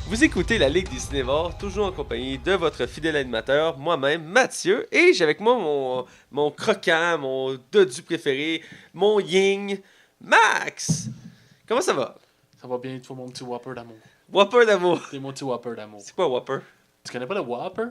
Vous écoutez la Ligue des Cinévores, toujours en compagnie de votre fidèle animateur, moi-même, Mathieu, et j'ai avec moi mon croquant, mon dodu préféré, mon ying, Max! Comment ça va? Ça va bien, il te faut mon petit Whopper d'amour. Whopper d'amour! T'es mon petit Whopper d'amour. C'est quoi un Whopper? Tu connais pas le Whopper?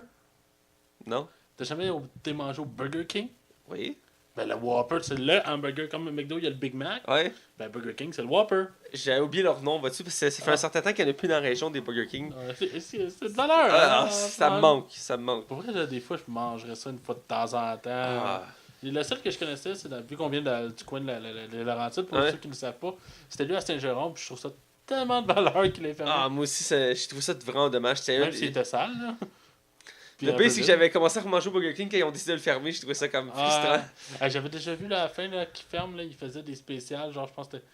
Non? T'as jamais été mangé au Burger King? Oui? Ben le Whopper, c'est le hamburger. Comme au McDo, il y a le Big Mac. Ouais? Ben Burger King, c'est le Whopper. J'ai oublié leur nom, vois-tu, parce que ça fait un certain temps qu'il n'y en a plus dans la région des Burger King. C'est de valeur, hein? Ça me manque, ça me manque. Pour vrai, là, des fois, je mangerais ça une fois de temps en temps. Ah. Et le seul que je connaissais, c'est vu qu'on vient du coin de Laurentides, pour Ouais. ceux qui ne le savent pas, c'était lui à Saint-Jérôme, puis je trouve ça tellement de valeur qu'il est fermé. Ah, moi aussi, je trouve ça vraiment dommage. Même s'il était sale, là. Puis Le un pire, peu c'est que vide. j'avais commencé à remanger au Burger King quand ils ont décidé de le fermer. Je trouvais ça comme frustrant. J'avais déjà vu là, à la fin là, qui ferme, là, il faisait des spéciales, genre je pense que c'était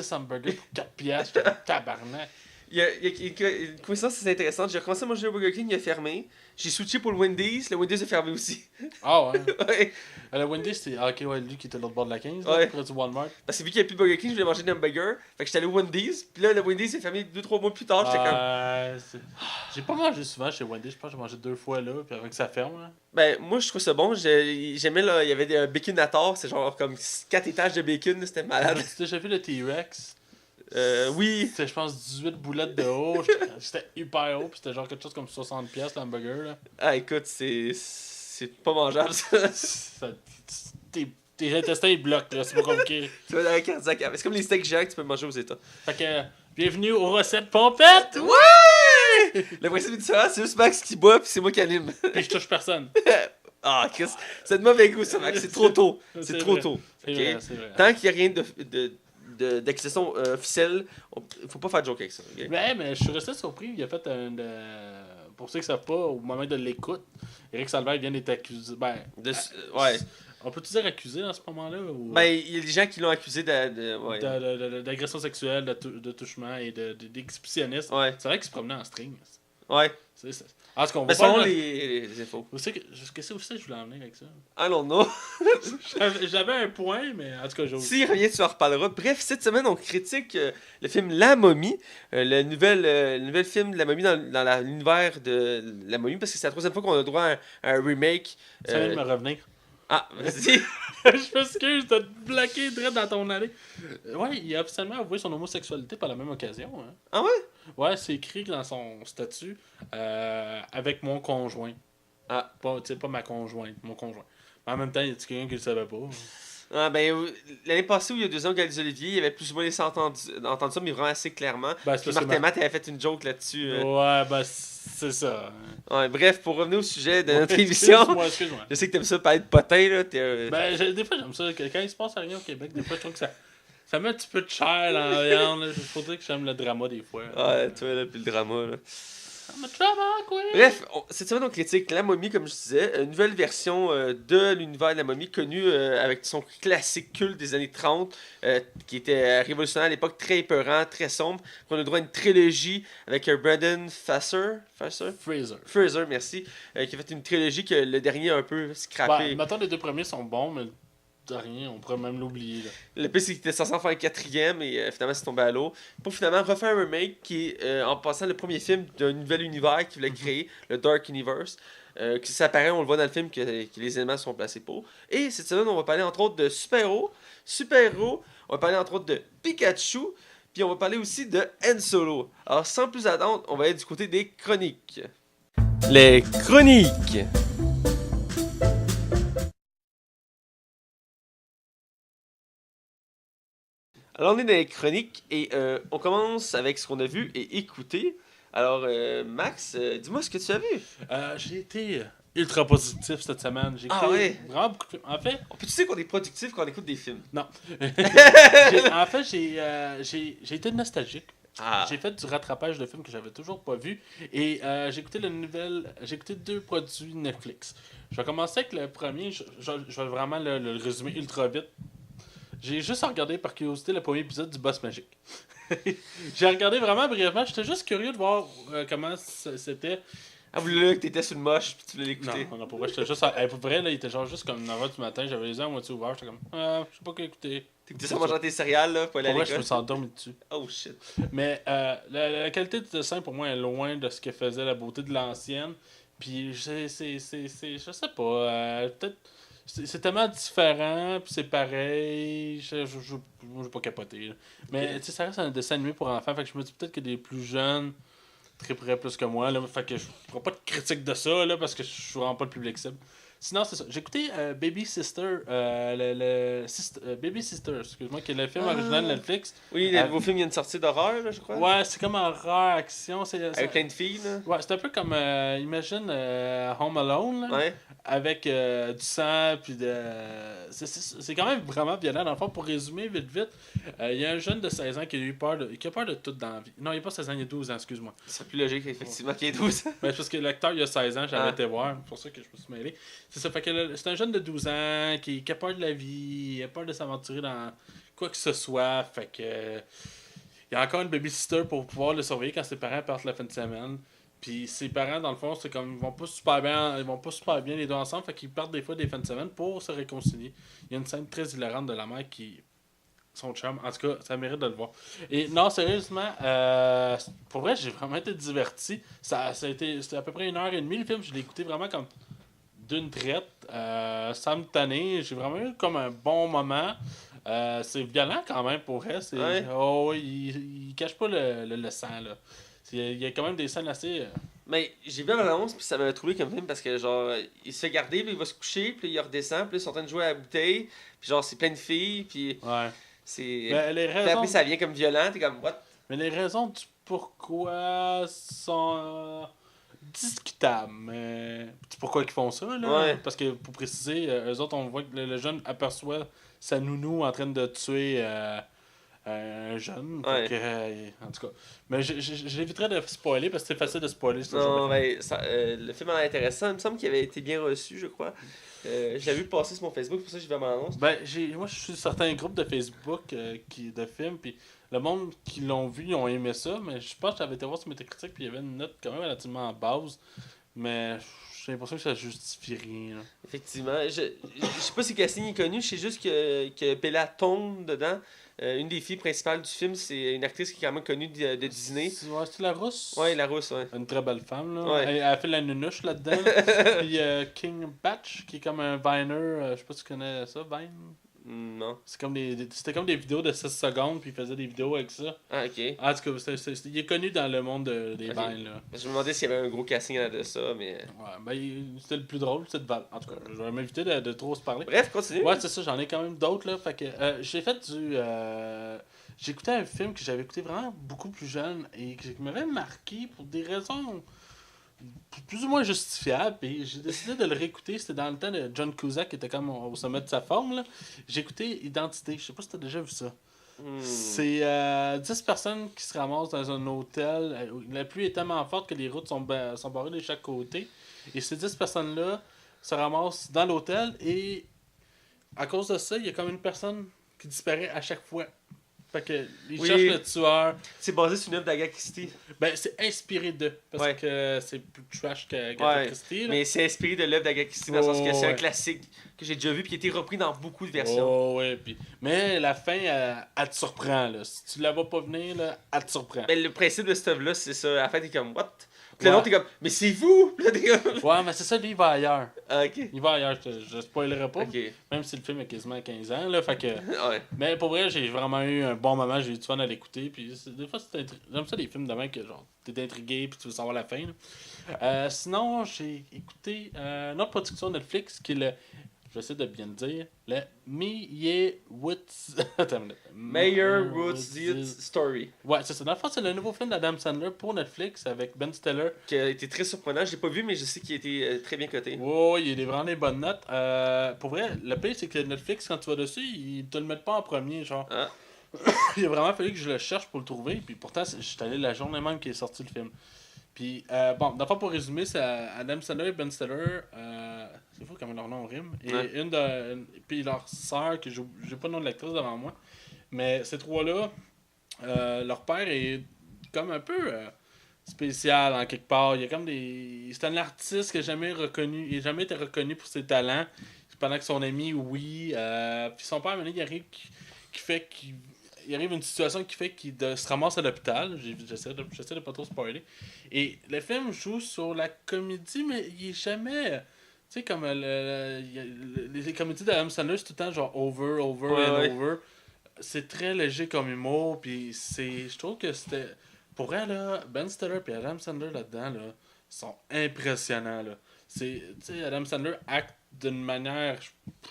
6 hamburgers pour 4 piastres, j'étais comme tabarnak. Il y a une coïncidence assez intéressante. J'ai recommencé à manger au Burger King, il a fermé. J'ai switché pour le Wendy's a fermé aussi. Ah ouais. Ouais. Le Wendy's, c'était ok, ouais, lui qui était de l'autre bord de la 15, Ouais. là, près du Walmart. Parce que vu qu'il n'y a plus de Burger King, je voulais manger des hamburgers. Fait que j'étais allé au Wendy's. Puis là, le Wendy's est fermé 2-3 mois plus tard. J'étais comme. J'ai pas mangé souvent chez Wendy's, je pense que j'ai mangé 2 fois là, puis avant que ça ferme. Là. Ben, moi, je trouve ça bon. J'aimais, là, il y avait des baconator. C'est genre comme 4 étages de bacon. C'était malade. As-tu déjà vu le T-Rex? Oui. C'était, je pense, 18 boulettes de haut. C'était hyper haut, puis c'était genre quelque chose comme 60 piastres l'hamburger. Là. Ah, écoute, c'est pas mangeable, ça. Tes intestins ils bloquent, là, c'est pas compliqué. Tu vas dans la cardiaque. C'est comme les steaks géants que tu peux manger aux États. Fait que, bienvenue aux recettes pompettes! Ouais! Le principe du ça, c'est juste Max qui boit, puis c'est moi qui anime. Puis je touche personne. Ah, Chris, c'est de mauvais goût, ça, Max. C'est trop tôt. C'est C'est trop vrai. tôt. C'est Ok? vrai, c'est vrai. Tant qu'il n'y a rien d'accession officielle, faut pas faire de joke avec ça. Ok? Mais je suis resté surpris. Il a fait pour ceux qui ne savent pas, au moment de l'écoute, Eric Salvaire vient d'être accusé. Ouais. On peut-tu dire accusé à ce moment-là ou... Ben, il y a des gens qui l'ont accusé ouais. D'agression sexuelle, de touchement et d'exhibitionnisme. Ouais. C'est vrai qu'il se promenait en string. Ouais. Ah, ce qu'on va Mais pas. selon les infos. Qu'est-ce que je voulais emmener avec ça? I don't know. J'avais un point, mais en tout cas, j'ai S'il revient, tu en reparleras. Bref, cette semaine, on critique le film La Momie, le nouvel film de La Momie dans l'univers de La Momie, parce que c'est la troisième fois qu'on a droit à un remake. Ça vient de me revenir. Ah, vas-y. Je m'excuse de te bloquer direct dans ton allée. Ouais, il a officiellement avoué son homosexualité par la même occasion. Hein. Ah ouais? Ouais, c'est écrit dans son statut avec mon conjoint. Ah. Pas ma conjointe, mon conjoint. Mais en même temps, il y a quelqu'un qui le savait pas. Ah, ben, l'année passée, où il y a 2 ans, Galice Olivier, il y avait plus ou moins laissé entendre ça, mais vraiment assez clairement. Ben, c'est Puis parce que Martin Matt avait fait une joke là-dessus. Ouais, ben, c'est ça. Ouais, bref, pour revenir au sujet de notre Excuse-moi, émission, excuse-moi. je sais que t'aimes ça parler de potin, là. Des fois, j'aime ça. Quand il se passe rien au Québec, des fois, je trouve que ça met un petit peu de chair dans la viande. Il faut dire que j'aime le drama des fois. Ouais, toi, là, puis le drama, là. I'm a drama queen! Bref, cette semaine on critique La Momie, comme je disais, une nouvelle version de l'univers de La Momie, connue avec son classique culte des années 30, qui était révolutionnaire à l'époque, très épeurant, très sombre. On a droit à une trilogie avec Brendan Fraser, merci, qui a fait une trilogie que le dernier a un peu scrappé. Mettons, les 2 premiers sont bons, mais de rien, on pourrait même l'oublier. Là. Le pire, c'est qu'il était censé en faire un quatrième et finalement c'est tombé à l'eau. Pour finalement refaire un remake qui est en passant le premier film d'un nouvel univers qu'il voulait créer, le Dark Universe. Qui s'apparaît, on le voit dans le film que les éléments sont placés pour. Et cette semaine, on va parler entre autres de super-héros. On va parler entre autres de Pikachu. Puis on va parler aussi de Han Solo. Alors sans plus attendre, on va aller du côté des chroniques. Les chroniques. Alors on est dans les chroniques et on commence avec ce qu'on a vu et écouté. Alors Max, dis-moi ce que tu as vu. J'ai été ultra positif cette semaine. J'ai écouté vraiment beaucoup de films. En fait... Tu sais qu'on est productif quand on écoute des films. Non. En fait, j'ai été nostalgique. Ah. J'ai fait du rattrapage de films que j'avais toujours pas vu. Et j'ai écouté j'ai écouté 2 produits Netflix. Je vais commencer avec le premier. Je vais vraiment le résumer ultra vite. J'ai juste regardé par curiosité le premier épisode du Boss Magique. J'ai regardé vraiment brièvement. J'étais juste curieux de voir comment c'était. Ah, vous là que t'étais sur le moche puis tu voulais l'écouter. Non, pour vrai, j'étais juste. Pour vrai, là, il était genre juste comme 9h du matin, j'avais les yeux à moitié ouverts, j'étais comme, je sais pas quoi écouter. T'écoutais ça en mangeant tes céréales là pour aller à Pour vrai, je me l'école. suis endormi dessus. Oh shit. Mais la qualité du dessin, pour moi, est loin de ce que faisait la beauté de l'ancienne. Puis, je sais pas, peut-être. C'est tellement différent, puis c'est pareil. Moi, j'ai pas capoté. Là. Mais, tu sais, ça reste un dessin animé pour enfants, fait que je me dis peut-être que des plus jeunes tripperaient plus que moi, là. Fait que je ferai pas de critique de ça, là, parce que je suis vraiment pas le public cible. Sinon, c'est ça. J'ai écouté Baby Sister, Baby Sister, excuse-moi, qui est le film original de Netflix. Oui, le nouveau film, il y a une sortie d'horreur, là, je crois. Ouais, c'est comme horreur, action. Avec plein de filles, là. Ouais, c'est un peu comme, imagine Home Alone, là, Ouais. avec du sang, puis de... C'est quand même vraiment violent. Dans le fond, pour résumer vite, il y a un jeune de 16 ans qui a peur de tout dans la vie. Non, il n'y a pas 16 ans, il y a 12 ans, excuse-moi. Ce serait plus logique, effectivement, qu'il y ait 12 ans. Ben, c'est parce que l'acteur, il a 16 ans, j'avais été voir, c'est pour ça que je me suis mêlé. C'est ça, fait que c'est un jeune de 12 ans qui a peur de la vie, il a peur de s'aventurer dans quoi que ce soit, fait que... il y a encore une babysitter pour pouvoir le surveiller quand ses parents partent la fin de semaine. Puis ses parents, dans le fond, c'est comme ils vont pas super bien les deux ensemble, fait qu'ils partent des fois des fins de semaine pour se réconcilier. Il y a une scène très hilarante de la mère qui... son charme. En tout cas, ça mérite de le voir. Et non, sérieusement, pour vrai, j'ai vraiment été diverti. C'était à peu près 1h30 le film. Je l'ai écouté vraiment comme d'une traite. Sans me tanner. J'ai vraiment eu comme un bon moment. C'est violent quand même pour vrai. Ouais. Oh, il cache pas le sang. Là. Il y a quand même des scènes assez. Mais j'ai vu la bande-annonce, puis ça m'a trouvé comme film parce que, genre, il se fait garder, puis il va se coucher, puis il redescend, puis là, ils sont en train de jouer à la bouteille, puis genre, c'est plein de filles, puis Ouais. c'est. Mais les Puis raisons, après, ça vient comme violent, t'es comme, what? mais les raisons du pourquoi sont discutables. Mais du pourquoi ils font ça, là. Ouais. Parce que, pour préciser, eux autres, on voit que le jeune aperçoit sa nounou en train de tuer un jeune. Ouais. Fait que, en tout cas. Mais j'éviterais de spoiler parce que c'est facile de spoiler. C'est Non, toujours bien. ben, le film a l'air intéressant. Il me semble qu'il avait été bien reçu, je crois. Je l'ai vu passer sur mon Facebook, pour ça que j'ai vu la bande-annonce. Ben, moi, je suis sur certains groupes de Facebook de films, puis le monde qui l'ont vu, ils ont aimé ça, mais je pense que j'avais été voir sur Metacritic, puis il y avait une note quand même relativement basse, mais j'ai l'impression que ça justifie rien. Là. Effectivement. Je sais pas si Casting est connu, je sais juste que Bella tombe dedans. Une des filles principales du film, c'est une actrice qui est quand même connue de Disney. C'est la rousse? Ouais, la rousse, ouais. Une très belle femme, là. Ouais. Elle a fait la nunouche là-dedans. Puis King Batch, qui est comme un Viner, je sais pas si tu connais ça, Vine? Non. C'était comme des vidéos de 6 secondes, puis il faisait des vidéos avec ça. Ah, ok. En tout cas, il est connu dans le monde des Ok. Vines, là. Je me demandais s'il y avait un gros casting de ça, mais. Ouais, ben, c'était le plus drôle, c'était de Val. En tout cas, je vais m'éviter de trop se parler. Bref, continue. Ouais, c'est ça, j'en ai quand même d'autres, là. Fait que j'ai fait du. J'ai écouté un film que j'avais écouté vraiment beaucoup plus jeune et qui m'avait marqué pour des raisons plus ou moins justifiables. Et j'ai décidé de le réécouter. C'était dans le temps de John Cusack qui était comme au sommet de sa forme, là. J'ai écouté Identité. Je sais pas si t'as déjà vu ça. Hmm. C'est 10 personnes qui se ramassent dans un hôtel. La pluie est tellement forte que les routes sont barrées de chaque côté. Et ces 10 personnes-là se ramassent dans l'hôtel et à cause de ça, il y a comme une personne qui disparaît à chaque fois. Fait que ils Oui. cherchent le tueur. C'est basé sur une œuvre d'Agatha Christie. Ben, c'est inspiré d'eux. Parce Ouais. que c'est plus trash qu'Agatha Ouais. Christie. Là. Mais c'est inspiré de l'œuvre d'Agatha Christie dans le sens que c'est un Ouais. classique que j'ai déjà vu et qui a été repris dans beaucoup de versions. Oh, ouais, mais la fin, elle te surprend. Là. Si tu la vois pas venir, là, elle te surprend. Ben, le principe de cette œuvre-là, c'est ça. À la fin, t'es comme, what? Puis Ouais. le nom, t'es comme, mais c'est vous! Puis là, t'es comme, Ouais, mais c'est ça, lui, il va ailleurs. ah, ok. Il va ailleurs, je spoilerai pas. Ok. Même si le film a quasiment 15 ans. Là, fait que... Ouais. Mais pour vrai, j'ai vraiment eu un bon moment, j'ai eu du fun à l'écouter. Puis des fois, j'aime ça les films de même que genre t'es intrigué puis tu veux savoir la fin. Là. Sinon, j'ai écouté une autre production Netflix qui est le. J'essaie de bien le dire. Le Meyerowitz. Attends une minute. Meyerowitz Story. Ouais, c'est ça. Dans le fond, c'est le nouveau film d'Adam Sandler pour Netflix avec Ben Stiller. Qui a été très surprenant. Je l'ai pas vu, mais je sais qu'il a été très bien coté. Oh, il y a vraiment des bonnes notes. Pour vrai, le pire, c'est que Netflix, quand tu vas dessus, ils te le mettent pas en premier. Genre, Ah. il a vraiment fallu que je le cherche pour le trouver. Puis pourtant, je suis allé la journée même qu'il est sorti le film. Puis, bon, d'abord pour résumer, c'est Adam Sandler et Ben Stiller. C'est fou comme leur nom rime. Et Ouais. puis leur sœur, que j'ai pas le nom de l'actrice devant moi. Mais ces trois-là, leur père est comme un peu spécial en quelque part. Il y a comme des. C'est un artiste qui n'a jamais reconnu. Il n'a jamais été reconnu pour ses talents. Pendant que son ami, oui. Puis son père, à un moment donné, il arrive qui fait qu'il. Il arrive une situation qui fait qu'il se ramasse à l'hôpital. J'essaie de pas trop spoiler. Et le film joue sur la comédie, mais il est jamais. Tu sais, comme les comédies d'Adam Sandler, c'est tout le temps genre over, over Ouais, and ouais. over. C'est très léger comme humour, puis c'est. Je trouve que c'était. Pour elle, là, Ben Stiller et Adam Sandler là-dedans, là, sont impressionnants, là. Tu sais, Adam Sandler acte d'une manière.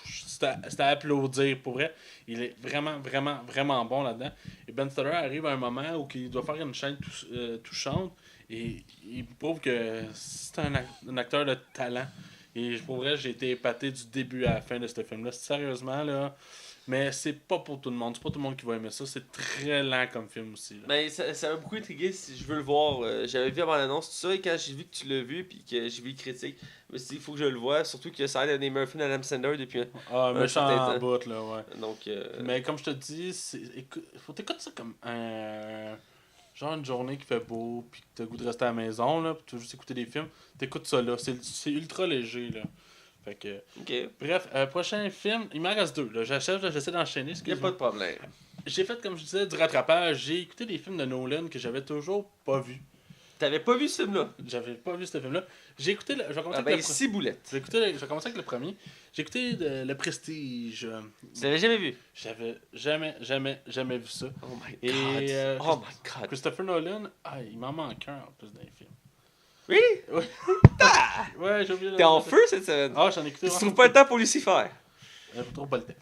C'est à applaudir pour elle. Il est vraiment, vraiment, vraiment bon là-dedans. Et Ben Stiller arrive à un moment où il doit faire une chaîne touchante et il prouve que c'est un acteur de talent. Et pour vrai, j'ai été épaté du début à la fin de ce film-là. Sérieusement, là. Mais c'est pas pour tout le monde. C'est pas tout le monde qui va aimer ça. C'est très lent comme film aussi. Là. Mais ça m'a beaucoup intrigué si je veux le voir. J'avais vu avant l'annonce, tout ça, et quand j'ai vu que tu l'as vu, puis que j'ai vu les critiques, je me suis dit, il faut que je le voie. Surtout que ça a l'air d'un des meilleurs films d'Adam Sandler depuis un Méchant certain en temps. bout, là, ouais. Donc, Mais comme je te dis, faut t'écouter ça comme un. Genre une journée qui fait beau, puis que t'as le goût de rester à la maison, là, puis tu veux juste écouter des films. T'écoutes ça, là. C'est ultra léger, là. Fait que. ok. Bref, prochain film, il m'en reste deux. Là. J'essaie d'enchaîner. Il n'y a pas de problème. J'ai fait, comme je disais, du rattrapage. J'ai écouté des films de Nolan que j'avais toujours pas vus. T'avais pas vu ce film-là? J'avais pas vu ce film-là. J'ai écouté. Je vais commencer Ah avec ben, le six boulettes. je vais commencer avec le premier. J'ai écouté Le Prestige. Tu l'avais jamais vu? J'avais jamais vu ça. Oh my Et, god. Oh my god. Christopher Nolan, il m'en manque un en plus d'un film. Oui? Ouais, ouais j'ai oublié de T'es en feu cette semaine? Ah, j'en ai écouté. Tu trouves pas le temps pour Lucifer? Trop pas le temps.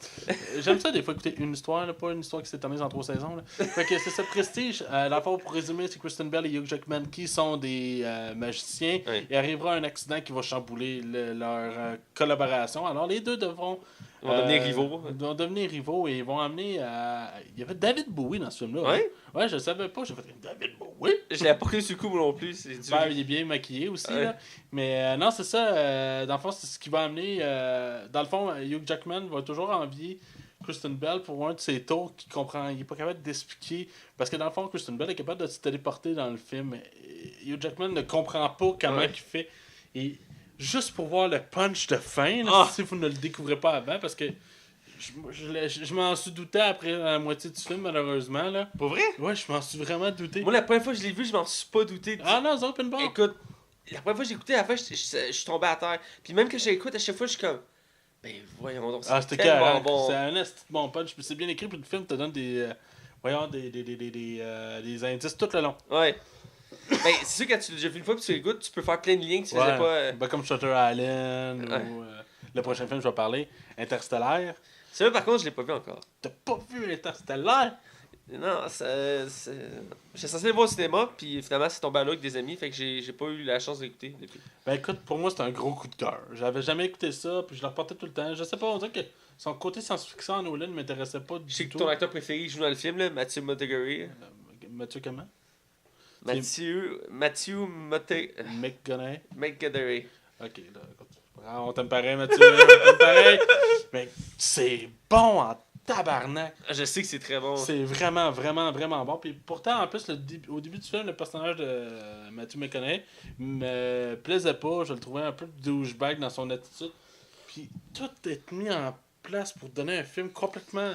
J'aime ça des fois écouter une histoire, là, pas une histoire qui s'éternise en 3 saisons. Là. Fait que c'est ça, Prestige. La fois pour résumer, c'est Kristen Bell et Hugh Jackman qui sont des magiciens. Oui. Il arrivera un accident qui va chambouler leur collaboration. Alors les deux devront. Ils vont devenir rivaux. Ils vont devenir rivaux et ils vont amener. Il y avait David Bowie dans ce film-là. Ouais? Hein? Ouais, je savais pas. J'ai fait David Bowie. Je l'ai pas pris sur le coup moi non plus. C'est dur. Ben, il est bien maquillé aussi. Ouais. Là. Mais non, c'est ça. Dans le fond, c'est ce qui va amener. Dans le fond, Hugh Jackman va toujours envier Kristen Bell pour un de ses tours qu'il comprend. Il est pas capable d'expliquer. Parce que dans le fond, Kristen Bell est capable de se téléporter dans le film. Hugh Jackman ne comprend pas comment Ouais. il fait. Et juste pour voir le punch de fin, là, Ah! si vous ne le découvrez pas avant, parce que je m'en suis douté après la moitié du film, malheureusement. Là. Pour vrai? Ouais, je m'en suis vraiment douté. Moi, la première fois que je l'ai vu, je m'en suis pas douté. Ah non, c'est open bar. Écoute, la première fois que j'ai écouté, à la fin, je suis tombé à terre. Puis même que j'écoute, à chaque fois, je suis comme. Ben voyons donc, c'est Ah, c'était tellement carré. bon. C'est un esti de bon punch. Puis c'est bien écrit. Puis le film te donne des. Voyons, des indices tout le long. Ouais. Ben, c'est sûr, quand tu l'as déjà vu une fois que tu l'écoutes, tu peux faire plein de liens que tu faisais pas. Ben, comme Shutter Island Ouais. ou le prochain film que je vais parler, Interstellaire. C'est vrai, par contre, je l'ai pas vu encore. T'as pas vu Interstellaire? Non, j'étais censé le voir au cinéma, puis finalement, c'est tombé à l'eau avec des amis, fait que j'ai pas eu la chance d'écouter depuis. Ben écoute, pour moi, c'est un gros coup de cœur. J'avais jamais écouté ça, puis je le reportais tout le temps. Je sais pas, on dirait que son côté science-fiction en Nolan ne m'intéressait pas Je sais du que tout. ton acteur préféré joue dans le film, là, Matthew Modegary. Mathieu comment? Matthew McGonaghy. McGaddery. Ok, là, écoute. Ah, on t'aime pareil, Mathieu. On t'aime pareil. Mais c'est bon en tabarnak. Je sais que c'est très bon. C'est vraiment, vraiment, vraiment bon. Puis pourtant, en plus, au début du film, le personnage de Matthew McConaughey me plaisait pas. Je le trouvais un peu douchebag dans son attitude. Puis tout est mis en place pour donner un film complètement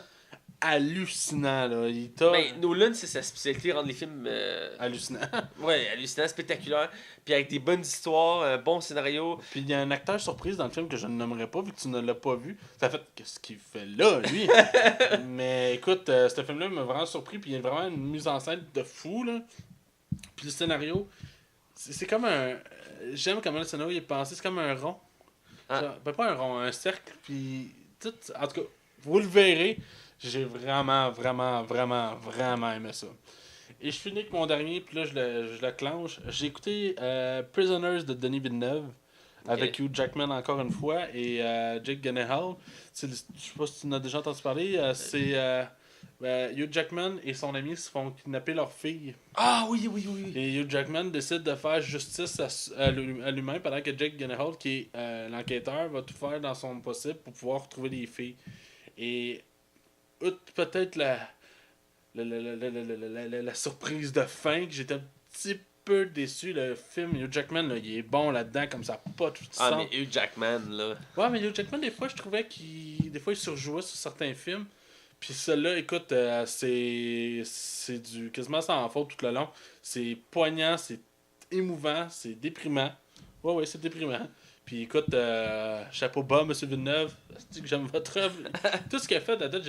hallucinant. Là. Ben, Nolan, c'est sa spécialité, rendre les films Hallucinant. ouais, hallucinants, spectaculaires, puis avec des bonnes histoires, un bon scénario. Puis il y a un acteur surprise dans le film que je ne nommerai pas vu que tu ne l'as pas vu. Ça fait qu'est-ce qu'il fait là, lui? Mais écoute, ce film-là m'a vraiment surpris. Puis il y a vraiment une mise en scène de fou. Là. Puis le scénario, c'est comme un. J'aime comment le scénario est pensé. C'est comme un rond. Ah. Genre, ben pas un rond, un cercle. Puis tout. En tout cas, vous le verrez. J'ai vraiment, vraiment, vraiment, vraiment aimé ça. Et je finis avec mon dernier, puis là, je le clenche. J'ai écouté Prisoners de Denis Villeneuve, avec Hugh Jackman encore une fois, et Jake Gyllenhaal. Je sais pas si tu en as déjà entendu parler. C'est Hugh Jackman et son ami se font kidnapper leur fille. Ah oui, oui, oui. Et Hugh Jackman décide de faire justice à lui-même, pendant que Jake Gyllenhaal, qui est l'enquêteur, va tout faire dans son possible pour pouvoir retrouver les filles. Et peut-être la surprise de fin que j'étais un petit peu déçu. Le film, Hugh Jackman, là, il est bon là-dedans, comme ça, pas tout Ah, sens. mais Hugh Jackman, là. Ouais, mais Hugh Jackman, des fois, je trouvais des fois, il surjouait sur certains films. Puis celui-là, écoute, c'est du quasiment sans faute tout le long. C'est poignant, c'est émouvant, c'est déprimant. Ouais, c'est déprimant. Puis écoute, chapeau bas, Monsieur Villeneuve. C'est que j'aime votre œuvre. Tout ce qu'il a fait, à date,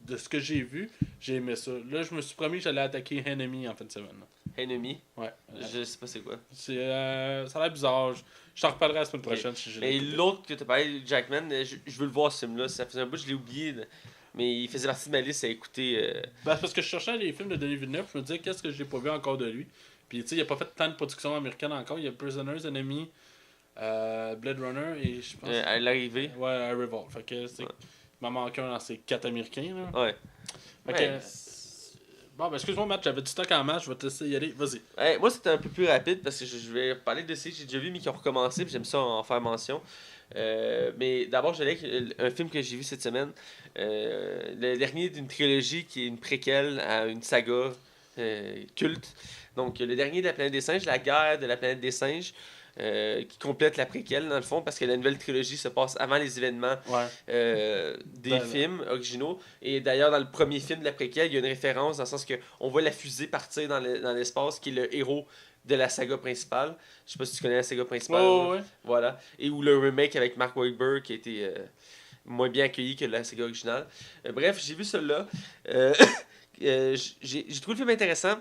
de ce que j'ai vu, j'ai aimé ça. Là, je me suis promis que j'allais attaquer Enemy en fin de semaine. Enemy. Ouais. Je sais pas c'est quoi. Ça a l'air bizarre. Je t'en reparlerai la semaine prochaine Ok. si j'ai Mais l'autre que t'as parlé, Hugh Jackman, je veux le voir ce film-là. Ça faisait un bout, je l'ai oublié. Là. Mais il faisait partie de ma liste à écouter. Ben, c'est parce que je cherchais les films de Denis Villeneuve, je me disais qu'est-ce que j'ai pas vu encore de lui. Puis tu sais, il a pas fait tant de productions américaines encore. Il y a Prisoners, Enemy, Blade Runner et je pense. À l'arrivée. Ouais, Revolt. Fait que c'est. Ouais. Il m'en manque un dans ces 4 américains. Là. Ouais. Fait Ouais. que. Bon, ben excuse-moi, Matt, j'avais du stock en match, je vais te laisser y aller. Vas-y. Ouais, moi, c'était un peu plus rapide parce que je vais parler de ces que j'ai déjà vu mais qui ont recommencé. Puis j'aime ça en faire mention. Mais d'abord, j'allais avec un film que j'ai vu cette semaine. Le dernier d'une trilogie qui est une préquelle à une saga culte. Donc, le dernier de la planète des singes, La guerre de la planète des singes, qui complète la préquelle dans le fond, parce que la nouvelle trilogie se passe avant les événements Ouais. des Ben, films originaux. Et d'ailleurs, dans le premier film de la préquelle, il y a une référence dans le sens que on voit la fusée partir dans l'espace, qui est le héros de la saga principale. Je sais pas si tu connais la saga principale. Ouais. Voilà. Et ou le remake avec Mark Wahlberg qui a été moins bien accueilli que la saga originale. Bref, j'ai vu celui-là. J'ai trouvé le film intéressant.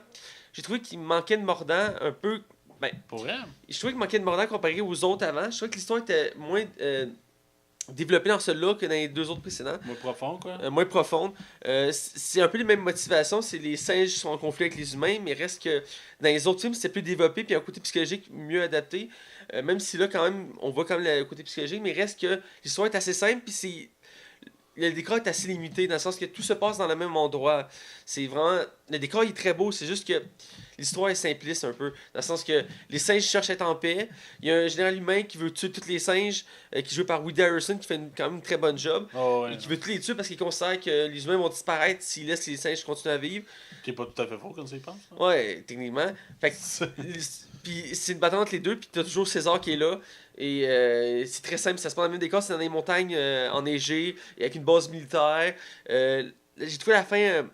J'ai trouvé qu'il manquait de mordant un peu. Ben, Pour vrai? je trouvais qu'il manquait de mordant comparé aux autres avant. Je trouvais que l'histoire était moins développée dans celui-là que dans les deux autres précédents. Moins profond, quoi. Moins profonde. C'est un peu les mêmes motivations. C'est les singes qui sont en conflit avec les humains, mais reste que dans les autres films, c'est plus développé puis un côté psychologique mieux adapté. Même si là, quand même, on voit quand même le côté psychologique, mais reste que l'histoire est assez simple puis c'est. Le décor est assez limité dans le sens que tout se passe dans le même endroit. C'est vraiment. Le décor est très beau, c'est juste que l'histoire est simpliste un peu. Dans le sens que les singes cherchent à être en paix. Il y a un général humain qui veut tuer tous les singes, qui est joué par Woody Harrelson, qui fait quand même une très bonne job. Oh, ouais. Et qui veut tous les tuer parce qu'il considère que les humains vont disparaître s'ils laissent les singes continuer à vivre. Qui est pas tout à fait faux quand tu y penses. Hein? Ouais, techniquement. Fait que, puis c'est une bataille entre les deux, puis t'as toujours César qui est là. Et c'est très simple, ça se passe dans le même décor, c'est dans les montagnes enneigées, et avec une base militaire. J'ai trouvé la fin.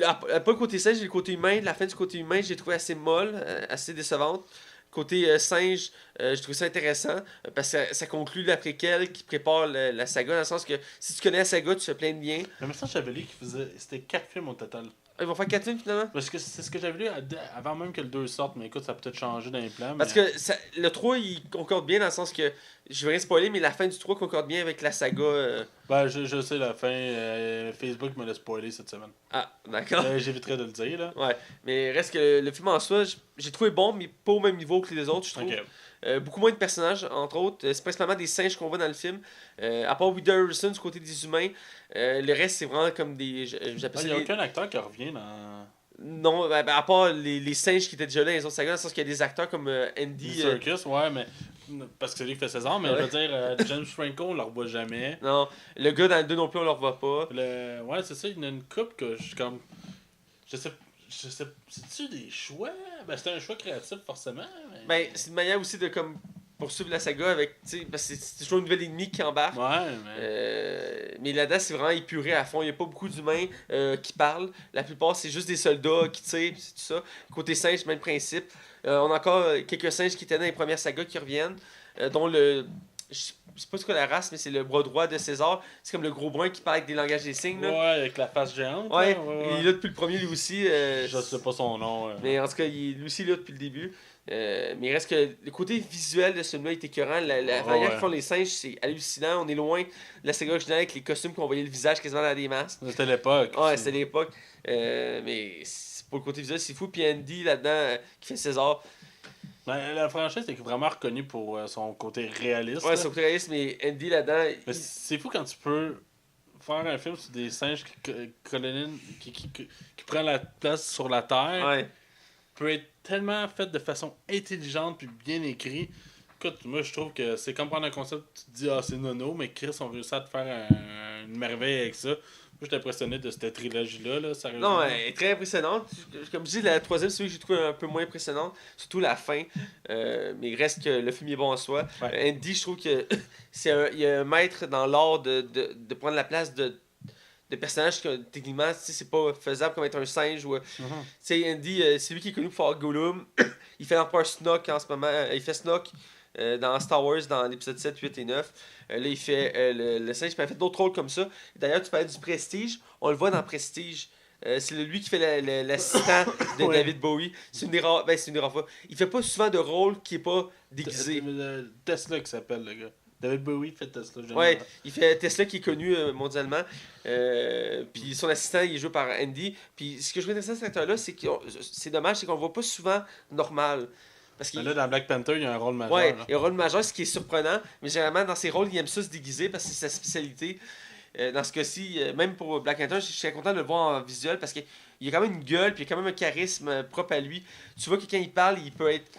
Pas le côté singe, j'ai le côté humain. La fin du côté humain, j'ai trouvé assez molle, assez décevante. Côté singe, j'ai trouvé ça intéressant parce que ça conclut la préquelle qui prépare la saga, dans le sens que si tu connais la saga, tu fais plein de liens. Mais maintenant, j'avais lu qu'il faisait. C'était 4 films au total. Ils vont faire 4 films finalement. Parce que c'est ce que j'avais lu avant même que le 2 sorte, mais écoute, ça a peut-être changé dans les plans. Parce mais... que le 3, il concorde bien dans le sens que, je vais rien spoiler, mais la fin du 3 concorde bien avec la saga. Ben, je sais la fin. Facebook me l'a spoilé cette semaine. Ah, d'accord. J'éviterai de le dire, là. Ouais, mais reste que le film en soi, j'ai trouvé bon, mais pas au même niveau que les autres, je trouve. Ok. Beaucoup moins de personnages, entre autres. C'est principalement des singes qu'on voit dans le film. À part Woody Harrelson du côté des humains, le reste, c'est vraiment comme des. J'appelle Il ça n'y a des- aucun acteur qui revient dans. Non, à part les singes qui étaient déjà là dans les autres sagas, dans le sens qu'il y a des acteurs comme Andy. Circus, ouais, mais. Parce que c'est lui qui fait César, mais Ouais. je veux dire, James Franco, on le revoit jamais. Non, le gars dans le 2 non plus, on le revoit pas. Ouais, c'est ça, il y a une coupe que je suis comme. Je sais. C'est-tu des choix? Ben, c'était un choix créatif, forcément. Mais... Ben, c'est une manière aussi de comme poursuivre la saga avec. Tu sais, parce que c'est toujours une nouvelle ennemie qui embarque. Ouais, mais. Mais là-dedans, c'est vraiment épuré à fond. Il n'y a pas beaucoup d'humains qui parlent. La plupart, c'est juste des soldats qui tirent, c'est tout ça. Côté singe, même principe. On a encore quelques singes qui étaient dans les premières sagas qui reviennent, dont le. Je sais pas ce que la race, mais c'est le bras droit de César. C'est comme le gros brun qui parle avec des langages des signes. Là. Ouais, avec la face géante. Ouais, là, il est là depuis le premier, lui aussi. Je sais pas son nom. Mais en tout cas, lui aussi là depuis le début. Mais il reste que le côté visuel de ce film-là est écœurant. La manière ouais. qu'ils font les singes, c'est hallucinant. On est loin de la saga originale avec les costumes qu'on voyait le visage quasiment dans des masques. C'était l'époque. Ouais, c'était l'époque. Mais pour le côté visuel, c'est fou. Puis Andy là-dedans, qui fait César. Ben, la franchise est vraiment reconnue pour son côté réaliste. Ouais, là. c'est au réaliste, mais Andy là-dedans. Mais c'est fou quand tu peux faire un film sur des singes qui prennent la place sur la Terre. Ouais. Peut être tellement fait de façon intelligente puis bien écrit. Écoute, moi je trouve que c'est comme prendre un concept, tu te dis ah c'est nono, mais Chris on réussit à te faire une merveille avec ça. j'étais impressionné de cette trilogie-là, là, sérieusement. Non, elle est très impressionnante. Comme je dis, la troisième, c'est celui que j'ai trouvé un peu moins impressionnant, surtout la fin. Mais il reste que le film est bon en soi. Ouais. Andy, je trouve que il y a un maître dans l'art de prendre la place de personnages que techniquement, tu sais, c'est pas faisable comme être un singe. Ou, tu Mhm. sais, Andy, c'est lui qui est connu pour faire Gollum. Il fait l'empereur Snoke en ce moment. Il fait Snoke dans Star Wars dans l'épisode 7, 8 et 9. Là, il fait le singe. Il a fait d'autres rôles comme ça. D'ailleurs, tu parlais du Prestige. On le voit dans Prestige. C'est lui qui fait l'assistant de Ouais. David Bowie. C'est une des rares. Ben, c'est une des rares fois. Il fait pas souvent de rôle qui est pas déguisé. Tesla qui s'appelle, le gars. David Bowie fait Tesla, Ouais, il fait Tesla qui est connu mondialement. Puis son assistant, il est joué par Andy. Puis ce que je trouve intéressant de cet acteur-là, c'est dommage, c'est qu'on le voit pas souvent normal. Parce Mais qu'il là, dans Black Panther, il y a un rôle majeur. ouais, Là. il a un rôle majeur, ce qui est surprenant. Mais généralement, dans ses rôles, il aime ça se déguiser parce que c'est sa spécialité. Dans ce cas-ci, même pour Black Panther, je suis content de le voir en visuel parce qu'il a quand même une gueule, puis il a quand même un charisme propre à lui. Tu vois que quand il parle, il peut être.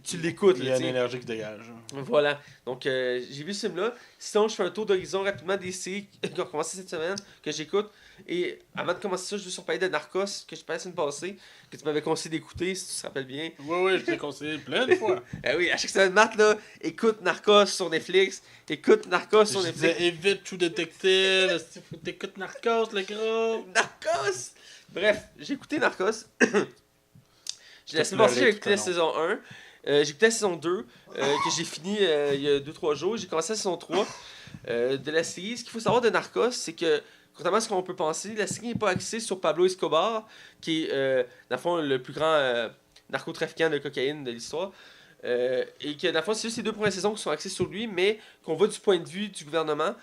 Tu l'écoutes, Il y là, a tu une sais. énergie qui dégage. Voilà. Donc, j'ai vu ce film-là. Sinon, je fais un tour d'horizon rapidement des séries qui ont commencé cette semaine, que j'écoute. Et avant de commencer ça, je veux sur parler de Narcos, que je passé une passée, que tu m'avais conseillé d'écouter, si tu te rappelles bien. Oui, oui, je t'ai conseillé plein de fois. Eh oui, à chaque semaine, Matt, là, écoute Narcos sur Netflix. Écoute Narcos sur Je Netflix. disais, évite tout détective, faut t'écoutes Narcos, le gros. Narcos! Bref, j'ai écouté Narcos. La T'as semaine passée, pleuré j'ai tout écouté le la long. saison 1. J'ai écouté la saison 2, que j'ai fini il y a 2-3 jours. J'ai commencé la saison 3 de la série. Ce qu'il faut savoir de Narcos, c'est que, contrairement à ce qu'on peut penser, la série n'est pas axée sur Pablo Escobar, qui est, dans le fond, le plus grand narcotrafiquant de cocaïne de l'histoire. Et que, dans le fond, c'est juste les 2 premières saisons qui sont axées sur lui, mais qu'on voit du point de vue du gouvernement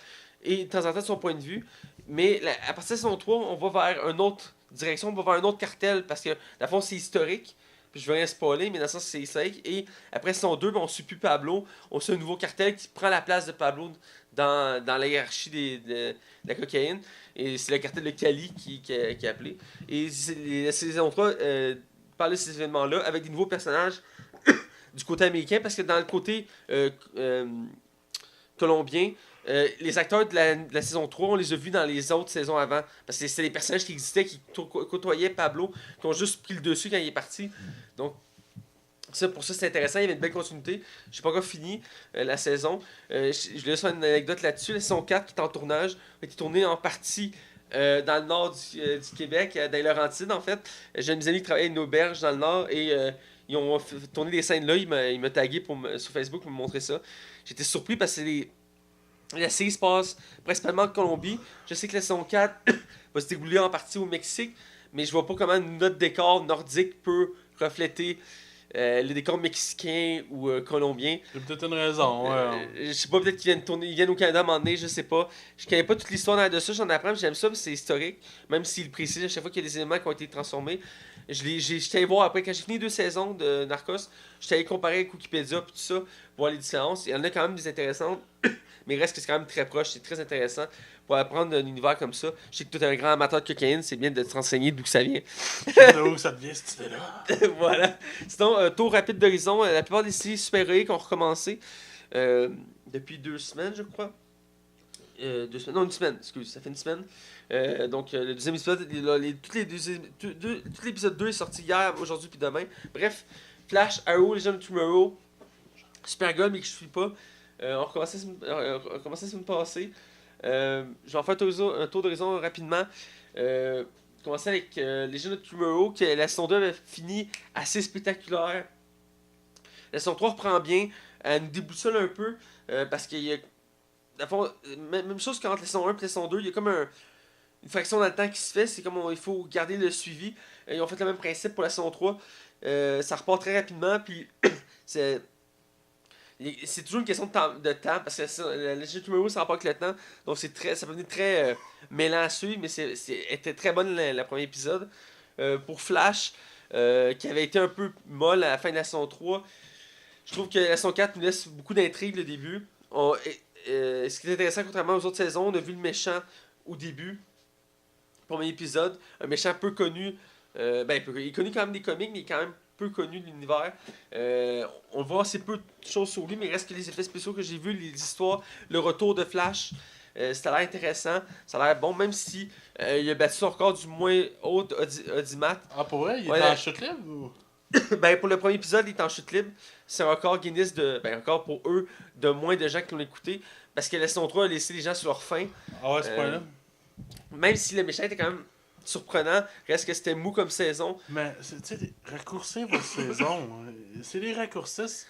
et de temps en temps de son point de vue. Mais à partir de saison 3, on va vers une autre direction, on va vers un autre cartel, parce que, dans le fond, c'est historique. Puis je vais rien spoiler, mais dans le sens c'est historique. Et après saison 2, ben, on suit plus Pablo. On suit un nouveau cartel qui prend la place de Pablo dans la hiérarchie de la cocaïne. Et c'est le cartel de Cali qui est appelé. Et la saison 3 parle de ces événements-là avec des nouveaux personnages du côté américain. Parce que dans le côté colombien, les acteurs de la saison 3, on les a vus dans les autres saisons avant. Parce que c'était des personnages qui existaient, qui côtoyaient Pablo, qui ont juste pris le dessus quand il est parti. Donc, pour ça, c'est intéressant. Il y avait une belle continuité. Je n'ai pas encore fini la saison. Je vais faire une anecdote là-dessus. La saison 4, qui est en tournage, a été tournée en partie dans le nord du Québec, dans les Laurentides, en fait. J'ai mes amis qui travaillaient à une auberge dans le nord et ils ont tourné des scènes là. Ils m'ont tagué sur Facebook pour me montrer ça. J'étais surpris parce que la série se passe principalement en Colombie. Je sais que la saison 4 va se dérouler en partie au Mexique, mais je vois pas comment notre décor nordique peut refléter les décors mexicains ou colombiens. J'ai peut-être une raison, ouais. Je sais pas, peut-être ils viennent au Canada à un moment donné, je sais pas. Je connais pas toute l'histoire derrière de ça, j'en apprends, mais j'aime ça, parce que c'est historique. Même s'il précise à chaque fois qu'il y a des éléments qui ont été transformés. J'étais allé voir après, quand j'ai fini 2 saisons de Narcos, j'étais allé comparer avec Wikipédia et tout ça, voir les différences. Il y en a quand même des intéressantes, mais il reste que c'est quand même très proche, c'est très intéressant pour apprendre un univers comme ça. Je sais que tu es un grand amateur de cocaïne, c'est bien de te renseigner d'où ça vient. De où ça devient cette idée-là? Voilà. Sinon, tour rapide d'horizon. La plupart des séries super-héroïques ont recommencé depuis 2 semaines, je crois. 2 semaines. Non, une semaine, excuse, ça fait une semaine. Donc, le deuxième épisode, tout l'épisode 2 est sorti hier, aujourd'hui puis demain. Bref, Flash, Arrow, Legend of Tomorrow, Supergirl, mais que je suis pas. On recommençait la semaine passée. Je vais en faire un tour d'horizon rapidement. Commencer avec Legend of Tomorrow, que la saison 2 avait fini assez spectaculaire. La saison 3 reprend bien. Elle nous déboussole un peu parce qu'il y a. Dans le fond, même chose qu'entre la saison 1 et la saison 2, il y a comme une fraction dans le temps qui se fait. C'est comme il faut garder le suivi. Ils ont fait le même principe pour la saison 3. Ça repart très rapidement. Puis c'est toujours une question de temps parce que la Legend of Tomorrow, ça rapporte avec le temps. Donc ça peut devenir très mêlant à suivre, mais était très bonne le premier épisode. Pour Flash, qui avait été un peu molle à la fin de la saison 3, je trouve que la saison 4 nous laisse beaucoup d'intrigue le début. Ce qui est intéressant, contrairement aux autres saisons, on a vu le méchant au début, premier épisode, un méchant peu connu. Il est connu quand même des comics, mais il est quand même peu connu de l'univers. On voit assez peu de choses sur lui, mais il reste que les effets spéciaux que j'ai vus, les histoires, le retour de Flash. Ça a l'air intéressant, ça a l'air bon, même si il a battu son record du moins haut Audimat. Ah, pour vrai, il Ouais, est en chute libre ou? Ben, pour le premier épisode, il est en chute libre. C'est un record Guinness encore pour eux, de moins de gens qui l'ont écouté. Parce que la saison 3 a laissé les gens sur leur faim. Ah ouais, ce point-là. Même si le méchant était quand même surprenant, reste que c'était mou comme saison. Mais, tu sais, raccourcir votre saison, c'est des raccourcis.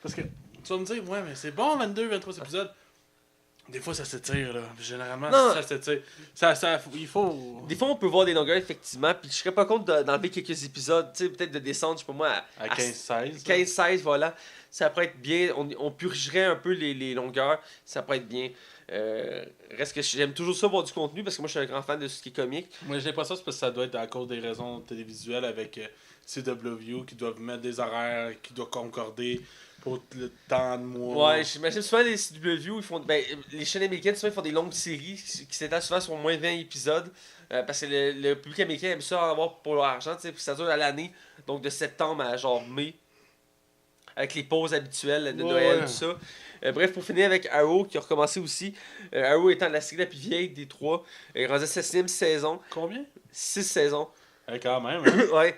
Parce que tu vas me dire, ouais, mais c'est bon, 22, 23 épisodes. Des fois, ça s'étire, là. Généralement, Non. ça s'étire. Il faut. Des fois, on peut voir des longueurs, effectivement, puis je serais pas contre d'enlever quelques épides, tu sais, peut-être de descendre, je sais pas moi, À 15-16. 15-16, voilà. Ça pourrait être bien, on purgerait un peu les longueurs, ça pourrait être bien. Reste que j'aime toujours ça voir du contenu, parce que moi, je suis un grand fan de tout ce qui est comique. Moi, j'ai pas ça, c'est parce que ça doit être à cause des raisons télévisuelles avec CW qui doivent mettre des horaires qui doivent concorder pour le temps de mois. Ouais, j'imagine souvent les CW, ils font, les chaînes américaines, souvent, ils font des longues séries qui s'étalent souvent sur moins de 20 épisodes. Parce que le public américain aime ça en avoir pour leur argent, tu sais, puis ça dure à l'année, donc de septembre à genre mai, avec les pauses habituelles de Noël, tout ça. Bref, pour finir avec Arrow qui a recommencé aussi. Arrow étant la série la plus vieille des trois, il rendu à sa 6e saison. Combien? 6 saisons. Quand même, hein? Ouais.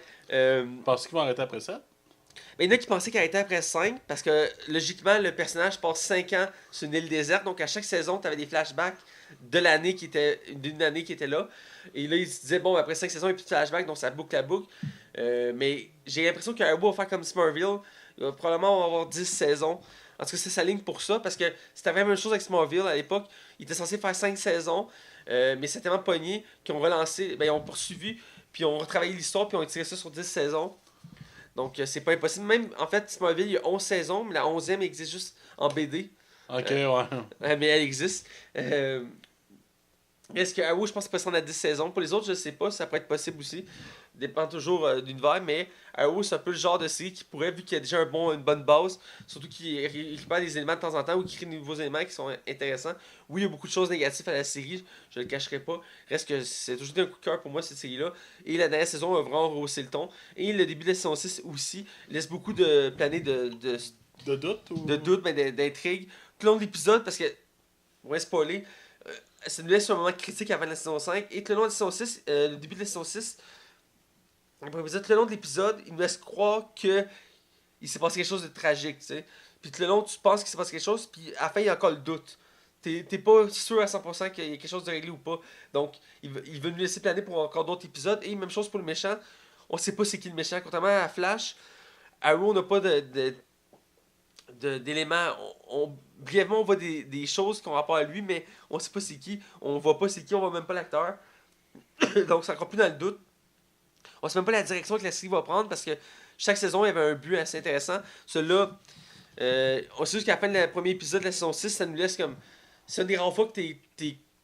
Penses-tu qu'ils vont arrêter après ça? Mais il y en a qui pensaient qu'elle était après 5 parce que logiquement, le personnage passe 5 ans sur une île déserte. Donc à chaque saison, tu avais des flashbacks de l'année d'une année qui était là. Et là, ils se disaient, bon, après 5 saisons, il n'y a plus de flashbacks, donc ça boucle la boucle. Mais j'ai l'impression qu'Arrow va faire comme Smallville. Il va probablement avoir 10 saisons. En tout cas, c'est sa ligne pour ça parce que c'était la même chose avec Smallville à l'époque. Il était censé faire 5 saisons, mais c'est tellement pogné qu'ils ont relancé, ils ont poursuivi, puis ils ont retravaillé l'histoire, puis ils ont étiré ça sur 10 saisons. Donc, c'est pas impossible. Même, en fait, Smallville, il y a 11 saisons, mais la 11e existe juste en BD. Ok, ouais. Mais elle existe. Est-ce que Arrow, je pense que c'est pas à 10 saisons. Pour les autres, je sais pas, ça pourrait être possible aussi. Dépend toujours de l'univers, mais Arrow, c'est un peu le genre de série qui pourrait, vu qu'il y a déjà une bonne base, surtout qu'il récupère des éléments de temps en temps ou qu'il crée de nouveaux éléments qui sont intéressants. Oui, il y a beaucoup de choses négatives à la série, je le cacherai pas. Reste que c'est toujours un coup de cœur pour moi, cette série-là. Et la dernière saison a vraiment rehaussé le ton. Et le début de la saison 6 aussi laisse beaucoup de planer De doute ou. de doute, mais d'intrigue. Tout le long de l'épisode, parce que, on va spoiler, ça nous laisse un moment critique avant la saison 5. Et tout le long de la saison 6, le début de la saison 6, tout le long de l'épisode, il nous laisse croire que il s'est passé quelque chose de tragique, tu sais. Puis tout le long, tu penses qu'il s'est passé quelque chose, puis à la fin, il y a encore le doute. T'es pas sûr à 100% qu'il y a quelque chose de réglé ou pas. Donc, il veut nous laisser planer pour encore d'autres épisodes. Et même chose pour le méchant. On sait pas c'est qui le méchant. Contrairement à Flash, Arrow n'a pas d'éléments. Brièvement, on voit des choses qui ont rapport à lui, mais on sait pas c'est qui. On voit pas c'est qui, on voit même pas l'acteur. Donc, c'est encore plus dans le doute. On sait même pas la direction que la série va prendre parce que chaque saison, il y avait un but assez intéressant. Celui-là, on sait juste qu'à la fin du premier épisode de la saison 6, ça nous laisse comme. C'est une des rares fois que t'es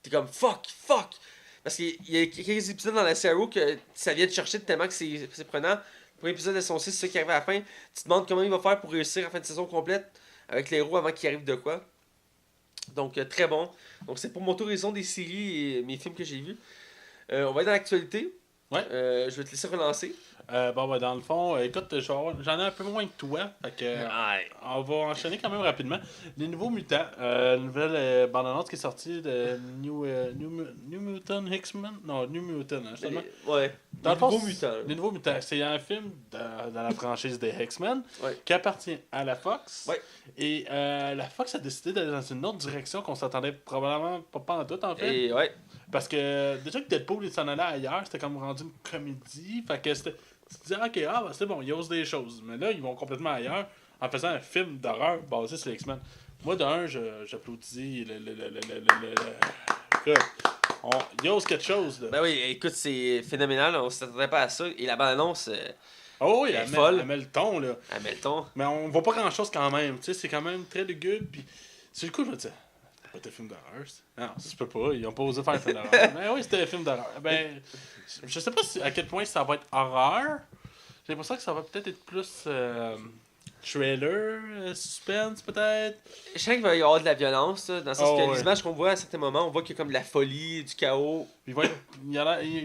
comme fuck. Parce qu'il y a quelques épisodes dans la série que ça vient te chercher tellement que c'est prenant. Le premier épisode de la saison 6, c'est ça qui arrive à la fin. Tu te demandes comment il va faire pour réussir à la fin de saison complète avec les héros avant qu'il arrive de quoi. Donc, très bon. Donc, c'est pour mon tour raison des séries et mes films que j'ai vus. On va être dans l'actualité. Ouais. Je vais te laisser relancer. Dans le fond, écoute, j'en ai un peu moins que toi. Fait que, on va enchaîner quand même rapidement. Les Nouveaux Mutants, nouvelle bande-annonce qui est sortie de New Mutant X-Men. Non, New Mutant, hein, seulement. Ouais. Dans Les le fond, Nouveaux Mutants. Les Nouveaux Mutants, c'est un film dans la franchise des X-Men Ouais. qui appartient à la Fox. Ouais. Et la Fox a décidé d'aller dans une autre direction qu'on s'attendait probablement pas en tout, en fait. Et ouais. Parce que déjà que Deadpool il s'en allait ailleurs, c'était comme rendu une comédie. Fait que c'était. Tu te disais, ok, c'est bon, ils osent des choses. Mais là, ils vont complètement ailleurs en faisant un film d'horreur basé sur les X-Men. Moi, d'un, j'applaudis écoute, ils osent quelque chose. Là. Ben oui, écoute, c'est phénoménal. On s'attendait pas à ça. Et la bande-annonce, Oh oui, elle est elle folle. met le ton, là. elle met le ton. Mais on voit pas grand-chose quand même. Tu sais, c'est quand même très lugubre. Puis, sur le coup, je me disais, c'est pas un film d'horreur, ça. Non, ça se peut pas. Ils ont pas osé faire un film d'horreur. Mais oui, c'était un film d'horreur. Ben, je sais pas à quel point ça va être horreur. J'ai l'impression que ça va peut-être être plus trailer, suspense peut-être. Je sens qu'il va y avoir de la violence, là, dans le sens Oh, que ouais. les images qu'on voit à certains moments, on voit qu'il y a comme de la folie, du chaos. Il va être,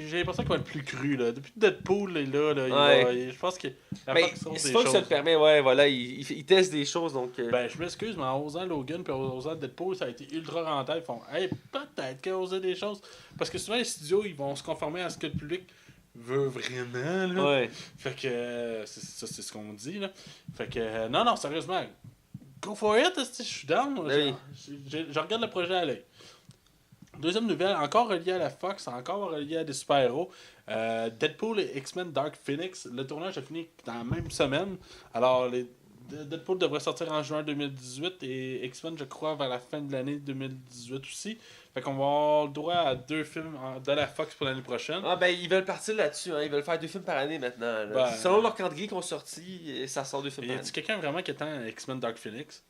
j'ai l'impression qu'il va être plus cru là. Depuis Deadpool est là, je pense que la Mais Fox ose c'est des pas que ça choses. le permet, ouais, voilà, il teste des choses, donc... Ben, je m'excuse, mais en osant Logan puis en osant Deadpool, ça a été ultra rentable. Ils font, hey, peut-être qu'ils oser des choses. Parce que souvent, les studios, ils vont se conformer à ce que le public veut vraiment, là. ouais. Fait que, c'est ce qu'on dit, là. Fait que, non, sérieusement, go for it, je suis down. Oui. Je regarde le projet à l'œil. Deuxième nouvelle, encore reliée à la Fox, encore reliée à des super-héros. Deadpool et X-Men Dark Phoenix. Le tournage a fini dans la même semaine. Alors, Deadpool devrait sortir en juin 2018 et X-Men, je crois, vers la fin de l'année 2018 aussi. Fait qu'on va avoir le droit à 2 films de la Fox pour l'année prochaine. Ah ben, ils veulent partir là-dessus, hein. Ils veulent faire 2 films par année maintenant. Là. Ben, Selon leur calendrier qu'on sorti, ça sort 2 films Y par a-t-il année. quelqu'un vraiment qui attend X-Men Dark Phoenix?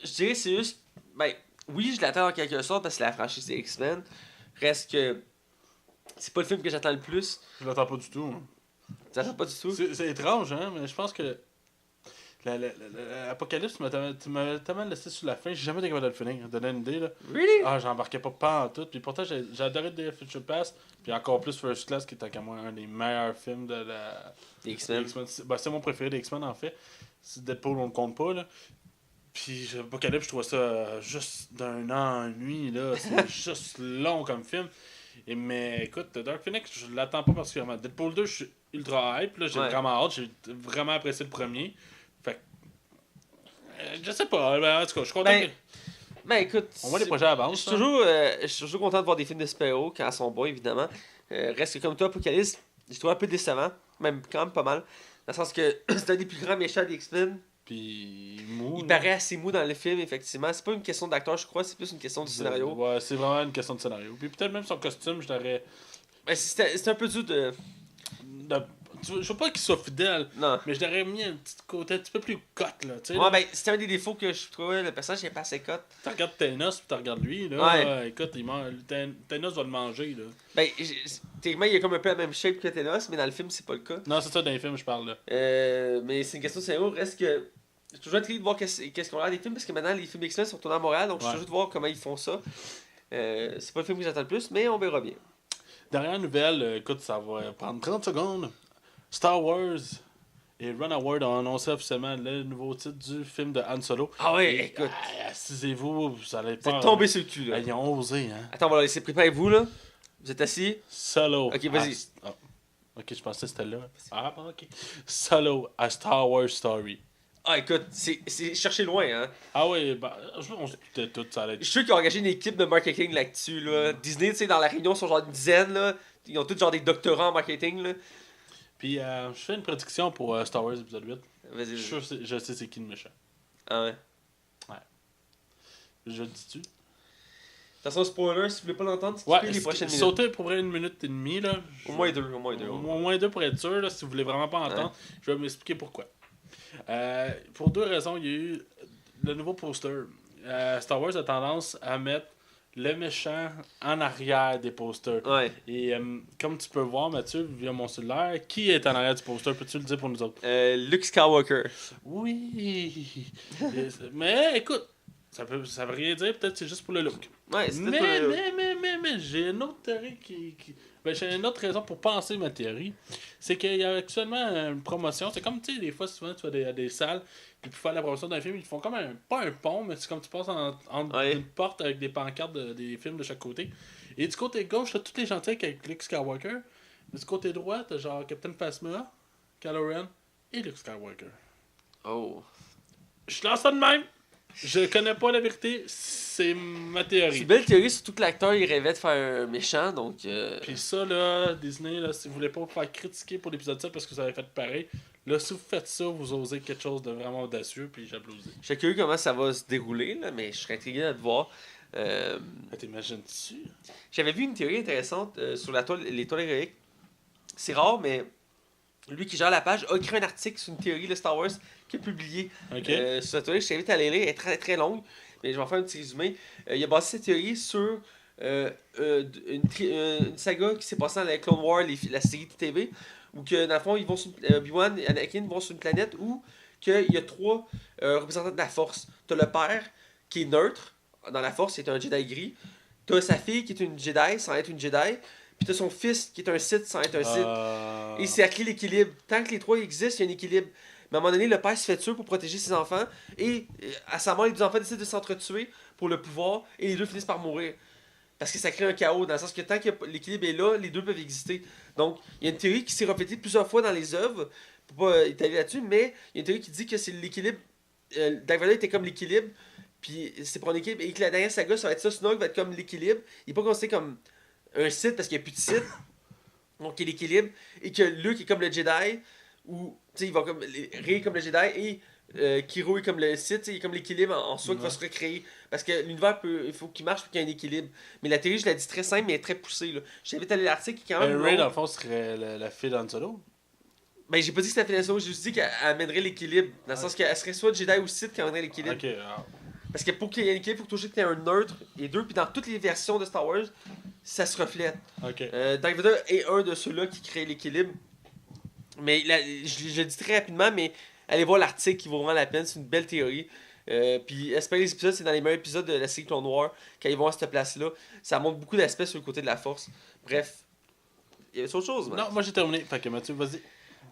Je dirais c'est juste... Ben, oui, je l'attends en quelque sorte parce que la franchise c'est X-Men. Reste que... C'est pas le film que j'attends le plus. Je l'attends pas du tout. Hein. J'attends pas du tout. C'est étrange, hein, mais je pense que l'Apocalypse tu m'avais tellement laissé sur la fin, j'ai jamais été capable de le finir, de donner une idée. Là. Really? Ah, j'embarquais pas en tout. Puis pourtant, j'ai adoré The Future Pass, puis encore plus First Class, qui est tant qu'à moi un des meilleurs films de la. Les X-Men. C'est mon préféré des X-Men en fait. C'est Deadpool, on le compte pas. Là. Puis Apocalypse, je trouve ça juste d'un ennui. Là. C'est juste long comme film. Mais écoute, Dark Phoenix, je l'attends pas particulièrement. Deadpool 2, je suis ultra hype. Là. J'ai vraiment hâte. J'ai vraiment apprécié le premier. Fait que, je sais pas. En tout cas, je suis content. Ben écoute, On voit les projets avancent. je suis toujours content de voir des films de super-héros quand ils sont bons, évidemment. Reste que comme toi, Apocalypse, je trouve un peu décevant. Même quand même pas mal. Dans le sens que c'est un des plus grands méchants des X-Men. Puis mou. Il paraît assez mou dans le film, effectivement. C'est pas une question d'acteur, je crois, c'est plus une question du scénario. Ouais, c'est vraiment une question de scénario. Puis peut-être même son costume, je l'aurais. Ben, c'est un peu dur de. Je veux pas qu'il soit fidèle, Non. mais je l'aurais mis un petit côté un petit peu plus cut, là. Tu sais, Ouais, ben, c'était un des défauts que je trouvais. Le personnage n'est pas assez cut. tu regardes Thanos, puis tu regardes lui, là. Ouais. Écoute, Thanos va le manger, là. Ben, techniquement, il a comme un peu la même shape que Thanos, mais dans le film, c'est pas le cas. Non, c'est ça, dans les films, je parle, là. Mais c'est une question de scénario. Reste que. Je suis toujours intrigué de voir qu'est-ce qu'on a des films, parce que maintenant, les films X-Men sont tournés à Montréal, donc je suis toujours de voir comment ils font ça. C'est pas le film que j'attends le plus, mais on verra bien. Dernière nouvelle, écoute, ça va prendre 30 secondes. Star Wars et Ron Howard ont annoncé officiellement le nouveau titre du film de Han Solo. Ah ouais, Et, écoute. Assisez-vous, vous allez Vous pas. êtes tombé sur le cul, là. Ils ont osé, hein. Attends, on va la laisser. Préparez-vous, là. Vous êtes assis. Solo. Ok, vas-y. Ok, je pensais que c'était là. Ah, bon, ok. Solo, a Star Wars Story. Ah, écoute, c'est chercher loin, hein. Ah oui, bah, on se doutait tout, ça allait Je être. suis sûr qu'ils ont engagé une équipe de marketing là-dessus, là. Disney, tu sais, dans la réunion, ils sont genre une dizaine, là. Ils ont tous genre des doctorats en marketing, là. Puis, je fais une prédiction pour Star Wars épisode 8. Vas-y, vas-y. Je sais c'est qui le méchant. Ah ouais. Je le dis-tu? De toute façon, spoiler, si vous voulez pas l'entendre, skippez Ouais, les prochaines minutes. sautez pour vrai 1 minute et demie, là. Au moins deux, au moins deux. Au moins 2 pour être sûr, là, si vous voulez vraiment pas entendre. Je vais m'expliquer pourquoi. Pour 2 raisons, il y a eu le nouveau poster. Star Wars a tendance à mettre le méchant en arrière des posters. Ouais. Et comme tu peux voir, Mathieu, via mon cellulaire, qui est en arrière du poster? Peux-tu le dire pour nous autres? Luke Skywalker. Oui! Mais écoute, ça veut rien dire, peut-être c'est juste pour le look. Ouais, c'est peut-être Mais, j'ai une autre théorie Ben, j'ai une autre raison pour penser ma théorie. C'est qu'il y a actuellement une promotion. C'est comme, tu sais, des fois, souvent, tu vas à des salles, puis pour faire la promotion d'un film, ils font comme pas un pont, mais c'est comme tu passes entre une porte avec des pancartes des films de chaque côté. Et du côté gauche, t'as tous les gentils avec Luke Skywalker. Mais du côté droit, t'as genre Captain Phasma, Kylo Ren et Luke Skywalker. Oh. Je lance ça de même. Je connais pas la vérité, c'est ma C'est théorie. une belle théorie, surtout que l'acteur il rêvait de faire un méchant, donc. Puis ça, là, Disney, là, si vous voulez pas vous faire critiquer pour l'épisode 7 parce que vous avez fait pareil, là, si vous faites ça, vous osez quelque chose de vraiment audacieux, puis j'applaudis. Je suis curieux comment ça va se dérouler, là, mais je serais intrigué de te voir. T'imagines-tu? J'avais vu une théorie intéressante sur les toiles héroïques. C'est rare, mais lui qui gère la page a écrit un article sur une théorie de Star Wars qu'il a publié Ok. sur la théorie. Je t'invite à aller lire, elle est très très longue, mais je vais en faire un petit résumé. Il a basé cette théorie sur une saga qui s'est passée dans la Clone Wars, la série de TV, où que dans le fond, ils vont sur, Obi-Wan et Anakin vont sur une planète où il y a 3 représentants de la Force. T'as le père qui est neutre dans la Force, c'est un Jedi gris. T'as sa fille qui est une Jedi sans être une Jedi. Puis t'as son fils qui est un Sith sans être un Sith. Et c'est à clé l'équilibre. Tant que les 3 existent, il y a un équilibre. Mais à un moment donné, le père se fait tuer pour protéger ses enfants. Et à sa mort, les 2 enfants décident de s'entretuer pour le pouvoir. Et les 2 finissent par mourir. Parce que ça crée un chaos. Dans le sens que tant que l'équilibre est là, les 2 peuvent exister. Donc, il y a une théorie qui s'est répétée plusieurs fois dans les œuvres. Pour pas étaler là-dessus. Mais il y a une théorie qui dit que c'est l'équilibre. Dark Vader était comme l'équilibre. Puis c'est pour un équilibre. Et que la dernière saga, ça va être ça. Snoke va être comme l'équilibre. Il n'est pas considéré comme un Sith parce qu'il n'y a plus de Sith. Donc il y a l'équilibre. Et que Luke est comme le Jedi. Ou tu sais, il va comme Rey est comme le Jedi. Et Kiro est comme le Sith. Il est comme l'équilibre en soi qui va se recréer. Parce que l'univers il faut qu'il marche pour qu'il y ait un équilibre. Mais la théorie, je l'ai dit très simple, mais elle est très poussée. Là. Je t'invite à lire l'article qui est quand même. Rey, dans le fond, serait la fille d'Han Solo. Ben, j'ai pas dit que c'était la fille d'Han Solo, j'ai juste dit qu'elle amènerait l'équilibre. Dans le sens qu'elle serait soit Jedi ou Sith qui amènerait l'équilibre. Ok, Parce que pour qu'il y ait un équilibre, il faut toujours que tu aies un neutre et 2. Puis dans toutes les versions de Star Wars, ça se reflète. ok. Dark Vader est un de ceux-là qui crée l'équilibre. Mais je le dis très rapidement, mais allez voir l'article qui vaut vraiment la peine. C'est une belle théorie. Puis espérer les épisodes, c'est dans les meilleurs épisodes de la série Clone Wars. Quand ils vont à cette place-là, ça montre beaucoup d'aspects sur le côté de la force. Bref, il y avait autre chose. Non, moi j'ai terminé. Fait que Mathieu, vas-y.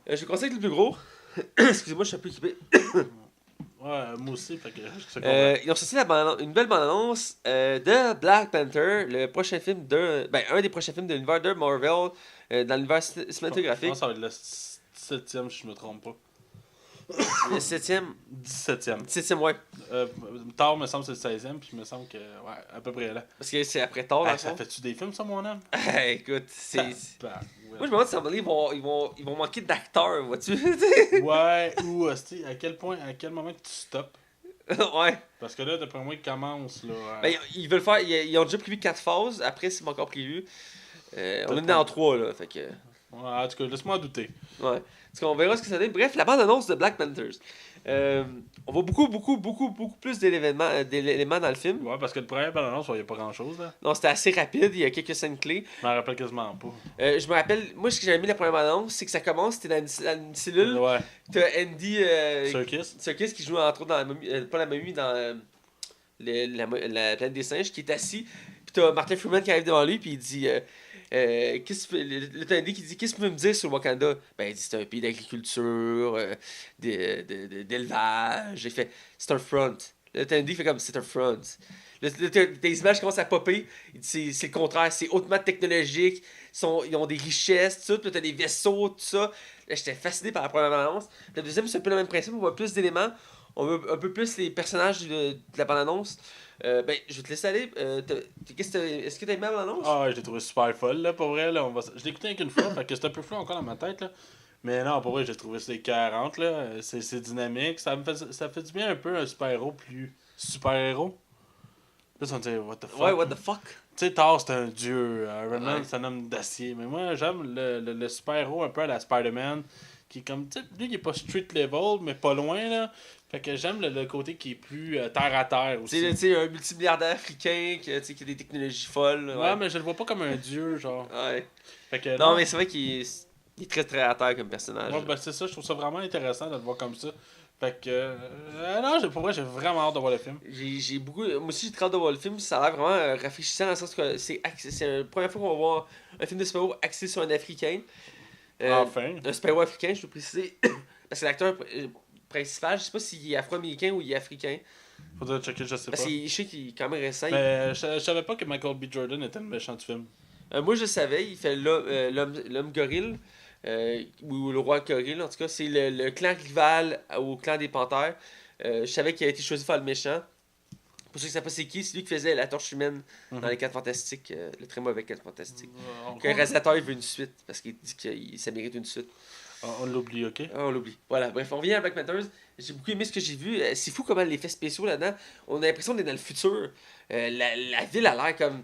Je vais commencer avec le plus gros. Excusez-moi, je suis un peu équipé. Ouais, moi aussi. Fait que ils ont sorti une belle bande-annonce de Black Panther, le prochain film un des prochains films de l'univers de Marvel dans l'univers cinématographique. Je pense que ça va être le 7ème si je me trompe pas. Le 7e. 17ème. 17e, ouais. Thor me semble que c'est le 16ème, puis il me semble que, ouais, à peu près là. Parce que c'est après Thor, Ça fait-tu des films, ça, mon homme? Écoute, c'est. Bah, ouais. Moi, je me demande si à un moment donné, ils vont manquer d'acteurs, vois-tu? Ouais, ou à quel moment que tu stoppes? Ouais. Parce que là, d'après moi, ils commencent, là. Ben, ils veulent faire. Ils ont déjà prévu 4 phases, après, c'est pas encore prévu. On est dans 3, là, fait que. Ouais, en tout cas, laisse-moi en douter. Ouais. Parce qu'on verra ce que ça donne. Bref, la bande-annonce de Black Panthers. On voit beaucoup plus d'éléments dans le film. Ouais, parce que le premier bande-annonce, il n'y a pas grand-chose, là. Non, c'était assez rapide, il y a quelques scènes clés. Je m'en rappelle quasiment pas. Je me rappelle, moi, ce que j'avais mis la première bande-annonce, c'est que ça commence, c'était dans une cellule. Ouais. T'as Andy Circus qui joue entre autres dans la momie, pas la momie, dans la planète des singes, qui est assis. Puis t'as Martin Freeman qui arrive devant lui, puis il dit qu'est-ce que le Andy qui dit qu'est-ce que tu peux me dire sur Wakanda? Ben il dit c'est un pays d'agriculture, d'élevage. Il fait c'est un front. Le Andy fait comme c'est un front. Les images commencent à popper. Il dit c'est le contraire, c'est hautement technologique. Ils ont des richesses, tout. Puis t'as des vaisseaux, tout ça. Là, j'étais fasciné par la première bande-annonce. La deuxième, c'est un peu le même principe. On voit plus d'éléments. On voit un peu plus les personnages de la bande-annonce. Je vais te laisser aller. Est-ce que t'as aimé la bande-annonce? Ah, je l'ai trouvé super folle, là, pour vrai. Là, je l'ai écouté qu'une fois, fait que c'est un peu flou encore dans ma tête, là. Mais non, pour vrai, j'ai trouvé c'est 40, là. C'est dynamique. Ça fait du bien un peu un super-héros plus super-héros. Là, on dit, what the fuck? Ouais, what the fuck? Tu sais, Thor, c'est un dieu. Iron Man, Ouais. c'est un homme d'acier. Mais moi, j'aime le super-héros un peu à la Spider-Man. Qui est comme, tu sais, lui, il est pas street level, mais pas loin, là. Fait que j'aime le côté qui est plus terre à terre aussi. Tu sais, un multimilliardaire africain qui a des technologies folles. Ouais, mais je le vois pas comme un dieu, genre. Ouais. Fait que, Non, mais c'est vrai qu'il est très très à terre comme personnage. ouais, ben c'est ça, je trouve ça vraiment intéressant de le voir comme ça. Fait que, non, pour vrai, j'ai vraiment hâte de voir le film. J'ai beaucoup. Moi aussi, j'ai très hâte de voir le film. Ça a l'air vraiment rafraîchissant dans le sens que c'est la première fois qu'on va voir un film de super-héros axé sur un Africain. Enfin. Un super-héros africain, je dois préciser. Parce que l'acteur principal, je sais pas s'il est afro-américain ou il est africain. Faudrait checker, je sais pas. Parce que je sais qu'il est quand même récent. Mais je savais pas que Michael B. Jordan était le méchant du film. Moi, je savais, il fait l'homme gorille. Ou le roi gorille, en tout cas. C'est le clan rival au clan des panthères. Je savais qu'il a été choisi pour faire le méchant. Pour ceux qui ne savent pas c'est qui, c'est lui qui faisait la torche humaine dans les 4 Fantastiques, le très mauvais 4 Fantastiques. Le réalisateur il veut une suite parce qu'il dit que ça mérite une suite. On l'oublie, ok? Ah, on l'oublie. Voilà, bref, on revient à Black Panthers. J'ai beaucoup aimé ce que j'ai vu. C'est fou comment les effets spéciaux là-dedans. On a l'impression d'être dans le futur. La ville a l'air comme.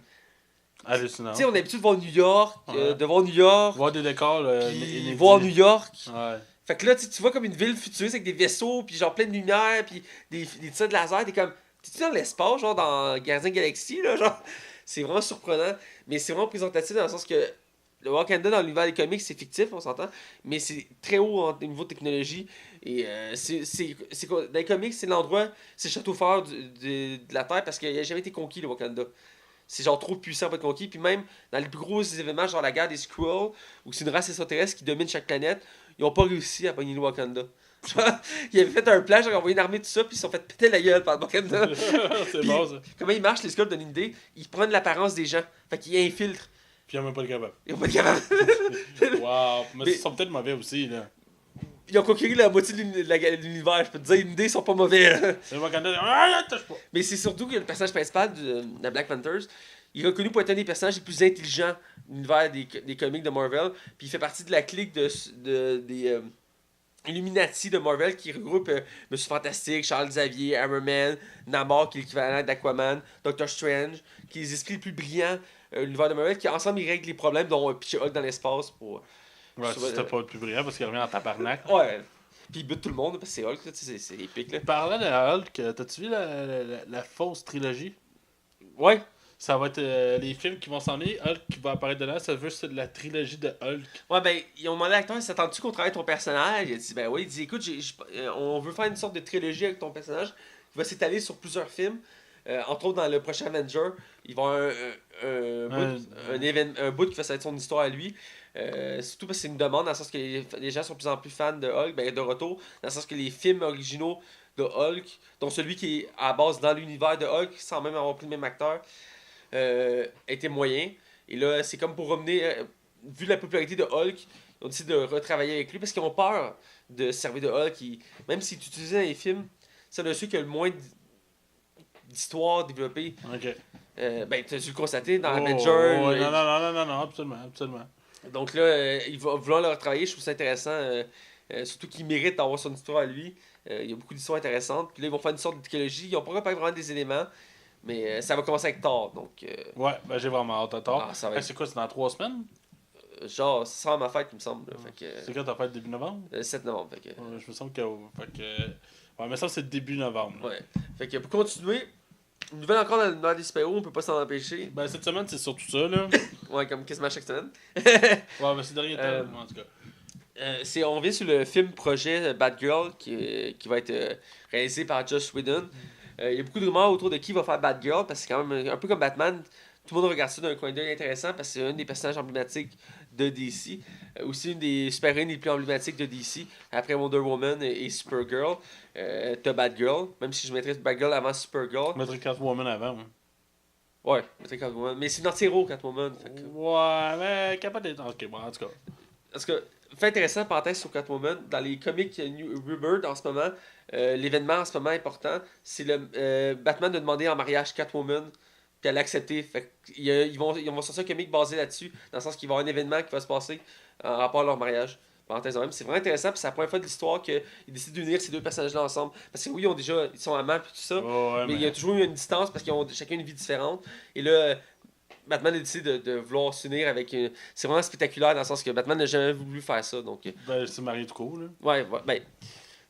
Hallucinant. Tu sais, on a l'habitude de voir New York, Ouais. de voir New York, Voir des décors, puis voir New York. Ouais. Fait que là, tu vois comme une ville futuriste avec des vaisseaux, puis genre plein de lumière, puis des tirs de laser. T'es comme. T'es-tu dans l'espace, genre dans Gardien Galaxy, là? Genre. C'est vraiment surprenant, mais c'est vraiment présentatif dans le sens que le Wakanda dans l'univers des comics, c'est fictif, on s'entend, mais c'est très haut en niveau de technologie. Et dans les comics, c'est l'endroit, c'est le château fort de la Terre parce qu'il n'a jamais été conquis, le Wakanda. C'est genre trop puissant pour être conquis. Puis même dans les plus gros événements, genre la guerre des Skrulls, où c'est une race extraterrestre qui domine chaque planète, ils n'ont pas réussi à pogner le Wakanda. Genre, ils avaient fait un plan, genre, ils ont envoyé une armée de tout ça, puis ils se sont fait péter la gueule par le Wakanda. C'est Puis, bon, ça. comment ils marchent, les Skrulls, donnent une idée. Ils prennent l'apparence des gens. Fait qu'ils infiltrent. Puis il n'y a même pas le capable. Ils ont pas de capable. Wow. Mais Mais- ils sont peut-être mauvais aussi, là. Ils ont conquis la moitié de l'univers. Je peux te dire, une idée, ils sont pas mauvais. Là. C'est le Wakanda. Ah, touche pas. Mais c'est surtout que le personnage principal de Black Panthers, il est reconnu pour être un des personnages les plus intelligents de l'univers des comics de Marvel. Puis il fait partie de la clique des Illuminati de Marvel qui regroupe Monsieur Fantastique, Charles Xavier, Hammerman, Namor qui est l'équivalent d'Aquaman, Doctor Strange, qui est les esprits les plus brillants de l'univers de Marvel, qui ensemble ils règlent les problèmes dont pitcher Hulk dans l'espace pour. Ouais, sur- c'était pas le plus brillant parce qu'il revient en tabarnak. Ouais. Puis il bute tout le monde parce que c'est Hulk, là, tu sais, c'est épique là. Parlant de Hulk, t'as-tu vu la fausse trilogie? Ouais. Ça va être les films qui vont s'en aller. Hulk qui va apparaître dedans, ça veut c'est de la trilogie de Hulk. Ouais, ben, ils ont demandé à l'acteur, s'attends-tu qu'on travaille ton personnage? Il a dit, ben oui. Il dit, écoute, on veut faire une sorte de trilogie avec ton personnage qui va s'étaler sur plusieurs films. Entre autres, dans le prochain Avenger, il va y avoir un bout qui va être son histoire à lui. Surtout parce que c'est une demande, dans le sens que les gens sont de plus en plus fans de Hulk, ben, de retour, dans le sens que les films originaux de Hulk, dont celui qui est à la base dans l'univers de Hulk, sans même avoir pris le même acteur, était moyen. Et là, c'est comme pour revenir, vu la popularité de Hulk, ils ont décidé de retravailler avec lui parce qu'ils ont peur de se servir de Hulk. Même s'il est utilisé dans les films, c'est un de ceux qui a le moins d'histoire développée. Ok. Ben, tu as dû le constater dans Oh, Avenger. ouais, non, absolument, absolument. Donc là, il va vouloir le retravailler, je trouve ça intéressant. Surtout qu'il mérite d'avoir son histoire à lui. Il y a beaucoup d'histoires intéressantes. Puis là, ils vont faire une sorte de trilogie. Ils n'ont pas repéré vraiment des éléments. Mais ça va commencer avec Thor. Donc, Ouais, ben j'ai vraiment hâte à tort. ça va être- C'est quoi, c'est dans 3 semaines? genre, ça sera ma fête, il me semble. Là. Fait que, C'est quand ta fête début novembre? 7 novembre. Fait que, Ouais, je me semble que. Fait que. Ouais, mais ça, c'est début novembre. Là. ouais. Fait que pour continuer, une nouvelle encore dans l'univers des super-héros, on peut pas s'en empêcher. Ben, cette semaine, c'est surtout ça, là. Ouais, comme quasiment chaque semaine. Ouais, mais c'est derrière temps, en tout cas. On vient sur le film projet Batgirl qui va être réalisé par Joss Whedon. Il y a beaucoup de rumeurs autour de qui va faire Batgirl parce que c'est quand même un peu comme Batman. Tout le monde regarde ça d'un coin d'œil intéressant parce que c'est un des personnages emblématiques de DC. Aussi une des super-héroïnes les plus emblématiques de DC. Après Wonder Woman et Supergirl. T'as Batgirl, même si je mettrais Batgirl avant Supergirl. Je mettrais Catwoman avant, moi. Ouais, je mettrais Catwoman. Mais c'est une anti-héros Catwoman. Fait que... Ouais, mais capable d'être. Ok, bon, en tout cas. Parce que, fait intéressant, parenthèse sur Catwoman, dans les comics New Rebirth en ce moment, l'événement en ce moment important, c'est le Batman de demander en mariage Catwoman, puis elle a accepté. Fait ils vont sortir un comic basé là-dessus, dans le sens qu'il va y avoir un événement qui va se passer en rapport à leur mariage. Parenthèse de même. C'est vraiment intéressant, puis c'est la première fois de l'histoire qu'ils décident d'unir ces deux personnages-là ensemble. Parce que oui, ils sont amants, puis tout ça, Ouais, mais il y a toujours eu une distance parce qu'ils ont chacun une vie différente. Et là, Batman a décidé de vouloir s'unir avec. C'est vraiment spectaculaire dans le sens que Batman n'a jamais voulu faire ça. Donc, Ben, c'est marié tout court, là. ouais, ben,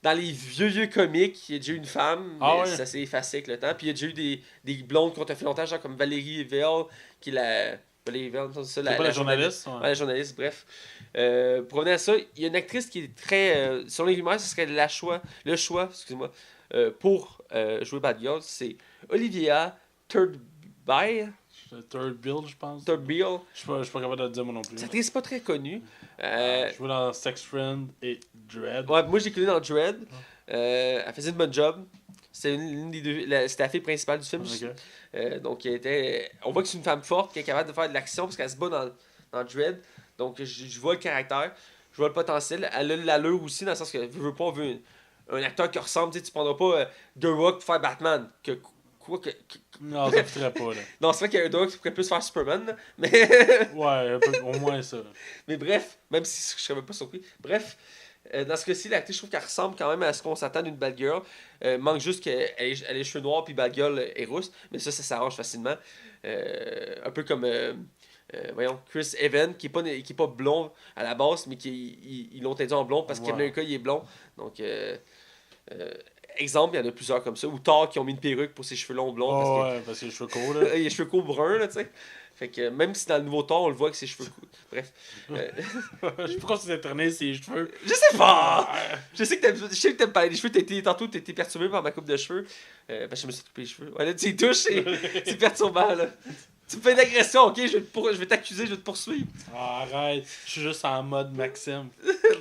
dans les vieux comics, il y a déjà eu une femme, Ah mais ouais? ça s'est effacé avec le temps. Puis il y a déjà eu des blondes qu'on a fait longtemps, genre comme Valérie Vale, qui est la. Valérie Vale, c'est ça, C'est pas la journaliste? Ouais, la journaliste, bref. Pour revenir à ça, il y a une actrice qui est très. Selon les rumeurs, ce serait le choix, excuse-moi, pour jouer Batgirl. C'est Olivia Thirlby. Third Bill, je pense. Thirlby. Je suis pas capable de le dire, moi non plus. Cette actrice pas très connue. Je jouais dans Sex Friend et Dread. Ouais, moi j'ai connu dans Dread. Elle faisait une bonne job. C'était une des deux. C'était la fille principale du film. Ok. Donc on voit que c'est une femme forte qui est capable de faire de l'action parce qu'elle se bat dans Dread. Donc je vois le caractère, je vois le potentiel. Elle a l'allure aussi dans le sens que je veux pas un acteur qui ressemble. Tu prendras pas The Rock pour faire Batman. Non, ça fitterait pas, là. Non, c'est vrai qu'il y a un The Rock qui pourrait plus faire Superman. Là, mais Ouais, au moins ça. Mais bref, même si je serais même pas surpris. Bref, dans ce cas-ci, l'actrice, je trouve qu'elle ressemble quand même à ce qu'on s'attend d'une bad girl. Manque juste qu'elle ait les cheveux noirs puis bad girl est rousse. Mais ça s'arrange facilement. Un peu comme, voyons, Chris Evans, qui est pas blond à la base, mais ils l'ont éteint en blond parce Ouais. qu'America, il est blond. Donc, exemple, il y en a plusieurs comme ça. Ou Thor qui ont mis une perruque pour ses cheveux longs blonds. Oh, ouais, parce que les cheveux courts, là. Il a les cheveux courts bruns, là, tu sais. Fait que même si dans le nouveau Thor, on le voit que ses cheveux courts. Bref. Je sais pas comment c'est éterné ses cheveux. Je sais pas! Je sais que t'aimes parler des cheveux. Tantôt, t'étais perturbé par ma coupe de cheveux. Parce que je me suis coupé les cheveux. Ouais, là, tu y touches, c'est perturbant, là. Tu me fais une agression, ok? Je vais t'accuser, je vais te poursuivre. Arrête, je suis juste en mode Maxime.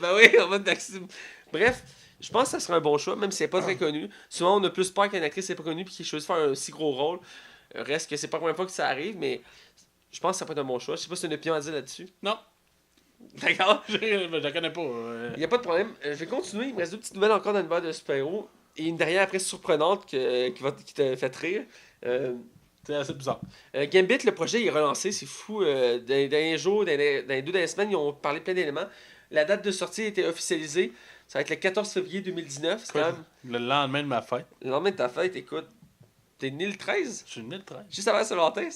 Ben oui, en mode Maxime. Bref, je pense que ça serait un bon choix, même si elle n'est pas très connue. Souvent, on a plus peur qu'une actrice n'est pas connue puis qu'elle choisit de faire un si gros rôle. Reste que c'est pas la première fois que ça arrive, mais je pense que ça peut être un bon choix. Je sais pas si tu as une opinion à dire là-dessus. Non, D'accord? je la connais pas. Il n'y a pas de problème. Je vais continuer. Il me reste deux petites nouvelles encore dans l'univers de super-héros. Et une dernière après surprenante qui te fait rire. C'est assez bizarre. Gambit, le projet il est relancé, c'est fou. Dans les derniers jours, dans les deux dernières semaines, ils ont parlé plein d'éléments. La date de sortie a été officialisée. Ça va être le 14 février 2019. C'est quand même Le lendemain de ma fête. le lendemain de ta fête. Écoute, t'es né le 13? Je suis né le 13. Juste avant Saint-Valentin?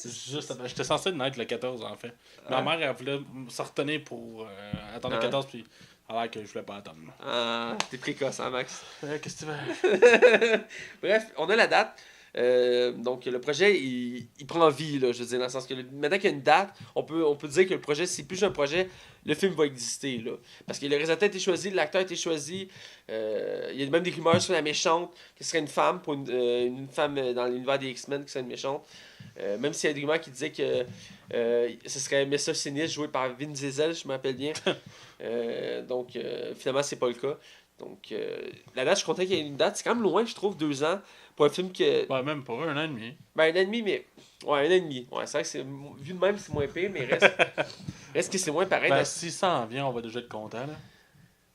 J'étais censé naître le 14 en fait. Ma mère elle voulait se retenir pour attendre le 14 puis alors que je voulais pas attendre. Ah, t'es précoce, hein, Max? Qu'est-ce que tu veux? Bref, on a la date. Donc le projet il prend vie là, je veux dire, dans le sens que maintenant qu'il y a une date, on peut dire que le projet, c'est plus un projet, le film va exister là. Parce que le réalisateur a été choisi, l'acteur a été choisi, il y a même des rumeurs sur la méchante, qui serait une femme, pour une femme dans l'univers des X-Men qui serait une méchante. Même s'il y a des rumeurs qui disaient que ce serait Messa Sinistre joué par Vin Diesel, je me rappelle bien. Donc finalement c'est pas le cas. Donc la date, je suis content qu'il y ait une date, c'est quand même loin, je trouve, 2 ans. Pour un film que. Ouais, même pas un an et demi. Ben, un an et demi, mais. Ouais, un an et demi. Ouais, c'est vrai que c'est. Vu de même, c'est moins pire, mais reste que c'est moins pareil. Ben, si ça en vient, on va déjà être content, là.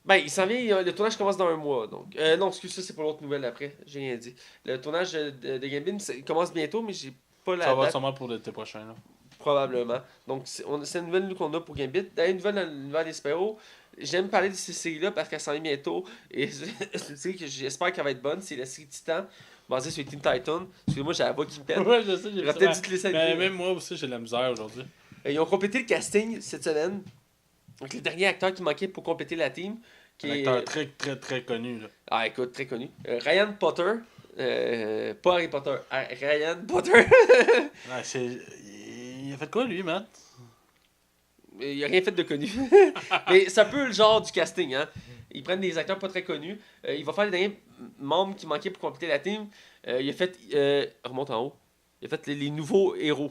Ben, il s'en vient. Le tournage commence dans un mois, donc. Non, excuse, ça, c'est pour l'autre nouvelle après. J'ai rien dit. Le tournage de Gambit il commence bientôt, mais j'ai pas la Ça va date. sûrement pour l'été prochain, là. Probablement. Donc, c'est une nouvelle nous qu'on a pour Gambit. D'ailleurs, une nouvelle dans l'univers des super-héros. J'aime parler de cette série-là parce qu'elle s'en vient bientôt. Et c'est une série que j'espère qu'elle va être bonne. C'est la série Titan, basée sur les Teen Titans. Excusez-moi, j'ai la voix qui me pète. Ouais, je sais, j'ai J'aurais vu peut-être ça. dû te laisser Mais aller. même moi aussi, j'ai de la misère aujourd'hui. Ils ont complété le casting cette semaine. Donc, le dernier acteur qui manquait pour compléter la team. Un acteur très, très, très connu, là. Ah, écoute, très connu. Ryan Potter. Pas Harry Potter. Ryan Potter. Ouais, il a fait quoi, lui, man? Il a rien fait de connu. Mais c'est un peu le genre du casting, hein. Ils prennent des acteurs pas très connus. Il va faire les derniers membres qui manquaient pour compléter la team. Il a fait. Remonte en haut. Il a fait les nouveaux héros.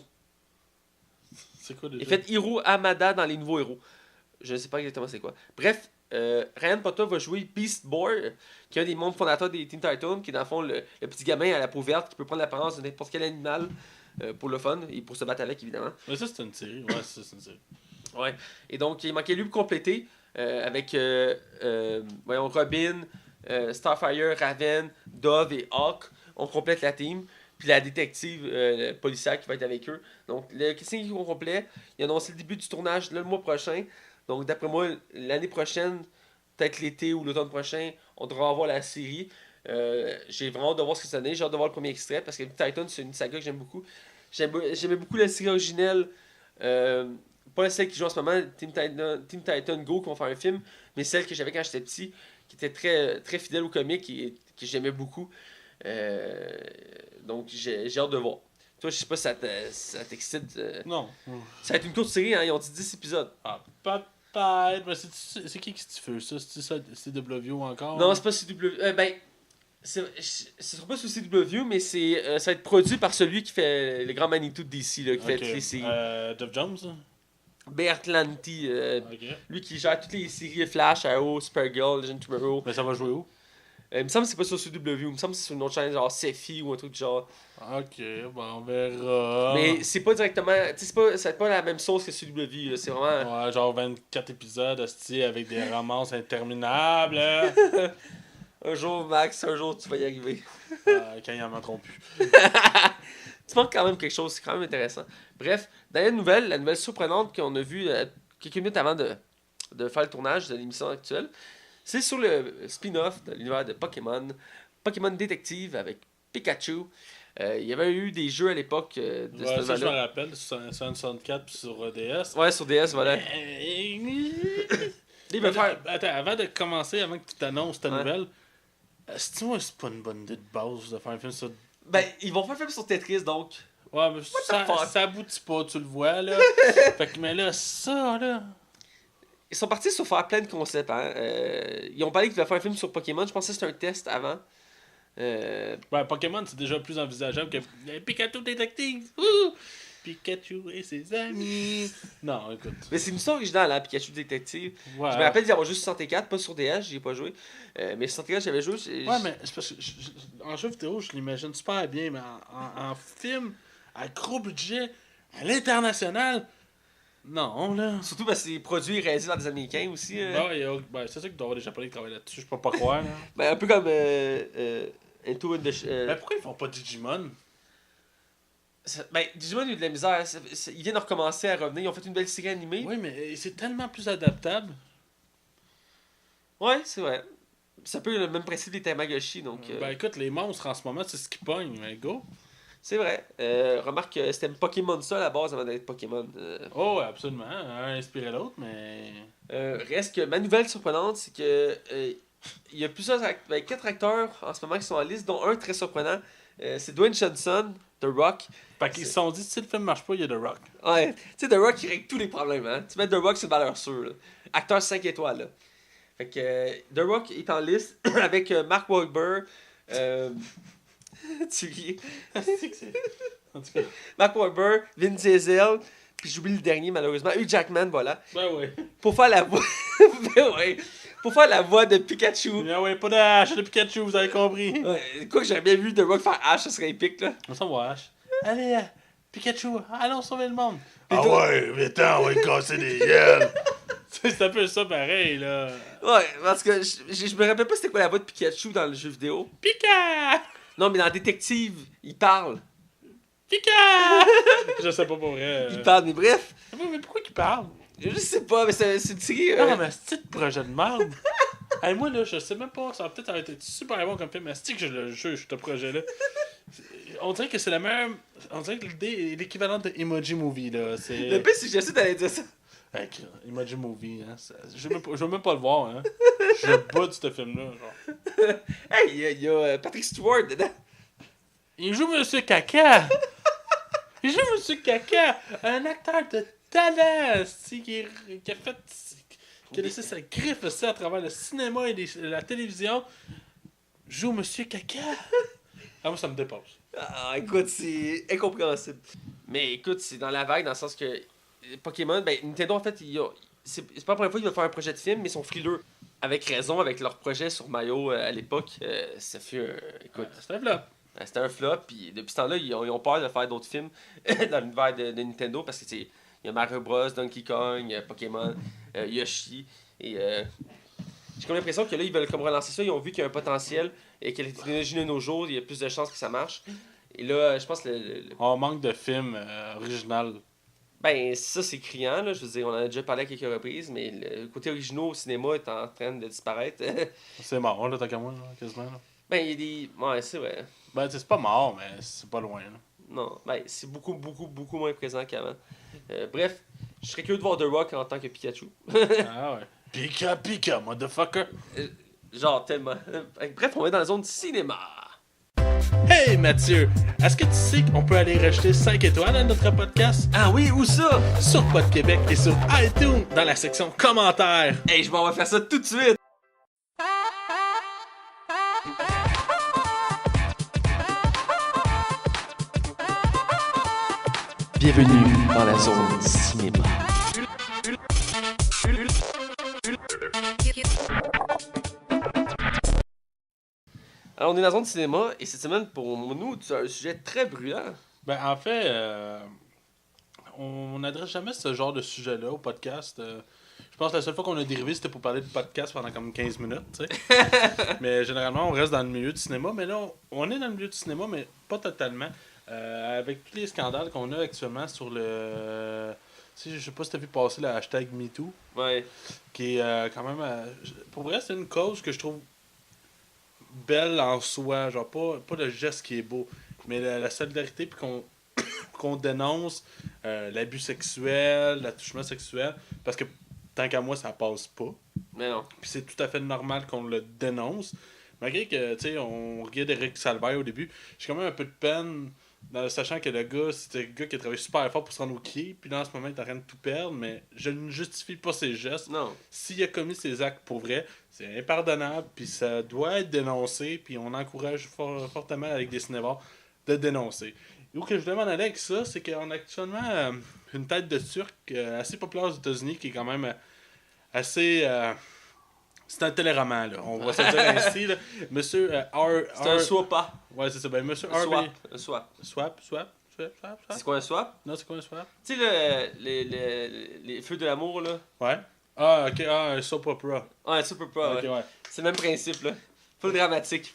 C'est quoi, déjà? Il a fait Hiro Hamada dans les nouveaux héros. Je ne sais pas exactement c'est quoi. Bref, Ryan Potter va jouer Beast Boy, qui est un des membres fondateurs des Teen Titans, qui est dans le fond le petit gamin à la peau verte qui peut prendre l'apparence de n'importe quel animal pour le fun et pour se battre avec, évidemment. Mais ça, c'est une série. Ouais, ça, c'est une série. Ouais. Et donc, il manquait lui pour compléter avec voyons, Robin, Starfire, Raven, Dove et Hawk. On complète la team. Puis la détective policière qui va être avec eux. Donc, le casting est au complet. Il a annoncé le début du tournage le mois prochain. Donc, d'après moi, l'année prochaine, peut-être l'été ou l'automne prochain, on devra revoir la série. J'ai vraiment hâte de voir ce que ça donne. J'ai hâte de voir le premier extrait parce que Titan, c'est une saga que j'aime beaucoup. J'aimais beaucoup la série originelle. Pas celle qui joue en ce moment, Team Titan Go, qui vont faire un film, mais celle que j'avais quand j'étais petit, qui était très, très fidèle au comic et que j'aimais beaucoup. Donc, j'ai hâte de voir. Toi, je sais pas si ça t'excite. Non. Ça va être une courte série, hein, ils ont dit 10 épisodes. Ah, peut-être. Mais c'est qui tu fais ça? C'est CW encore? Non, c'est pas CW. Ben, ce sera pas sur CW, mais ça va être produit par celui qui fait le grand Manitou de DC, là, qui fait toutes les séries. Jeff Jones? Hein? Bertlanti, Ok. lui qui gère toutes les séries Flash, Arrow, Supergirl, Legend Tomorrow. Mais ça va jouer où? Il me semble que c'est pas sur CW, il me semble que c'est sur une autre chaîne, genre Sephi ou un truc du genre. Ok, bon, on verra. Mais c'est pas directement. Tu sais, ça va être pas la même sauce que CW, là, c'est vraiment. Ouais, genre 24 épisodes, hostie, avec des romances interminables. Un jour, Max, un jour tu vas y arriver. Quand ils en mettront plus. Tu manques quand même quelque chose, c'est quand même intéressant. Bref, dernière nouvelle, la nouvelle surprenante qu'on a vue quelques minutes avant de faire le tournage de l'émission actuelle, c'est sur le spin-off de l'univers de Pokémon, Pokémon Détective avec Pikachu. Il y avait eu des jeux à l'époque de Ouais, cette ça, je me nouvelle-là. rappelle, sur N64 puis sur DS. Ouais, sur DS, voilà. Il va faire. Attends, avant de commencer, avant que tu t'annonces ta Ouais. nouvelle, C'est-moi, c'est pas une bonne idée de base de faire un film sur. Ben, ils vont faire un film sur Tetris, donc. Ouais, mais fuck? ça aboutit pas, tu le vois, là. Fait que, mais là, ça, là. Ils sont partis sur faire plein de concepts, hein. Ils ont parlé qu'ils voulaient faire un film sur Pokémon. Je pensais que c'était un test avant. Ouais, Pokémon, c'est déjà plus envisageable que Pikachu Détective. Ouh! Pikachu et ses amis. Non, écoute. Mais c'est une histoire originale, hein, Pikachu Détective. Ouais. Je me rappelle d'y avoir juste 64, pas sur DS, j'y ai pas joué. Mais 64, j'avais joué. Ouais, mais c'est parce que en jeu vidéo, je l'imagine super bien, mais en film, à gros budget, à l'international, non, là. Surtout parce que c'est produit et réalisé par des Américains aussi. Ben, c'est ça qu'il doit y avoir des Japonais qui travaillent là-dessus, je peux pas croire, là. Ben, un peu comme Into the... Mais pourquoi ils font pas Digimon? Ben, Digimon, il y a eu de la misère. Ils viennent de recommencer à revenir. Ils ont fait une belle série animée. Oui, mais c'est tellement plus adaptable. Ouais, c'est vrai. C'est un peu le même principe des Tamagotchi, donc... Ben écoute, les monstres en ce moment, c'est ce qui pogne, mais go. C'est vrai. Remarque que c'était Pokémon ça à la base avant d'être Pokémon. Oh, ouais, absolument. Un a inspiré l'autre, mais. Reste que ma nouvelle surprenante, c'est que il y a plusieurs 4 acteurs en ce moment qui sont en liste, dont un très surprenant. C'est Dwayne Johnson, The Rock. Fait qu'ils se sont dit, si le film marche pas, il y a The Rock. Ouais, tu sais, The Rock, il règle tous les problèmes, hein. Tu mets The Rock, c'est une valeur sûre, là. Acteur 5 étoiles, là. Fait que The Rock est en liste avec Mark Wahlberg. Tu ris. En tout cas. Mark Wahlberg, Vin Diesel, puis j'oublie le dernier, malheureusement. Hugh Jackman, voilà. Ben ouais. Pour faire la voix. Ben ouais. Pour faire la voix de Pikachu. Ben ouais, pas de Ash, de Pikachu, vous avez compris. Ouais, quoi que j'aurais bien vu The Rock faire Ash, ça serait épique, là. On s'en va, Ash. Allez, Pikachu, allons sauver le monde. Ah ouais, viens on va lui casser des gueules. C'est un peu ça pareil, là. Ouais, parce que je me rappelle pas c'était quoi la voix de Pikachu dans le jeu vidéo. Pika! Non, mais dans Détective, il parle. Pika! Je sais pas pour vrai. Il parle, mais bref. Mais pourquoi il parle? Je sais pas, mais c'est une série. Non, mais c'est de projet de merde. Hey, moi, là, je sais même pas. Ça va peut-être avoir été super bon comme film, mais c'est que je le juge, ce projet-là. On dirait que c'est la même. On dirait que l'idée est l'équivalent de Emoji Movie, là. Le pire, c'est que je sais d'aller dire ça. Hey, Emoji Movie, hein. Je veux même pas le voir, hein. Je bats de ce film-là, genre. Hey, il y a Patrick Stewart dedans. Il joue Monsieur Caca! Il joue Monsieur Caca! Un acteur de talent! Qui a fait. Qui a laissé sa griffe aussi à travers le cinéma et la télévision. Joue Monsieur Caca! Ah, moi, ça me dépasse. Ah, écoute, c'est incompréhensible. Mais écoute, c'est dans la vague, dans le sens que Pokémon, ben Nintendo, en fait, c'est pas la première fois qu'ils veulent faire un projet de film, mais ils sont frileux. Avec raison, avec leur projet sur Mario à l'époque, ça fait écoute. C'était un flop. C'était un flop, puis depuis ce temps-là, ils ont peur de faire d'autres films dans l'univers de Nintendo parce que il y a Mario Bros, Donkey Kong, Pokémon, Yoshi, et j'ai comme l'impression que là, ils veulent comme relancer ça, ils ont vu qu'il y a un potentiel et que la technologie de nos jours, il y a plus de chances que ça marche. Et là, je pense que On manque de films original. ben, ça, c'est criant, là. Je veux dire, on en a déjà parlé à quelques reprises, mais le côté original au cinéma est en train de disparaître. C'est mort, là, tant qu'à moi, là, quasiment. Là. Ben, il y a des... Ouais, c'est vrai. Ben, c'est pas mort, mais c'est pas loin, là. Non, ben, c'est beaucoup, beaucoup, beaucoup moins présent qu'avant. Bref, je serais curieux de voir The Rock en tant que Pikachu. Ah ouais. Pika Pika, motherfucker! Genre, tellement. Bref, on va dans la zone cinéma. Hey Mathieu, est-ce que tu sais qu'on peut aller rajouter 5 étoiles à notre podcast? Ah oui, où ça? Sur Pod Québec et sur iTunes dans la section commentaires. Hey, je m'en vais faire ça tout de suite. Bienvenue dans la zone cinéma. Alors, on est dans la zone cinéma et cette semaine, pour nous, c'est un sujet très brûlant. Ben, en fait, on n'adresse jamais ce genre de sujet-là au podcast. Je pense que la seule fois qu'on a dérivé, c'était pour parler de podcast pendant comme 15 minutes, tu sais. Mais généralement, on reste dans le milieu du cinéma. Mais là, on est dans le milieu du cinéma, mais pas totalement. Avec tous les scandales qu'on a actuellement sur le... Je sais pas si t'as vu passer le hashtag MeToo. Ouais. Qui est quand même... pour vrai, c'est une cause que je trouve belle en soi. Genre, pas le geste qui est beau, mais la solidarité, puis qu'on dénonce l'abus sexuel, l'attouchement sexuel. Parce que, tant qu'à moi, ça passe pas. Mais non. Puis c'est tout à fait normal qu'on le dénonce. Malgré que, tu sais, on regarde Eric Salvaire au début, j'ai quand même un peu de peine, sachant que le gars, c'était un gars qui a travaillé super fort pour se rendre au quai, puis là, en ce moment, il est en train de tout perdre, mais je ne justifie pas ses gestes. Non. S'il a commis ses actes pour vrai, c'est impardonnable, puis ça doit être dénoncé, puis on encourage fortement avec des cinévores de dénoncer. Et où que je voulais m'en aller avec ça, c'est qu'on a actuellement une tête de Turc assez populaire aux États-Unis, qui est quand même assez... c'est un téléroman, là. On va se dire ainsi, là. Monsieur C'est un swap. Ouais, c'est ça. Ben, monsieur Un Harvey... swap. Swap. C'est quoi un swap? Non, c'est quoi un swap? Tu sais, les feux de l'amour, là. Ouais. Ah, ok. Ah, un soap opera. Ah, un super pas, Ok, ouais. ouais. C'est le même principe, là. Full dramatique.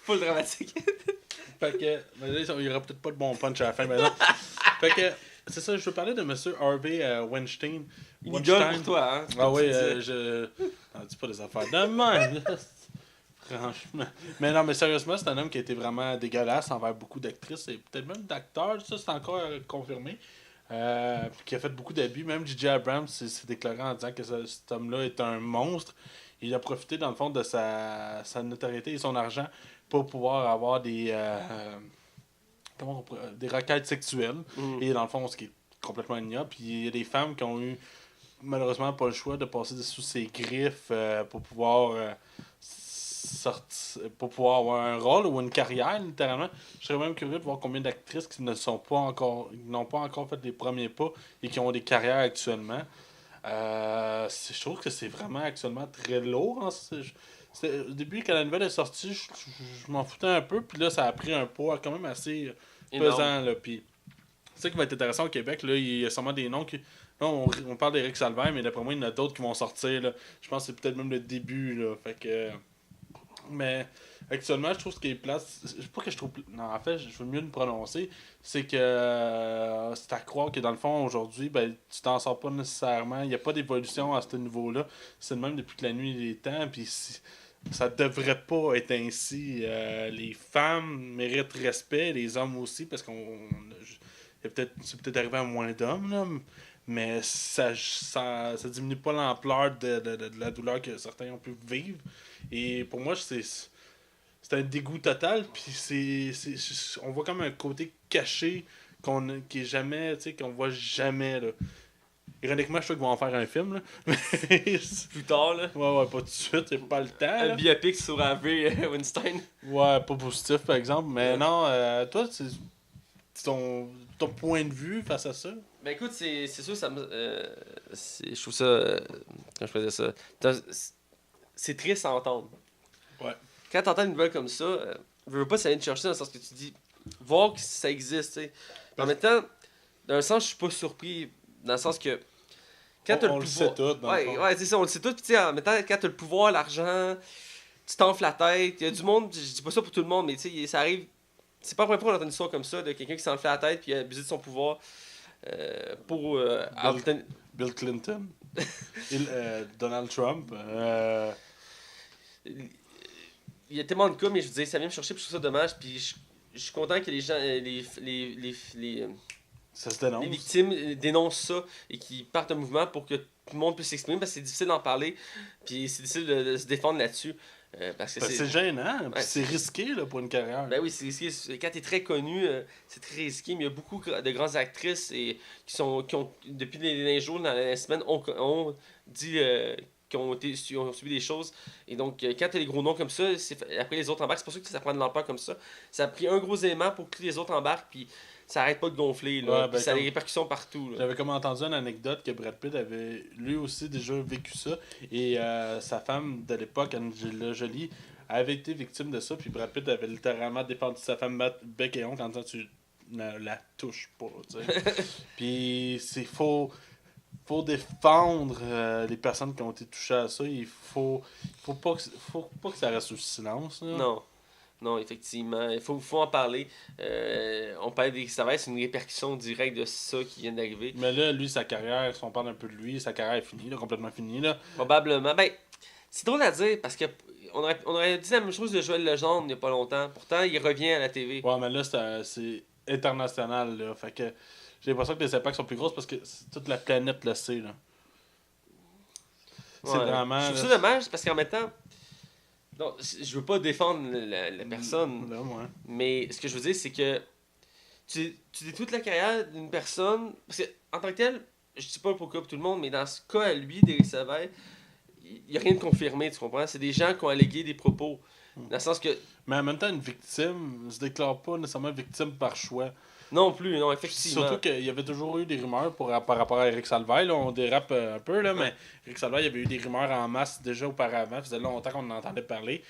Fait que... Ben, là, il y aura peut-être pas de bon punch à la fin, mais non. Fait que... C'est ça, je veux parler de monsieur Harvey Weinstein. Une idole pour toi, hein. Ah oui, je... je... Non, dis pas des affaires de même. Franchement. Mais non, mais sérieusement, c'est un homme qui a été vraiment dégueulasse envers beaucoup d'actrices et peut-être même d'acteurs. Ça, c'est encore confirmé. Puis qui a fait beaucoup d'abus. Même J.J. Abrams s'est déclaré en disant que cet homme-là est un monstre. Il a profité, dans le fond, de sa notoriété et son argent pour pouvoir avoir des des requêtes sexuelles. Et dans le fond, ce qui est complètement ignoble. Puis il y a des femmes qui ont eu malheureusement pas le choix de passer sous ses griffes pour pouvoir pour pouvoir avoir un rôle ou une carrière, littéralement. Je serais même curieux de voir combien d'actrices qui n'ont pas encore fait les premiers pas et qui ont des carrières actuellement. Je trouve que c'est vraiment actuellement très lourd. Hein. Au début, quand la nouvelle est sortie, je m'en foutais un peu. Puis là, ça a pris un poids quand même assez pesant. Là. Puis, c'est ça qui va être intéressant au Québec. Là, il y a sûrement des noms qui... Là, on parle d'Éric Salvaire, mais d'après moi, il y en a d'autres qui vont sortir. Là. Je pense que c'est peut-être même le début. Là. Fait que... Mais actuellement, je trouve ce qui est place. Pas que je trouve. Non, en fait, je veux mieux le prononcer. C'est que c'est à croire que dans le fond, aujourd'hui, ben, tu t'en sors pas nécessairement. Il n'y a pas d'évolution à ce niveau-là. C'est le même depuis que la nuit des temps. Puis ça devrait pas être ainsi. Les femmes méritent respect, les hommes aussi, parce c'est peut-être arrivé à moins d'hommes, là. Mais ça diminue pas l'ampleur de la douleur que certains ont pu vivre. Et pour moi, c'est un dégoût total. Puis on voit comme un côté caché qui est jamais, tu sais, qu'on voit jamais. Là. Ironiquement, je suis sûr qu'ils vont en faire un film. Là. Plus tard, là. Ouais, pas tout de suite, c'est pas le temps. Un Là. biopic sur Harvey Weinstein. Ouais, pas positif par exemple. Mais non, toi, c'est ton point de vue face à ça. Ben écoute, c'est sûr, ça me. Je trouve ça. Comment je faisais ça? C'est triste à entendre. Ouais. Quand t'entends une nouvelle comme ça, je veux pas ça vient te chercher dans le sens que tu dis. Voir que ça existe, tu sais. En même temps, d'un sens, je suis pas surpris. Dans le sens que. Quand t'as le pouvoir. Le sait tout, dans le fond. Ouais, c'est ça, on le sait tout. Puis tu sais, en même temps, quand t'as le pouvoir, l'argent, tu t'enfles la tête. Il y a du monde, je dis pas ça pour tout le monde, mais tu sais, ça arrive. C'est pas la première fois qu'on entend une histoire comme ça de quelqu'un qui s'enfle la tête puis a abusé de son pouvoir pour Bill Clinton. Donald Trump. Il y a tellement de cas, mais je veux dire, ça vient me chercher, puis je trouve ça dommage. Puis je suis content que les gens, Ça se dénonce. les victimes dénoncent ça et qu'ils partent un mouvement pour que tout le monde puisse s'exprimer parce que c'est difficile d'en parler, puis c'est difficile de se défendre là-dessus. Parce que c'est gênant, Ouais, c'est risqué là, pour une carrière. Ben oui, c'est risqué. Quand t'es très connu, c'est très risqué. Mais il y a beaucoup de grandes actrices qui ont, depuis les derniers jours, dans la semaine, ont dit qu'ils ont subi des choses. Et donc, quand t'as des gros noms comme ça, après les autres embarquent. C'est pour ça que ça prend de l'ampleur comme ça. Ça a pris un gros élément pour que les autres embarquent, puis ça arrête pas de gonfler. Là, Ouais, ben, ça a des répercussions partout. Là. J'avais comme entendu une anecdote que Brad Pitt avait lui aussi déjà vécu ça. Et sa femme de l'époque, Angelina Jolie, avait été victime de ça. Puis Brad Pitt avait littéralement défendu sa femme bec et ongle en disant tu ne la touches pas. Puis c'est faut défendre les personnes qui ont été touchées à ça. Il faut pas que ça reste sous silence. Là. Non, effectivement. Il faut en parler. On parle ça va être une répercussion directe de ça qui vient d'arriver. Mais là, lui, sa carrière, si on parle un peu de lui, sa carrière est finie, là, complètement finie. Là. Probablement. Ben, c'est drôle à dire parce que on aurait dit la même chose de Joël Legendre il n'y a pas longtemps. Pourtant, il revient à la TV. Ouais, mais là, c'est international. Là. Fait que j'ai l'impression que les impacts sont plus grosses parce que toute la planète le sait. Là. C'est Ouais. vraiment. Je trouve ça dommage parce qu'en même temps, Non, je veux pas défendre la personne, Là, moi. mais ce que je veux dire, c'est que tu dis toute la carrière d'une personne. Parce que, en tant que tel, je dis pas pour tout le monde, mais dans ce cas à lui, d'Éric Salvaille, il n'y a rien de confirmé, tu comprends? C'est des gens qui ont allégué des propos. Dans le sens que. Mais en même temps, une victime ne se déclare pas nécessairement victime par choix. Non plus, non, effectivement. Surtout qu'il y avait toujours eu des rumeurs par rapport à Eric Salvaille. Là, on dérape un peu, là, mais Eric Salvaille, il y avait eu des rumeurs en masse déjà auparavant. Ça faisait longtemps qu'on en entendait parler.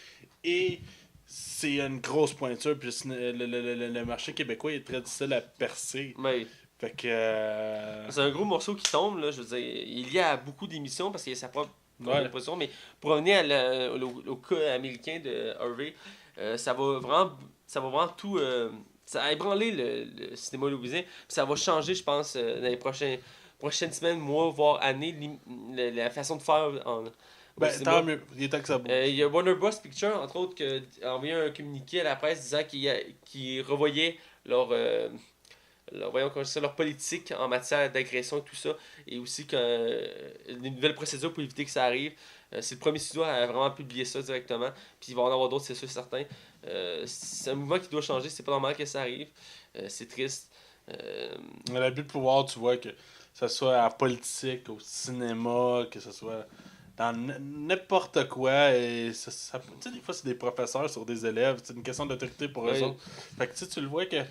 Et c'est une grosse pointure. Puis le marché québécois est très difficile à percer. Mais Fait que. c'est un gros morceau qui tombe, là. Je veux dire, il y a beaucoup d'émissions parce qu'il y a sa propre position. Mais pour revenir au cas américain de Harvey, ça va vraiment tout. Ça a ébranlé le cinéma hollywoodien. Puis ça va changer, je pense, dans les prochaines semaines, mois, voire années, la façon de faire au cinéma. Tant mieux. Il est temps que ça bouge. Il y a Warner Bros. Pictures, entre autres, qui a envoyé un communiqué à la presse disant qu'ils revoyaient leur politique en matière d'agression et tout ça. Et aussi des nouvelles procédures pour éviter que ça arrive. C'est le premier studio à vraiment publier ça directement. Puis il va y en avoir d'autres, c'est sûr, certain. C'est un mouvement qui doit changer. C'est pas normal que ça arrive. C'est triste. Mais l'abus de pouvoir, tu vois, que ce soit en politique, au cinéma, que ce soit dans n'importe quoi. Et tu sais, des fois, c'est des professeurs sur des élèves. C'est une question d'autorité pour eux autres. Fait que tu le vois que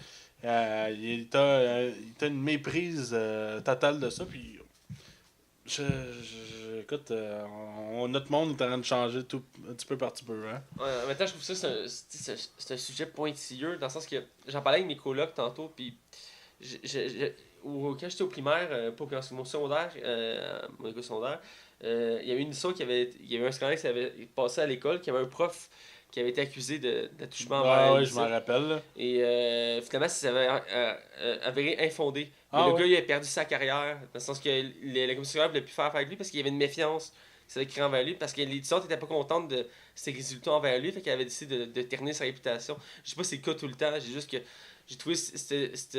il t'a une méprise totale de ça. Puis, écoute, notre monde est en train de changer tout, un petit peu par petit peu. Hein? Ouais, en même temps, je trouve ça c'est un sujet pointilleux, dans le sens que j'en parlais avec mes colocs tantôt, puis quand j'étais au primaire, pour mon secondaire, mon école secondaire, il y avait une histoire il y avait un scandale qui s'avait passé à l'école, qu'il y avait un prof qui avait été accusé d'attouchement envers Ouais, une je m'en rappelle. Là. Et finalement, ça s'avait avéré infondé. Mais Ah, le ouais. gars, il a perdu sa carrière, dans le sens que la commission ne voulait plus faire affaire avec lui parce qu'il y avait une méfiance qui s'avait créée envers lui, parce que l'édition n'était pas contente de ses résultats envers lui, fait qu'elle avait décidé de ternir sa réputation. Je sais pas si c'est le cas tout le temps, j'ai juste que j'ai trouvé cette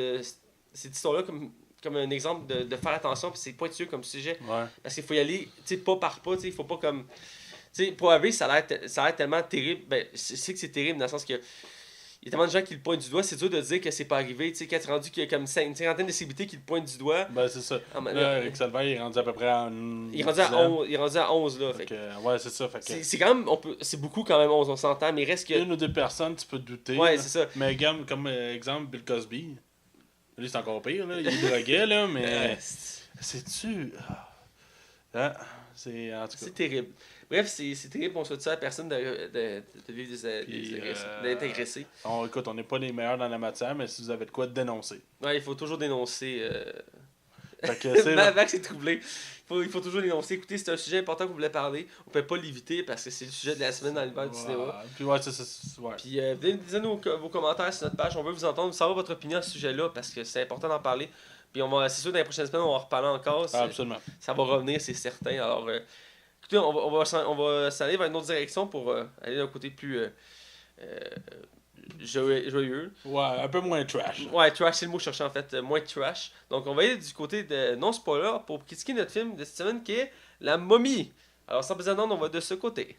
histoire-là comme un exemple de faire attention, puis c'est pointueux comme sujet. Ouais. Parce qu'il faut y aller pas par pas, il faut pas comme. T'sais, pour AV, ça a l'air tellement terrible. Ben, je sais que c'est terrible dans le sens que il y a tellement de gens qui le pointent du doigt, c'est dur de dire que c'est pas arrivé. Tu sais, quand tu es rendu qu'il y a comme une cinquantaine de célébrités qui le pointent du doigt. Ben, c'est ça. Ah, Là, Eric Salvaille est rendu à peu près à il est rendu à 11 là. Fait que, ouais, c'est ça. Fait que, c'est quand même, c'est beaucoup quand même 11, on s'entend, mais reste que. une ou deux personnes, tu peux te douter. Ouais, là. c'est ça. Mais comme exemple, Bill Cosby. Lui, c'est encore pire, là. Il est drogué, là, mais. C'est-tu. Ah, c'est. En tout cas. C'est terrible. Bref, c'est terrible qu'on souhaite ça à personne de vivre d'être agressé. Écoute, on n'est pas les meilleurs dans la matière, mais si vous avez de quoi dénoncer. Ouais, il faut toujours dénoncer. Fait que c'est. Max est troublé. Il faut toujours dénoncer. Écoutez, c'est un sujet important que vous voulez parler. On peut pas l'éviter parce que c'est le sujet de la semaine dans l'univers du cinéma. Puis ouais, c'est. Ouais. Puis dites-nous vos commentaires sur notre page. On veut vous entendre, savoir votre opinion à ce sujet-là parce que c'est important d'en parler. Puis c'est sûr, dans les prochaines semaines, on va en reparler encore. Absolument. Ça va revenir, c'est certain. Alors, écoutez, on va s'aller vers une autre direction pour aller d'un côté plus joyeux. Ouais, un peu moins trash. Ouais, trash, c'est le mot que je cherchais en fait, moins trash. Donc, on va aller du côté de non-spoiler pour critiquer notre film de cette semaine qui est La Momie. Alors, sans plus attendre, on va de ce côté.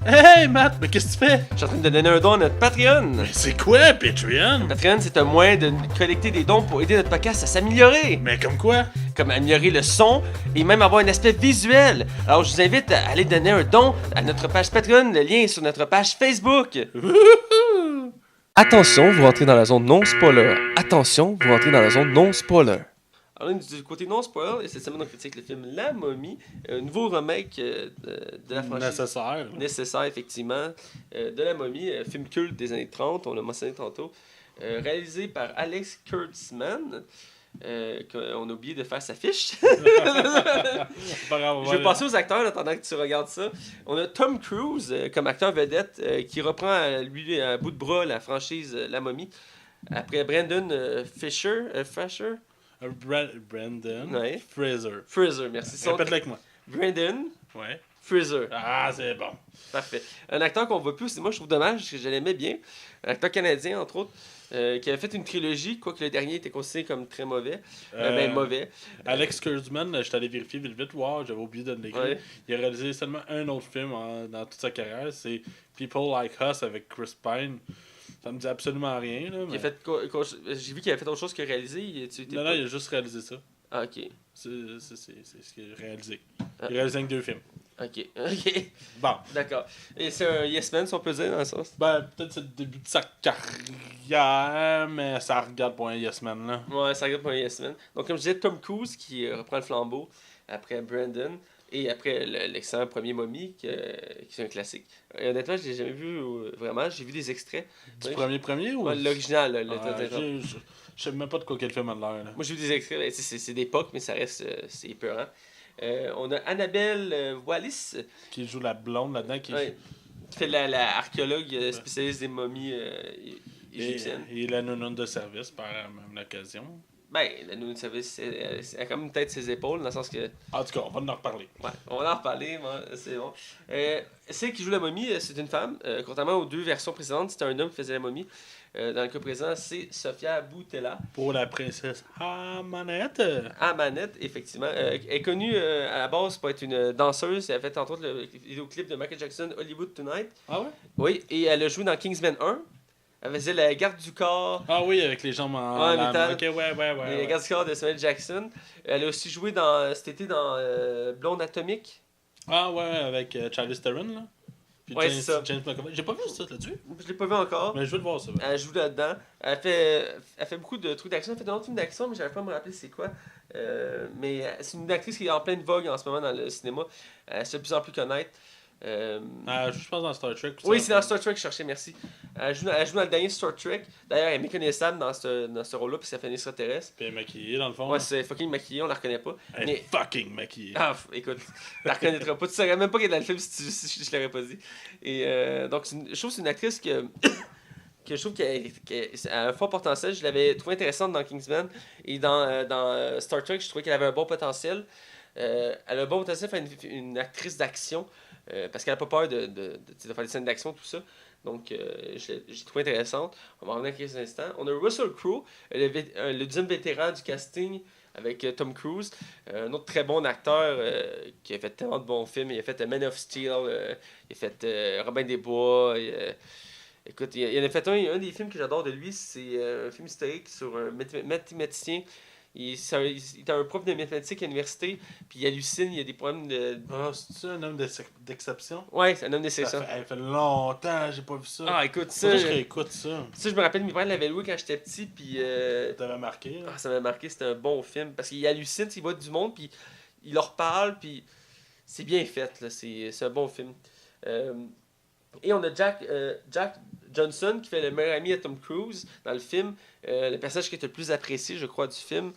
Hey Matt, mais qu'est-ce que tu fais? Je suis en train de donner un don à notre Patreon. Mais c'est quoi Patreon? Patreon, c'est un moyen de collecter des dons pour aider notre podcast à s'améliorer. Mais comme quoi? Comme améliorer le son et même avoir un aspect visuel. Alors, je vous invite à aller donner un don à notre page Patreon. Le lien est sur notre page Facebook. Attention, vous rentrez dans la zone non-spoiler. Attention, vous rentrez dans la zone non-spoiler. Alors, du côté non-spoiler, cette semaine, on critique le film La Momie, un nouveau remake de la franchise. Nécessaire, effectivement. De La Momie, film culte des années 30, on l'a mentionné tantôt. Réalisé par Alex Kurtzman. Qu'on a oublié de faire sa fiche. Je vais passer aux acteurs en attendant que tu regardes ça. On a Tom Cruise comme acteur vedette qui reprend lui à bout de bras la franchise La Momie. Après Brendan Fraser. Brandon Ouais. Fraser. Fraser, merci. Répète-le avec moi. Brendan Ouais. Freezer. Ah, c'est bon. Parfait. Un acteur qu'on voit plus, moi je trouve dommage, parce que je l'aimais bien. Un acteur canadien, entre autres, qui avait fait une trilogie, quoique le dernier était considéré comme très mauvais. Mauvais. Alex Kurtzman, je suis allé vérifier vite. Wow, j'avais oublié de l'écrire. Ouais. Il a réalisé seulement un autre film dans toute sa carrière. C'est People Like Us avec Chris Pine. Ça me dit absolument rien. Là, mais... J'ai vu qu'il avait fait autre chose que réalisé. Non, il a juste réalisé ça. Ah, ok. C'est ce qu'il a réalisé. Il a réalisé que 2 films. Ok. Ok. Bon. D'accord. Et c'est un Yes Man, si on peut dire, dans le sens. Ben, peut-être c'est le début de sa carrière, mais ça regarde pour un Yes Man, là. Ouais, ça regarde pour un Yes Man. Donc, comme je disais, Tom Cruise qui reprend le flambeau après Brandon. Et après l'excellent premier Mommy, qui est un classique. Et honnêtement, je l'ai jamais vu vraiment. J'ai vu des extraits. Du premier ou... Ouais, l'original, là, je sais même pas de quoi quel film a l'air. Moi, j'ai vu des extraits. Ben, c'est d'époque, mais ça reste. C'est épeurant. On a Annabelle Wallis. Qui joue la blonde là-dedans. Qui fait la archéologue spécialiste des momies égyptiennes. Et la nounoune de service, par la même occasion. Ben, la nounoune de service, elle a quand même peut-être ses épaules, dans le sens que... En tout cas, on va en reparler. Ouais, on va en reparler, c'est bon. Celle qui joue la momie, c'est une femme. Contrairement aux 2 versions précédentes, c'était un homme qui faisait la momie. Dans le cas présent, c'est Sofia Boutella. Pour la princesse Amanette. Amanette, effectivement. Elle est connue à la base pour être une danseuse. Elle a fait entre autres le vidéoclip de Michael Jackson, Hollywood Tonight. Ah ouais? Oui, et elle a joué dans Kingsman 1. Elle faisait la garde du corps. Ah oui, avec les jambes en métal. Ok, ouais. La garde du corps de Samuel Jackson. Elle a aussi joué cet été dans Blonde Atomique. Ah ouais, avec Charlize Theron, là. Puis Ouais, c'est ça. James McAvoy. J'ai pas vu ça là-dessus. Je l'ai pas vu encore. Mais je veux le voir, ça. Ouais. Elle joue là-dedans. Elle fait beaucoup de trucs d'action. Elle fait un autre film d'action, mais j'arrive pas à me rappeler c'est quoi. Mais c'est une actrice qui est en pleine vogue en ce moment dans le cinéma. Elle se fait de plus en plus connaître. Je pense dans Star Trek. Oui, c'est dans Star Trek que je cherchais, merci. Elle joue dans le dernier Star Trek. D'ailleurs, elle est méconnaissable dans ce rôle-là, puis ça fait une extraterrestre. Puis elle est maquillée, dans le fond. Ouais, c'est fucking maquillée, on la reconnaît pas. Elle est fucking maquillée. Ah, écoute, tu la reconnaîtras pas. Tu saurais même pas qu'elle est dans le film si je l'aurais pas dit. Et donc, je trouve que c'est une actrice que je trouve qu'elle a un fort potentiel. Je l'avais trouvé intéressante dans Kingsman. Et dans Star Trek, je trouvais qu'elle avait un bon potentiel. Elle a un bon potentiel pour faire une actrice d'action. Parce qu'elle n'a pas peur de faire des scènes d'action, tout ça. Donc, j'ai trouvé intéressante. On va revenir à quelques instants. On a Russell Crowe, le deuxième vétéran du casting avec Tom Cruise. Un autre très bon acteur qui a fait tellement de bons films. Il a fait Man of Steel, il a fait Robin des Bois. Écoute, il en a fait un des films que j'adore de lui, c'est un film historique sur un mathématicien. Il est un prof de mathématiques à l'université, puis il hallucine, il y a des problèmes de... Ah, c'est-tu un homme d'exception? Ouais, c'est un homme d'exception. Ça fait longtemps, j'ai pas vu ça. Ah, écoute, ça... je réécoute ça. Ça, je me rappelle, mes parents l'avaient loué quand j'étais petit, puis... Ça t'avait marqué, là? Ah, ça m'a marqué, c'était un bon film, parce qu'il hallucine, il voit du monde, puis il leur parle, puis c'est bien fait, là, c'est un bon film. Et on a Jack Johnson qui fait le meilleur ami à Tom Cruise dans le film. Le personnage qui est le plus apprécié, je crois, du film.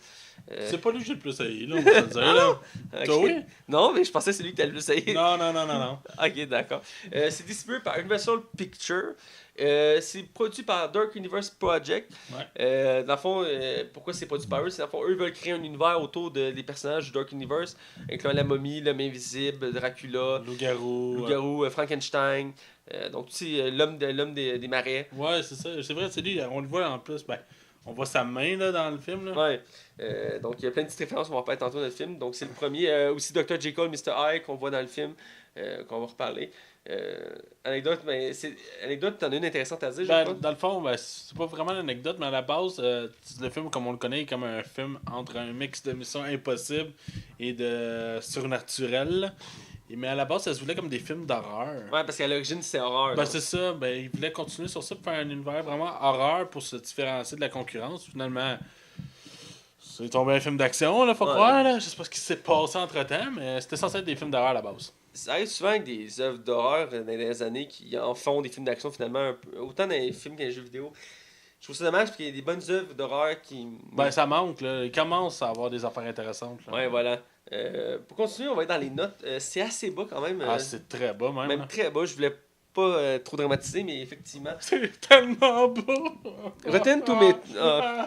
C'est pas lui que j'ai le plus haï, là, on va te dire, là. Okay. Toi, oui? Non, mais je pensais que c'est lui que t'as le plus haï. Non. Ok, d'accord. C'est distribué par Universal Pictures. C'est produit par Dark Universe Project. Ouais. Dans le fond, pourquoi c'est produit par eux? C'est dans le fond, eux veulent créer un univers autour des personnages du Dark Universe, incluant la momie, l'homme invisible, Dracula, Loup-garou, Frankenstein. Donc, tu sais, l'homme des marais. Ouais, c'est ça. C'est vrai, c'est lui. On le voit en plus. Ben, on voit sa main là, dans le film. Là. Ouais. Donc, il y a plein de petites références qu'on va reparler tantôt dans le film. Donc, c'est le premier. Aussi, Dr. Jekyll, Mr. Hyde, qu'on voit dans le film, qu'on va reparler. Anecdote, t'en as une intéressante à dire, je crois. Dans le fond, c'est pas vraiment une anecdote, mais à la base, le film, comme on le connaît, est comme un film entre un mix de Mission Impossible et de surnaturel. Mais à la base, ça se voulait comme des films d'horreur. Ouais, parce qu'à l'origine, c'est horreur. C'est ça. Ils voulaient continuer sur ça pour faire un univers vraiment horreur pour se différencier de la concurrence. Finalement, c'est tombé un film d'action, là, faut croire. Là. Je sais pas ce qui s'est passé entre-temps, mais c'était censé être des films d'horreur à la base. Ça arrive souvent avec des œuvres d'horreur dans les années qui en font des films d'action, finalement, autant dans les films que dans les jeux vidéo. Je trouve ça dommage parce qu'il y a des bonnes œuvres d'horreur qui... Ça manque, là. Ils commencent à avoir des affaires intéressantes. Là. Ouais, voilà. Pour continuer, on va être dans les notes. C'est assez bas quand même. C'est très bas, même. Même très bas. Je voulais pas trop dramatiser, mais effectivement. C'est tellement beau! Rotten Tomatoes.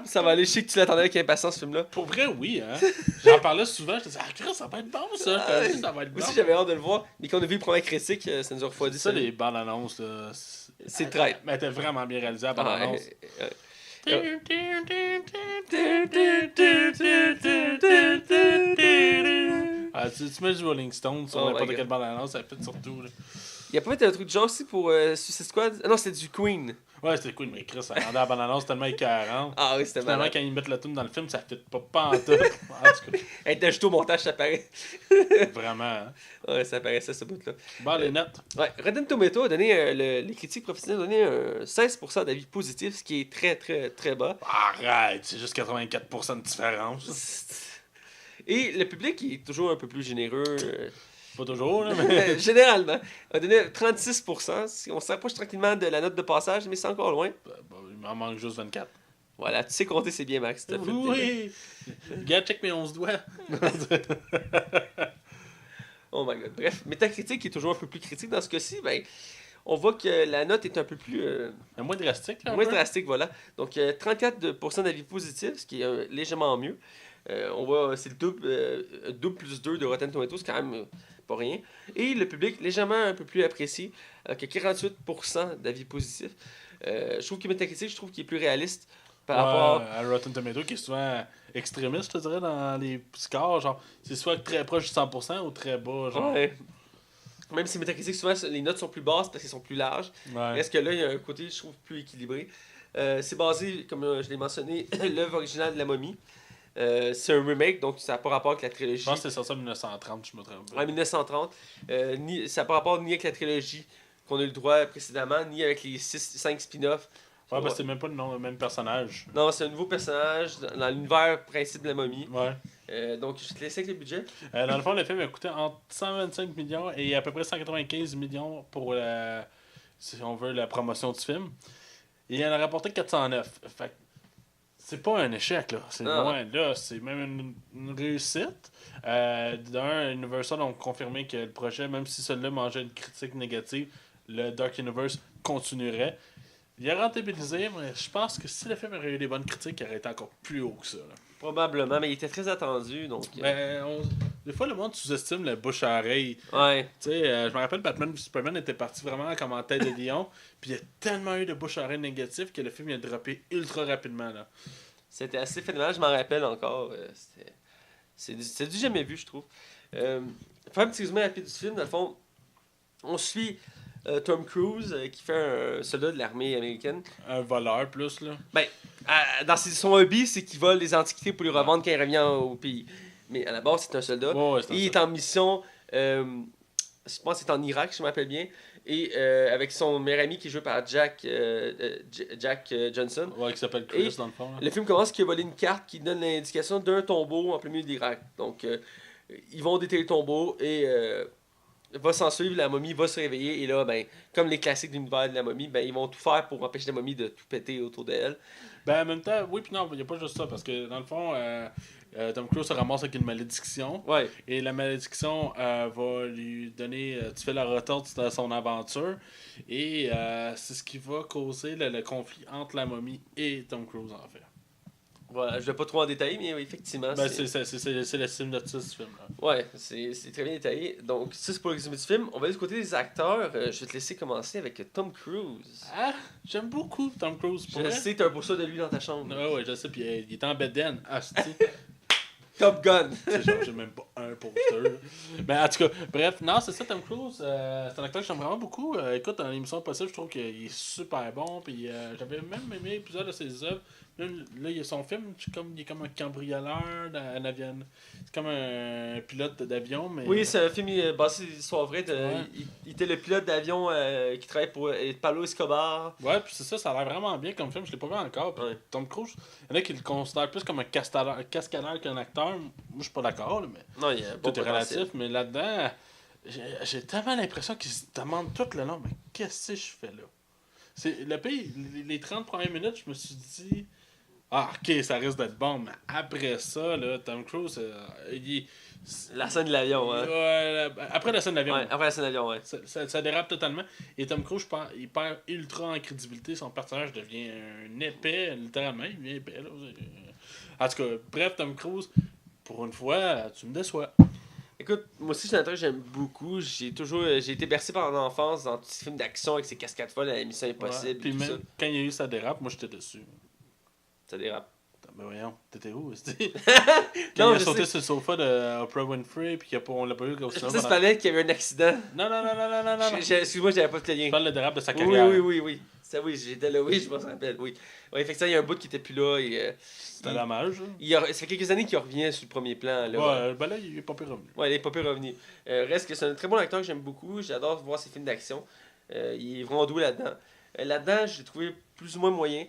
Ça va aller, je sais que tu l'attendais avec impatience, ce film-là. Pour vrai, oui, hein. J'en parlais souvent, je disais, Chris, ça va être bon, ça. Je te dis, ça va être bon. Moi aussi, j'avais hâte de le voir, mais quand on a vu le premier critique, ça nous a refroidi. Ça, les bandes annonces, là. C'est très. Mais elle était vraiment bien réalisée, la bande annonce. Tu mets du Rolling Stone sur n'importe quelle bande annonce, ça fait surtout, là. Il a pas fait un truc de genre aussi pour Suicide Squad? Ah non, c'était du Queen. Ouais, c'était cool, mais Chris, ça rendait la bande annonce tellement écœurante. Ah oui, c'était Finalement, malade. quand ils mettent la tune dans le film, ça fait pas en tout. En tout cas, Elle était juste au montage, ça paraît. vraiment. Hein. Ouais, ça paraissait ce bout-là. Bon, les notes. Ouais, Rotten Tomatoes a donné, les critiques professionnelles ont donné un 16% d'avis positifs, ce qui est très, très, très bas. Arrête, c'est juste 84% de différence. Et le public est toujours un peu plus généreux. Pas toujours, là, mais. Généralement, a donné 36%. On s'approche tranquillement de la note de passage, mais c'est encore loin. Bon, il m'en manque juste 24. Voilà, tu sais compter, c'est bien, Max. Oui! Regarde, check mes 11 doigts. Oh my god. Bref, Metacritic est toujours un peu plus critique. Dans ce cas-ci, ben, on voit que la note est un peu plus... Moins drastique, là. moins drastique, voilà. Donc, 34% d'avis positifs, ce qui est légèrement mieux. On voit, c'est le double plus 2 de Rotten Tomatoes, c'est quand même pas rien. Et le public, légèrement un peu plus apprécié, que 48% d'avis positifs. Je trouve que Metacritic, je trouve qu'il est plus réaliste par rapport à Rotten Tomatoes, qui est souvent extrémiste, je te dirais, dans les scores. Genre, c'est soit très proche du 100% ou très bas. Genre. Ouais. Même si Metacritic, souvent, les notes sont plus basses parce qu'elles sont plus larges. Ouais. Reste que là, il y a un côté, je trouve, plus équilibré. C'est basé, comme je l'ai mentionné, l'œuvre originale de la momie. C'est un remake, donc ça n'a pas rapport avec la trilogie. Je pense que c'est sorti en 1930, je me trompe. En 1930. Ça n'a pas rapport ni avec la trilogie qu'on a eu le droit précédemment, ni avec les 5 spin-offs. Ouais, parce que c'est même pas le même personnage. Non, c'est un nouveau personnage dans l'univers principe de la momie. Ouais. Donc, je te laisse avec le budget. Dans le fond, le film a coûté entre 125 millions et à peu près 195 millions pour, si on veut, la promotion du film. Et il en a rapporté 409. Fait que c'est pas un échec, là. C'est loin là. C'est même une réussite. D'un, Universal ont confirmé que le projet, même si celui-là mangeait une critique négative, le Dark Universe continuerait. Il a rentabilisé, mais je pense que si le film aurait eu des bonnes critiques, il aurait été encore plus haut que ça. Là. Probablement, mais il était très attendu. Donc, des fois, le monde sous-estime le bouche à oreille. Ouais. Tu sais, je me rappelle, Batman v Superman était parti vraiment comme en tête de lion, puis il y a tellement eu de bouche à oreille négatif que le film il a droppé ultra rapidement. Là. C'était assez phénoménal, je m'en rappelle encore. C'est du jamais vu, je trouve. Faire un petit résumé rapide du film, dans le fond, on suit Tom Cruise qui fait un soldat de l'armée américaine. Un voleur plus, là. Ben, son hobby, c'est qu'il vole les antiquités pour les revendre quand il revient au pays. Mais à la base, c'est un soldat. Ouais, il est en mission, je pense que c'est en Irak, si je me rappelle bien. Et avec son meilleur ami qui est joué par Jack Johnson. Ouais, qui s'appelle Chris, dans le fond. Là. Le film commence qu'il a volé une carte qui donne l'indication d'un tombeau en plein milieu de l'Irak. Donc, ils vont déterrer le tombeau et va s'en suivre, la momie va se réveiller. Et là, ben, comme les classiques de l'univers de la momie, ben, ils vont tout faire pour empêcher la momie de tout péter autour d'elle. Ben, en même temps, oui, puis non, il n'y a pas juste ça. Parce que, dans le fond, Tom Cruise se ramasse avec une malédiction. Ouais. Et la malédiction va lui donner tu fais la retorte de son aventure. Et c'est ce qui va causer le conflit entre la momie et Tom Cruise, en fait. Voilà, je vais pas trop en détailler, mais oui, effectivement. Ben, c'est le synopsis du film. Là. Ouais, c'est très bien détaillé. Donc, ça, c'est pour le résumé du film. On va aller du côté des acteurs. Je vais te laisser commencer avec Tom Cruise. Ah, j'aime beaucoup Tom Cruise. Je sais, t'as un poster de lui dans ta chambre. Ouais, je sais, puis il est en bedaine. Top Gun! C'est genre, j'ai même pas un poster. Mais en tout cas, bref, non, c'est ça, Tom Cruise. C'est un acteur que j'aime vraiment beaucoup. Écoute, dans l'émission Possible, je trouve qu'il est super bon. Puis j'avais même aimé plusieurs de ses œuvres. Même, là, il y a son film, il est comme un cambrioleur un avion. C'est comme un pilote d'avion. Mais... Oui, c'est un film basé sur l'histoire vraie. Ouais. Il était le pilote d'avion qui travaille pour Pablo Escobar. Ouais, puis c'est ça, ça a l'air vraiment bien comme film. Je l'ai pas vu encore. Puis Tom Cruise, il y en a qui le considèrent plus comme un cascadeur qu'un acteur. Moi, je suis pas d'accord, là, mais non, il y a tout est relatif. Mais là-dedans, j'ai tellement l'impression qu'il se demande tout le long, mais qu'est-ce que je fais là? C'est le pays, les 30 premières minutes, je me suis dit, ah, ok, ça risque d'être bon, mais après ça, là, Tom Cruise, La scène de l'avion, hein. ouais, après la scène d'avion, Ouais, après la scène d'avion, ouais. ça dérape totalement. Et Tom Cruise, je pense, il perd ultra en crédibilité. Son personnage devient un épais, littéralement. Il devient épais, là. En tout cas, bref, Tom Cruise, pour une fois, tu me déçois. Écoute, moi aussi, c'est un acteur que j'aime beaucoup. J'ai été bercé par l'enfance dans tous ces films d'action avec ses cascades folles, la Mission Ouais. Impossible, Puis et tout ça. même quand il y a eu ça dérape, moi, j'étais déçu. Ça dérape. Ben voyons, t'étais où, Non, quand il a je sauté sais. sur le sofa de Oprah Winfrey, puis on l'a pas eu au Je cinéma. pensais que tu parlais qu'il y avait un accident. Non. Excuse-moi, j'avais pas fait le Je lien. parle de dérape de sa Oui, carrière. oui. Ça, oui, j'étais là, oui, je m'en rappelle, oui. Oui, effectivement, il y a un bout qui était plus là et. C'était dommage. Ça fait quelques années qu'il revient sur le premier plan. Là, Ouais, ben là, il est pas plus revenu. Ouais, il est pas peu revenu. Reste que c'est un très bon acteur que j'aime beaucoup. J'adore voir ses films d'action. Il est vraiment doué là-dedans. Là-dedans, je l'ai trouvé plus ou moins moyen.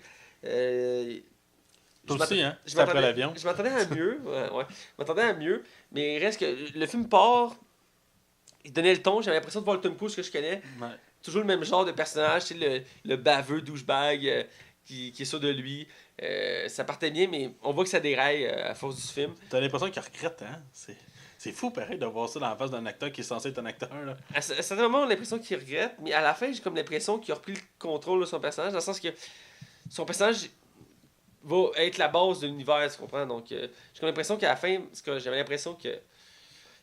Toi Je aussi, hein? je C'est après m'attendais- l'avion. Je m'attendais à mieux. Ouais. Je m'attendais à mieux. Mais reste que le film part. Il donnait le ton. J'avais l'impression de voir le Tom Cruise que je connais. Ouais. Toujours le même genre de personnage. Tu sais, le baveux douchebag qui est sûr de lui. Ça partait bien, mais on voit que ça déraille à force du film. T'as l'impression qu'il regrette, hein? C'est fou, pareil, de voir ça dans la face d'un acteur qui est censé être un acteur, là. À certains moments, on a l'impression qu'il regrette, mais à la fin, j'ai comme l'impression qu'il a repris le contrôle de son personnage, dans le sens que son personnage va être la base de l'univers, tu comprends? Donc, j'ai comme l'impression qu'à la fin, parce que j'avais l'impression que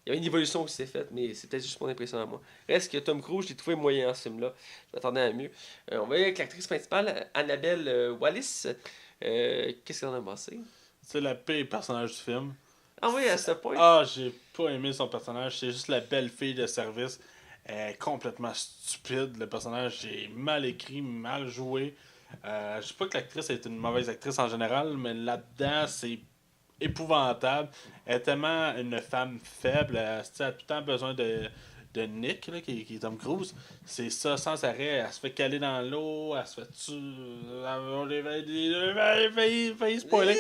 il y avait une évolution qui s'est faite, mais c'est peut-être juste mon impression à moi. Reste que Tom Cruise, je l'ai trouvé moyen en ce film-là. Je m'attendais à mieux. On va y aller avec l'actrice principale, Annabelle Wallis. Qu'est-ce qu'on a pensé? C'est le pire personnage du film. Ah oui, à ce point. Ah, j'ai pas aimé son personnage. C'est juste la belle fille de service. Elle est complètement stupide. Le personnage est mal écrit, mal joué. Je sais pas que l'actrice est une mauvaise actrice en général, mais là-dedans, c'est épouvantable. Elle est tellement une femme faible. Elle a tout le temps besoin de Nick, là, qui est Tom Cruise. C'est ça, sans arrêt. Elle se fait caler dans l'eau, elle se fait tuer. On a failli spoiler.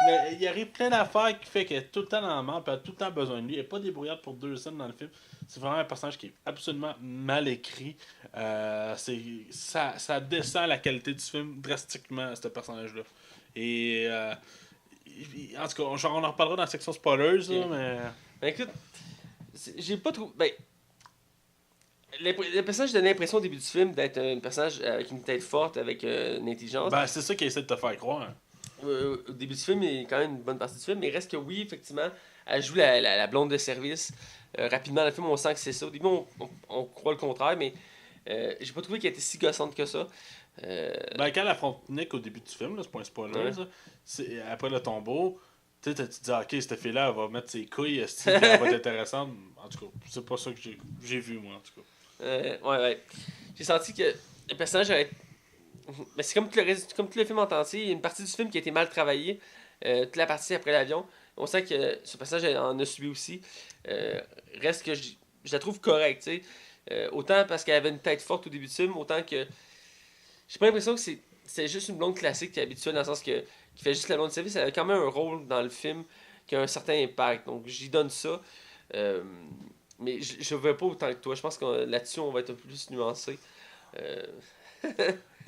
Mais il arrive plein d'affaires qui fait qu'elle est tout le temps dans la mort, puis elle a tout le temps besoin de lui. Elle n'est pas débrouillarde pour 2 scènes dans le film. C'est vraiment un personnage qui est absolument mal écrit. Ça descend la qualité du film drastiquement, ce personnage-là. Et en tout cas, on en reparlera dans la section spoilers, là, mais. Ben écoute, j'ai pas trouvé. Ben, le personnage donne l'impression au début du film d'être un personnage avec une tête forte, avec une intelligence. Ben, c'est ça qu'il essaie de te faire croire. Au début du film, il y a quand même une bonne partie du film, mais il reste que oui, effectivement, elle joue la blonde de service. Rapidement dans le film, on sent que c'est ça. Au début, on croit le contraire, mais j'ai pas trouvé qu'elle était si gossante que ça. Ben, quand elle affronte Nick au début du film, là, c'est pas un spoiler, Ouais. ça, après le tombeau, tu te dis, ok, cette fille-là, elle va mettre ses couilles, elle va être intéressante. En tout cas, c'est pas ça que j'ai vu, moi, en tout cas. Ouais. J'ai senti que le personnage avait. Mais c'est comme comme tout le film en entier. Il y a une partie du film qui a été mal travaillée. Toute la partie après l'avion. On sent que ce personnage en a subi aussi. Reste que je la trouve correcte, tu sais. Autant parce qu'elle avait une tête forte au début du film, autant que. J'ai pas l'impression que c'est juste une blonde classique qui est habituelle, dans le sens que qui fait juste la blonde de service. Elle a quand même un rôle dans le film qui a un certain impact. Donc j'y donne ça. Mais je veux pas autant que toi. Je pense que là-dessus, on va être un peu plus nuancé.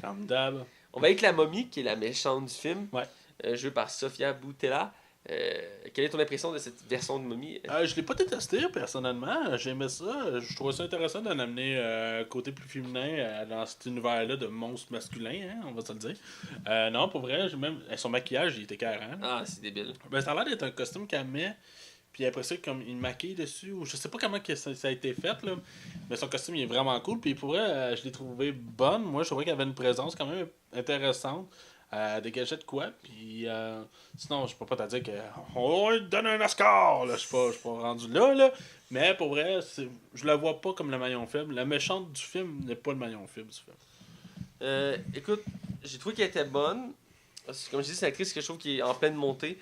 Comme d'hab. On va avec la momie, qui est la méchante du film. Ouais. Jouée par Sofia Boutella. Quelle est ton impression de cette version de momie? Je l'ai pas détesté personnellement, j'aimais ça, je trouvais ça intéressant d'en amener côté plus féminin dans cet univers-là de monstres masculins, hein, on va se le dire. Non, pour vrai, même son maquillage, il était carré. Ah, c'est débile. Ben, ça a l'air d'être un costume qu'elle met, puis après ça, comme il maquille dessus, ou je sais pas comment que ça a été fait, là, mais son costume il est vraiment cool, puis pour vrai, je l'ai trouvé bonne. Moi, je trouvais qu'elle avait une présence quand même intéressante. Dégageait de quoi, puis sinon, je peux pas te dire qu'on lui donne un Oscar, là, je suis pas rendu là, mais pour vrai, je la vois pas comme le maillon faible. La méchante du film n'est pas le maillon faible du film. Écoute, j'ai trouvé qu'elle était bonne. Comme je dis, c'est une actrice que je trouve qui est en pleine montée.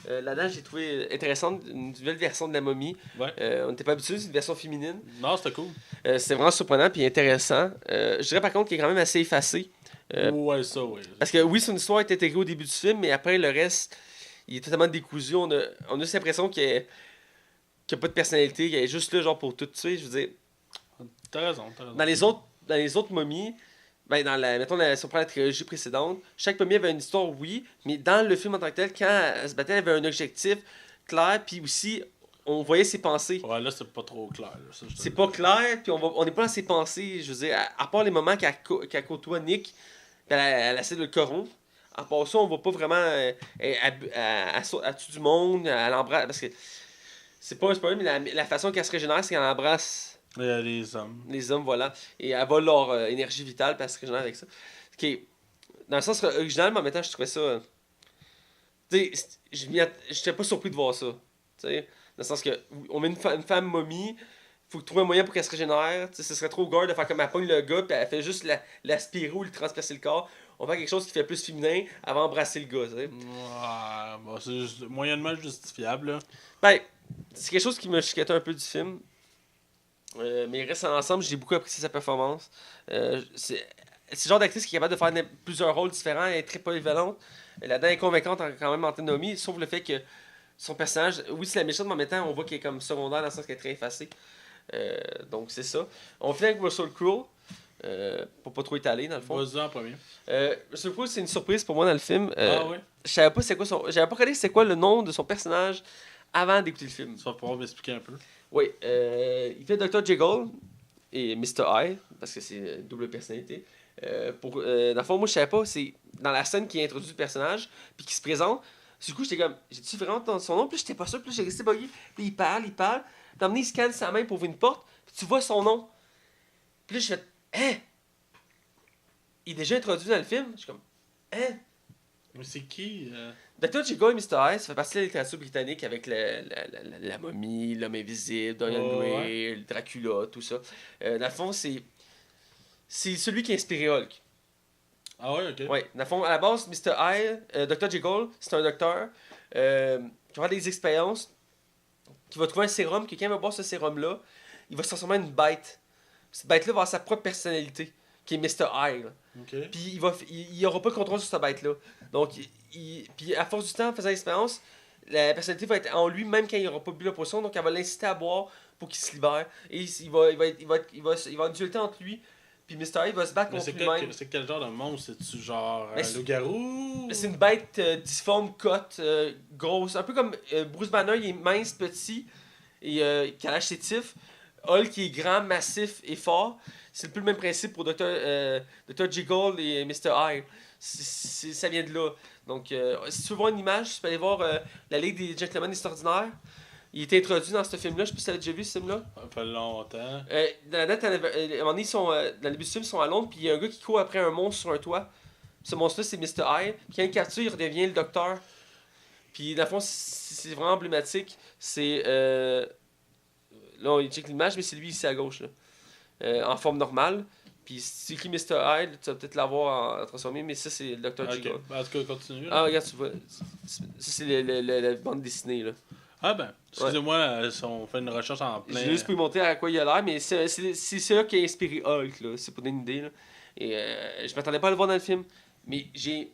Là-dedans, j'ai trouvé intéressante une nouvelle version de la momie. Ouais. On n'était pas habitué, c'est une version féminine. Non, c'était cool. C'était vraiment surprenant et intéressant. Je dirais par contre qu'il est quand même assez effacé. Ouais, ça, ouais. Parce que oui, son histoire est intégrée au début du film, mais après le reste, il est totalement décousu. On a juste l'impression qu'il n'y a pas de personnalité, qu'il est juste là genre pour tout tuer. Je veux dire, T'as raison. dans les autres momies, Ben, mettons, si on prend la trilogie précédente, chaque premier avait une histoire, oui, mais dans le film en tant que tel, quand elle se battait, elle avait un objectif clair, puis aussi, on voyait ses pensées. Ouais, là, c'est pas trop clair. Là, ça, C'est pas clair, puis on n'est pas dans ses pensées, je veux dire, à part les moments qu'elle côtoie Nick, puis elle essaie de le corrompre. À part ça, on voit pas vraiment. Elle tue du monde, elle embrasse. Parce que c'est pas un spoiler, mais la façon qu'elle se régénère, c'est qu'elle embrasse Il y a les hommes. les hommes, voilà. Et elle vole leur énergie vitale, parce que je avec ça. Ok. Dans le sens original, mais en même temps, je trouvais ça. Tu sais, j'étais pas surpris de voir ça. Tu sais, dans le sens que, on met une femme momie, faut trouver un moyen pour qu'elle se régénère. Tu sais, ce serait trop gore de faire comme elle pogne le gars, puis elle fait juste l'aspirer ou lui transpercer le corps. On fait quelque chose qui fait plus féminin avant d'embrasser le gars, tu sais. Ouais, bon, c'est moyennement justifiable, là. Ben, c'est quelque chose qui me chiquettait un peu du film. Mais il reste en ensemble, j'ai beaucoup apprécié sa performance. C'est le genre d'actrice qui est capable de faire plusieurs rôles différents, elle est très polyvalente. Là-dedans, elle est convaincante quand même en Nomi, sauf le fait que son personnage, oui, c'est la méchante, mais en même temps, on voit qu'elle est comme secondaire dans le sens qu'elle est très effacée. Donc, c'est ça. On finit avec Russell Crowe, pour pas trop étaler, dans le fond. Vas-y en premier. Russell Crowe, c'est une surprise pour moi dans le film. Ah ouais? Je savais pas j'avais pas regardé c'est quoi le nom de son personnage avant d'écouter le film. Tu vas pouvoir m'expliquer un peu. Oui, il fait Dr. Jekyll et Mr. Hyde, parce que c'est une double personnalité. Dans le fond, moi, je savais pas, c'est dans la scène qui introduit le personnage, puis qui se présente. Du coup, j'étais comme, j'ai-tu vraiment son nom? Puis j'étais pas sûr, puis j'ai resté bugué. Puis il parle. Puis d'emmener, il scanne sa main pour ouvrir une porte, puis tu vois son nom. Puis là, je fais, hein? Il est déjà introduit dans le film? Je suis comme, hein? Mais c'est qui? Dr. Jekyll et Mr. Hyde, ça fait partie de la littérature britannique avec la momie, l'homme invisible, Dorian Gray, Dracula, tout ça. Dans le fond, c'est celui qui a inspiré Hulk. Ah ouais, ok. Ouais, dans le fond, à la base, Mr. Hyde, Dr. Jekyll, c'est un docteur qui va faire des expériences, qui va trouver un sérum, que quand il va boire ce sérum-là, il va se transformer en une bête. Cette bête-là va avoir sa propre personnalité, qui est Mr. Hyde. Ok. Puis il aura pas de contrôle sur cette bête-là. Donc, puis à force du temps, en faisant l'expérience, la personnalité va être en lui, même quand il n'aura pas bu la potion. Donc, elle va l'inciter à boire pour qu'il se libère. Et il va avoir une dualité entre lui. Puis Mystery va se battre Mais contre c'est lui-même. quel genre de monstre? C'est-tu genre Mais un loup-garou? C'est une bête difforme, cote, grosse. Un peu comme Bruce Banner, il est mince, petit et qui a l'air chétif. Hulk qui est grand, massif et fort. C'est un peu le même principe pour Dr. Jekyll et Mr. Hyde. Ça vient de là. Donc, si tu veux voir une image, tu peux aller voir La Ligue des Gentlemen Extraordinaires. Il est introduit dans ce film-là. Je sais pas si tu avais déjà vu ce film-là. Ça fait longtemps. Dans la date, à un moment donné, dans le début du film, ils sont à Londres, puis il y a un gars qui court après un monstre sur un toit. Ce monstre-là, c'est Mr. Hyde. Puis quand il capture, il redevient le docteur. Puis, dans le fond, c'est vraiment emblématique. C'est. Là, on check l'image, mais c'est lui ici à gauche. Là. En forme normale. Puis, si tu écris Mr. Hyde, tu vas peut-être l'avoir en transformé, mais ça, c'est le Dr. Jekyll. Ok. En tout cas, continue. Ah, regarde, tu vois. Ça, c'est la bande dessinée. Là. Ah ben, excusez-moi, on fait une recherche en plein. J'ai juste pu montrer à quoi il a l'air, mais c'est ça qui a inspiré Hulk, là. C'est pour donner une idée. Là. Et je m'attendais pas à le voir dans le film, mais j'ai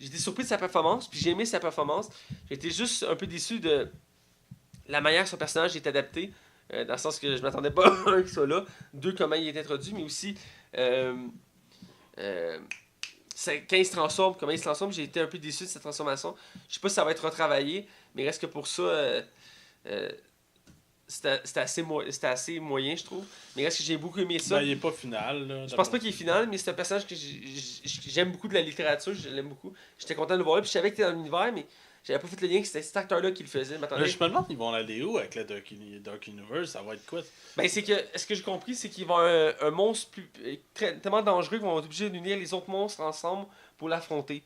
été surpris de sa performance, puis j'ai aimé sa performance. J'ai été juste un peu déçu de la manière que son personnage est adapté, dans le sens que je m'attendais pas à un qu'il soit là, deux, comment il est introduit, mais aussi quand il se transforme, comment il se transforme, j'ai été un peu déçu de sa transformation. Je sais pas si ça va être retravaillé, mais reste que pour ça, c'était assez moyen, je trouve. Mais reste que j'ai beaucoup aimé ça. Ben, il est pas final. Là, je pense pas qu'il est final, mais c'est un personnage que j'aime beaucoup de la littérature, je l'aime beaucoup. J'étais content de le voir, puis je savais que était dans l'univers, mais j'avais pas fait le lien que c'était cet acteur-là qui le faisait. Là, je me demande, ils vont aller où avec la Dark Universe? Ça va être quoi? Ben, c'est que, ce que j'ai compris, c'est qu'il va y avoir un monstre tellement dangereux qu'ils vont être obligés d'unir les autres monstres ensemble pour l'affronter.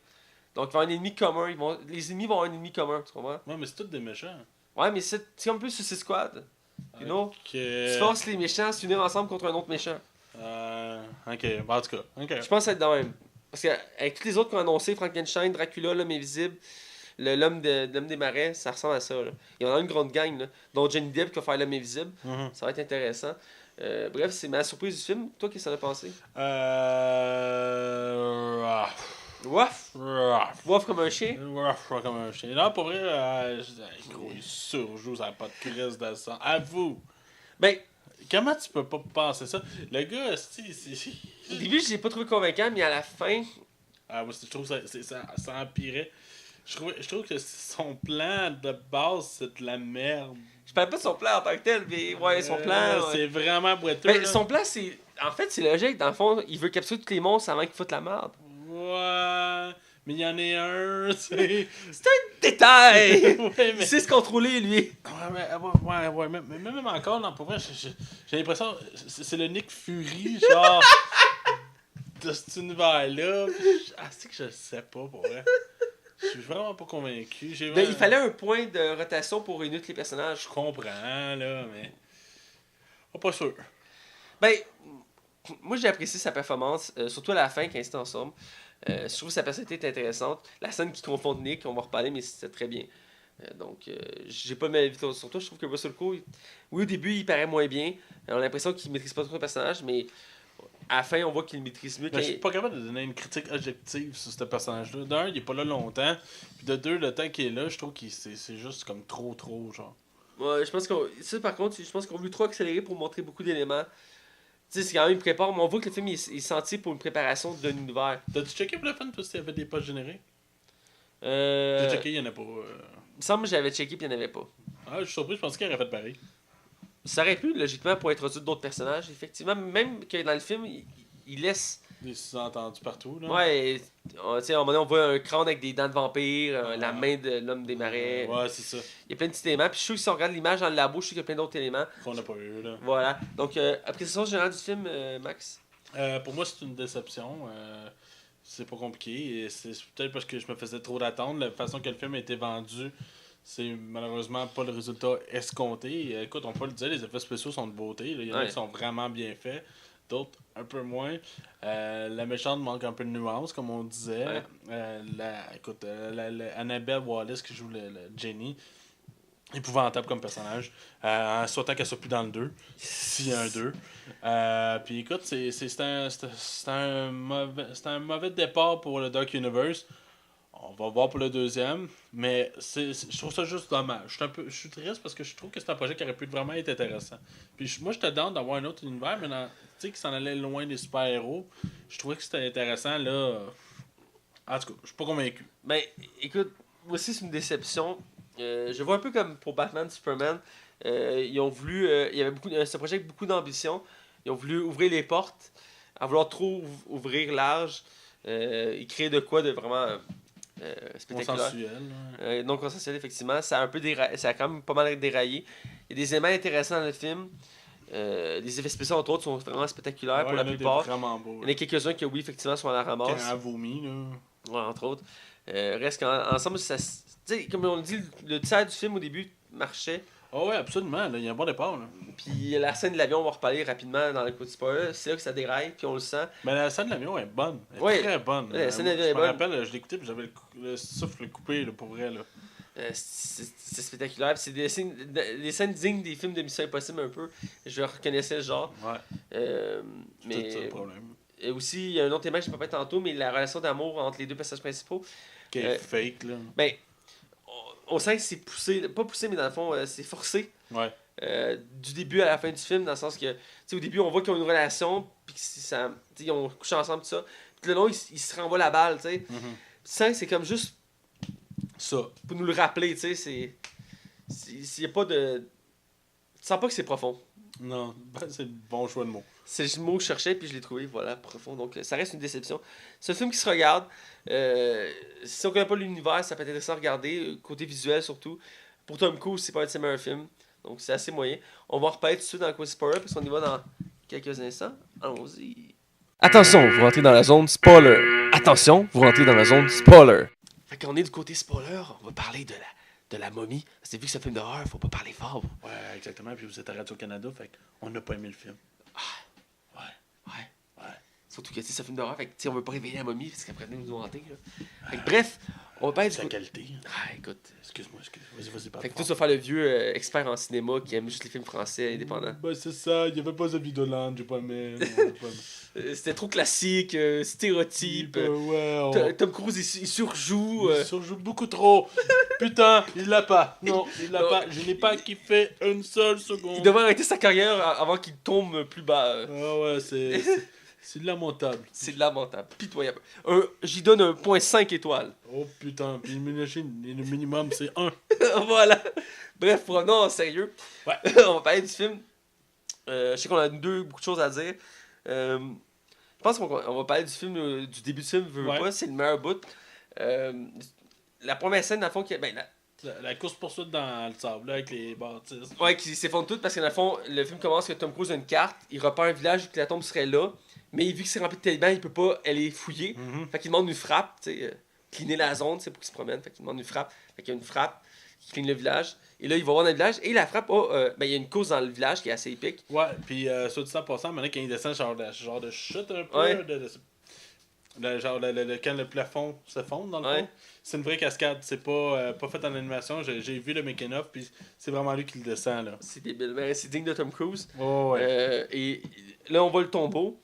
Donc, il va y avoir un ennemi commun. Les ennemis vont avoir un ennemi commun, tu comprends? Ouais, mais c'est tous des méchants. Ouais, mais c'est comme plus Suicide Squad. You know? Tu Ok. forces les méchants à s'unir ensemble contre un autre méchant. Ok, ben, en tout cas. Ok. Je pense que ça va être de même. Parce qu'avec tous les autres qu'on a annoncé, Frankenstein, Dracula, l'homme invisible, l'homme des marais, ça ressemble à ça. Là. Il y en a une grande gang, là, dont Johnny Depp qui va faire l'homme invisible. Mhm. Ça va être intéressant. Bref, c'est ma surprise du film. Toi, qu'est-ce que ça a pensé? Waf! Waf comme un chien? Comme un chien. Non, pour vrai, gros, il surjoue, ça n'a pas de crise de sang. À vous! Ben, Comment tu peux pas penser ça? Le gars, Au début, je l'ai pas trouvé convaincant, mais à la fin... Ah, moi, je trouve que ça empirait. Je trouve que son plan de base, c'est de la merde. Je parle pas de son plan en tant que tel, mais ouais, son plan... ouais. C'est vraiment boiteux. Ben, là. son plan, c'est... En fait, c'est logique. Dans le fond, il veut capturer tous les monstres avant qu'ils foutent la merde. Ouais, mais il y en a un, tu sais. Détail! Ouais, Il mais... sait se contrôler, lui. Ouais, mais même encore, non, pour vrai, j'ai l'impression c'est le Nick Fury, genre, de cet univers-là. C'est que je sais pas, pour vrai. Je suis vraiment pas convaincu. Ben, il fallait un point de rotation pour réunir tous les personnages. Je comprends, là, mais... Pas sûr. Ben, moi j'ai apprécié sa performance, surtout à la fin quand ils étaient ensemble. Je trouve que sa personnalité est intéressante. La scène qui confond Nick, on va en reparler, mais c'était très bien. Donc, j'ai pas mis la sur toi. Je trouve que Russell Crowe, oui, au début, il paraît moins bien. On a l'impression qu'il maîtrise pas trop le personnage, mais à la fin, on voit qu'il le maîtrise mieux. Je suis pas capable de donner une critique objective sur ce personnage-là. D'un, il est pas là longtemps. Puis de deux, le temps qu'il est là, je trouve que c'est juste comme trop, genre. Ouais, je pense qu'on. Ça, par contre, je pense qu'on veut trop accélérer pour montrer beaucoup d'éléments. Tu sais, c'est quand même, il prépare, mais on voit que le film est senti pour une préparation d'un univers. T'as-tu checké pour le fun, toi, s'il y avait des posts générés? Euh. J'ai checké, il y en a pas. Il me semble que j'avais checké puis il n'y en avait pas. Ah, je suis surpris, je pensais qu'il aurait fait pareil. Ça aurait pu, logiquement, pour introduire d'autres personnages. Effectivement, même que dans le film, il laisse. Des sous-entendus partout, là. Ouais, tu sais, à un moment donné, on voit un crâne avec des dents de vampire, la main de l'homme des marais. Ouais, c'est ça. Il y a plein de petits éléments. Puis je suis sûr que si on regarde l'image dans le labo, je sais qu'il y a plein d'autres éléments. Qu'on n'a pas eu, là. Voilà. Donc, appréciation générale du film, Max. Pour moi, c'est une déception. C'est pas compliqué. Et c'est peut-être parce que je me faisais trop d'attentes. La façon que le film a été vendu, c'est malheureusement pas le résultat escompté. Écoute, on peut le dire, les effets spéciaux sont de beauté. Là. Il y en a Ouais. qui sont vraiment bien faits, d'autres un peu moins. La méchante manque un peu de nuance, comme on disait. Ouais. Annabelle Wallis qui joue le Jenny. Épouvantable comme personnage. En souhaitant qu'elle soit plus dans le 2. S'il y a un 2. Puis écoute, c'est un mauvais départ pour le Dark Universe. On va voir pour le deuxième. Mais je trouve ça juste dommage. Je suis triste parce que je trouve que c'est un projet qui aurait pu vraiment être intéressant. Puis moi, j'étais down d'avoir un autre univers, mais tu sais, qui s'en allait loin des super-héros. Je trouvais que c'était intéressant, là. En tout cas, je suis pas convaincu. Ben, écoute, moi aussi, c'est une déception. Je vois un peu comme pour Batman, Superman. Ils ont voulu. Il y avait ce projet avec beaucoup d'ambition. Ils ont voulu ouvrir les portes, à vouloir trop ouvrir large. Ils créent de quoi de vraiment spectaculaire. Consensuel. Non consensuel, effectivement. Ça a un peu ça a quand même pas mal déraillé. Il y a des éléments intéressants dans le film. Les effets spéciaux, entre autres, sont vraiment spectaculaires pour la plupart. Vraiment beau. Il y en a quelques-uns qui, oui, effectivement, sont à la Quand ramasse. elle vomit, là. Ouais, entre autres. Reste qu'ensemble, ça. Tu sais, comme on le dit, le tiers du film au début marchait. Oh ouais, absolument. Là, il y a un bon départ. Là. Puis la scène de l'avion, on va reparler rapidement dans le coup de spoiler. C'est là que ça déraille, puis on le sent. Mais la scène de l'avion est bonne. Elle est Ouais. très bonne. Ouais, la scène de l'avion je est me bonne. rappelle, je l'ai écouté, puis j'avais le souffle coupé là, pour vrai. Là. C'est spectaculaire. Puis c'est des scènes dignes des films de Mission Impossible un peu. Je reconnaissais le genre. Ouais. C'est tout ça le problème. Et aussi, il y a un autre élément que je ne pas tantôt, mais la relation d'amour entre les deux personnages principaux. Qui est fake, là. Ben, on sent que c'est poussé, pas poussé, mais dans le fond, c'est forcé. Ouais. Du début à la fin du film, dans le sens que, tu sais, au début, on voit qu'ils ont une relation, puis ils ont couché ensemble, tout ça. Puis le long, ils se renvoient la balle, tu sais. Tu sens que c'est comme juste Ça. pour nous le rappeler, tu sais. S'il n'y a pas de. Tu sens pas que c'est profond. Non, c'est le bon choix de mots. C'est le mot que je cherchais, puis je l'ai trouvé, voilà, profond. Donc, ça reste une déception. C'est un film qui se regarde. Si on connaît pas l'univers, ça peut être intéressant à regarder, côté visuel surtout. Pour Tom Cruise, c'est pas un de ses meilleurs films. Donc, c'est assez moyen. On va en reparler tout de suite dans le côté spoiler, parce qu'on y va dans quelques instants. Allons-y. Attention, vous rentrez dans la zone spoiler. Attention, vous rentrez dans la zone spoiler. Fait qu'on est du côté spoiler, on va parler de la momie. Parce que vu que c'est un film d'horreur, faut pas parler fort. Ouais, exactement. Puis vous êtes à Radio-Canada, fait qu'on n'a pas aimé le film. Ouais. Surtout que c'est un film d'horreur, fait que tu sais, on veut pas réveiller la momie parce qu'après nous hanter. Fait que bref, on va parler du C'est la côté. qualité. Ah, écoute. Excuse-moi. Vas-y, pas Fait que tout ça faire le vieux expert en cinéma qui aime juste les films français indépendants. Ben, c'est ça. Il n'y avait pas de Videoland, j'ai pas aimé. C'était trop classique, stéréotype. Ouais, Tom Cruise, il surjoue. il surjoue beaucoup trop. Putain, il l'a pas. Non, il l'a Non. pas. Je n'ai pas kiffé une seule Il seconde. devrait arrêter sa carrière avant qu'il tombe plus bas. Ah ouais, c'est lamentable. C'est lamentable, pitoyable. J'y donne un 0.5 étoiles. Oh putain, puis imagine, le minimum c'est 1. Voilà. Bref, revenons en sérieux. Ouais. On va parler du film. Je sais qu'on a beaucoup de choses à dire. Je pense qu'on va parler du film, du début du film, veux Ouais. pas, c'est le meilleur bout. La première scène, dans le fond, La course-poursuite dans le sable, là, avec les bâtisses. ouais, qui s'effondre tout parce que dans le fond, le film commence que Tom Cruise a une carte, il repère un village où que la tombe serait là, mais vu que c'est rempli de talibans, il peut pas aller fouiller. Mhm. Fait qu'il demande une frappe, tu sais, cleaner la zone, c'est pour qu'il se promène. Fait qu'il demande une frappe. Fait qu'il y a une frappe qui clean le village. Et là, il va voir dans le village et la frappe, il y a une course dans le village qui est assez épique. Ouais, puis soit dit ça en passant, maintenant quand il descend, genre de chute un peu, Ouais. quand le plafond se fonde dans le Ouais. fond, c'est une vraie cascade, c'est pas fait en animation, j'ai vu le making-of, puis c'est vraiment lui qui le descend, là. C'est débile, mais c'est digne de Tom Cruise. Oh, ouais. Et là, on voit le tombeau.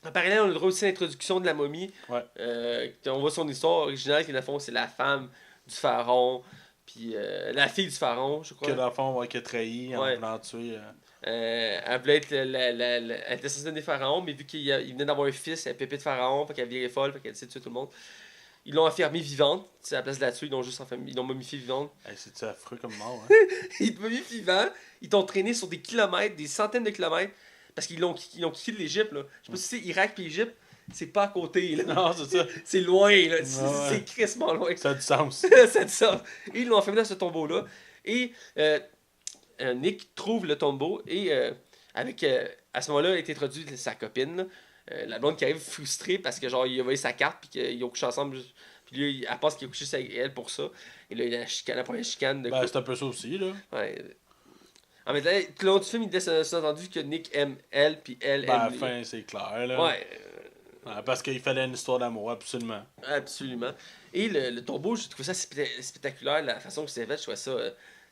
En parallèle, on a le droit aussi à l'introduction de la momie. Ouais. On voit son histoire originale, qui dans le fond, c'est la femme du pharaon, puis la fille du pharaon, je crois. Que dans le fond, qui a trahi en Ouais. voulant tuer. Elle voulait être elle était censée donner pharaon, mais vu qu'il venait d'avoir un fils, elle pépé de pharaon, fait qu'elle virait folle, fait qu'elle décide de tuer tout le monde. Ils l'ont enfermée vivante, à la place de la tuer, ils l'ont momifiée vivante. Hey, c'est-tu affreux comme mort, hein? Ils te momifient vivant, ils t'ont traîné sur des kilomètres, des centaines de kilomètres, parce qu'ils l'ont quitté de l'Égypte, là. Je sais pas si c'est Irak puis Égypte, c'est pas à côté, là. Non, c'est ça. C'est loin, là. Ouais. C'est crissement loin. Ça a du sens. Ça dit ça. Et ils l'ont enfermé dans ce tombeau-là. Et Nick trouve le tombeau et à ce moment-là, est introduite sa copine, là. La blonde qui arrive frustrée parce que genre il a volé sa carte puis qu'ils ont couché ensemble. Puis lui, elle pense qu'il a couché avec elle pour ça. Et là, il a la première chicane de Ben, c'est un peu ça aussi, là. Ouais. En fait, là, tout le long du film, il était sous-entendu que Nick aime elle, puis elle Ben, à la aime lui. fin, c'est clair, là. Ouais, Ouais, parce qu'il fallait une histoire d'amour, absolument. absolument. Et le tombeau, j'ai trouvé ça spectaculaire, la façon que c'est fait. Je trouvais ça.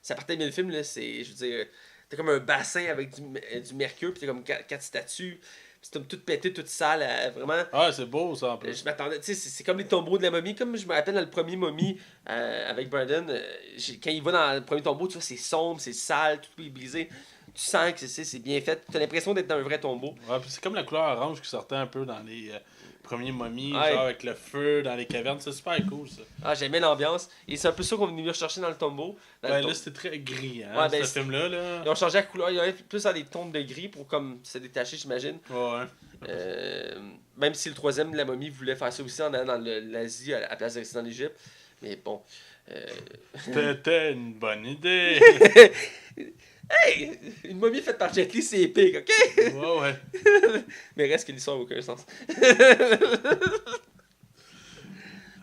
Ça partait bien le film, là. C'est, je veux dire, t'as comme un bassin avec du mercure, puis t'as comme quatre statues. Puis c'est comme tout pété, tout sale. Vraiment. Ah, c'est beau, ça, en plus. Je m'attendais, tu sais, c'est comme les tombeaux de la momie, comme je me rappelle dans le premier momie avec Brandon, quand il va dans le premier tombeau, tu vois, c'est sombre, c'est sale, tout est brisé. Tu sens que c'est bien fait, tu as l'impression d'être dans un vrai tombeau. Ouais, puis c'est comme la couleur orange qui sortait un peu dans les premiers momies, Ouais. genre avec le feu dans les cavernes, c'est super cool, ça. Ah, j'aimais l'ambiance, et c'est un peu ça qu'on est venu rechercher dans le tombeau. Dans le Ouais, tom- là, c'était très gris, hein, Ouais, ben, ce film-là, là. Ils ont changé la couleur, ils ont plus dans des tons de gris pour comme se détacher, j'imagine. Ouais. Même si le troisième, la momie, voulait faire ça aussi en allant dans l'Asie à la place de rester dans l'Égypte. Mais bon. C'était une bonne idée. Hey! Une momie faite par Jet Li, c'est épique, ok? Ouais, ouais. Mais reste que l'histoire n'a aucun sens.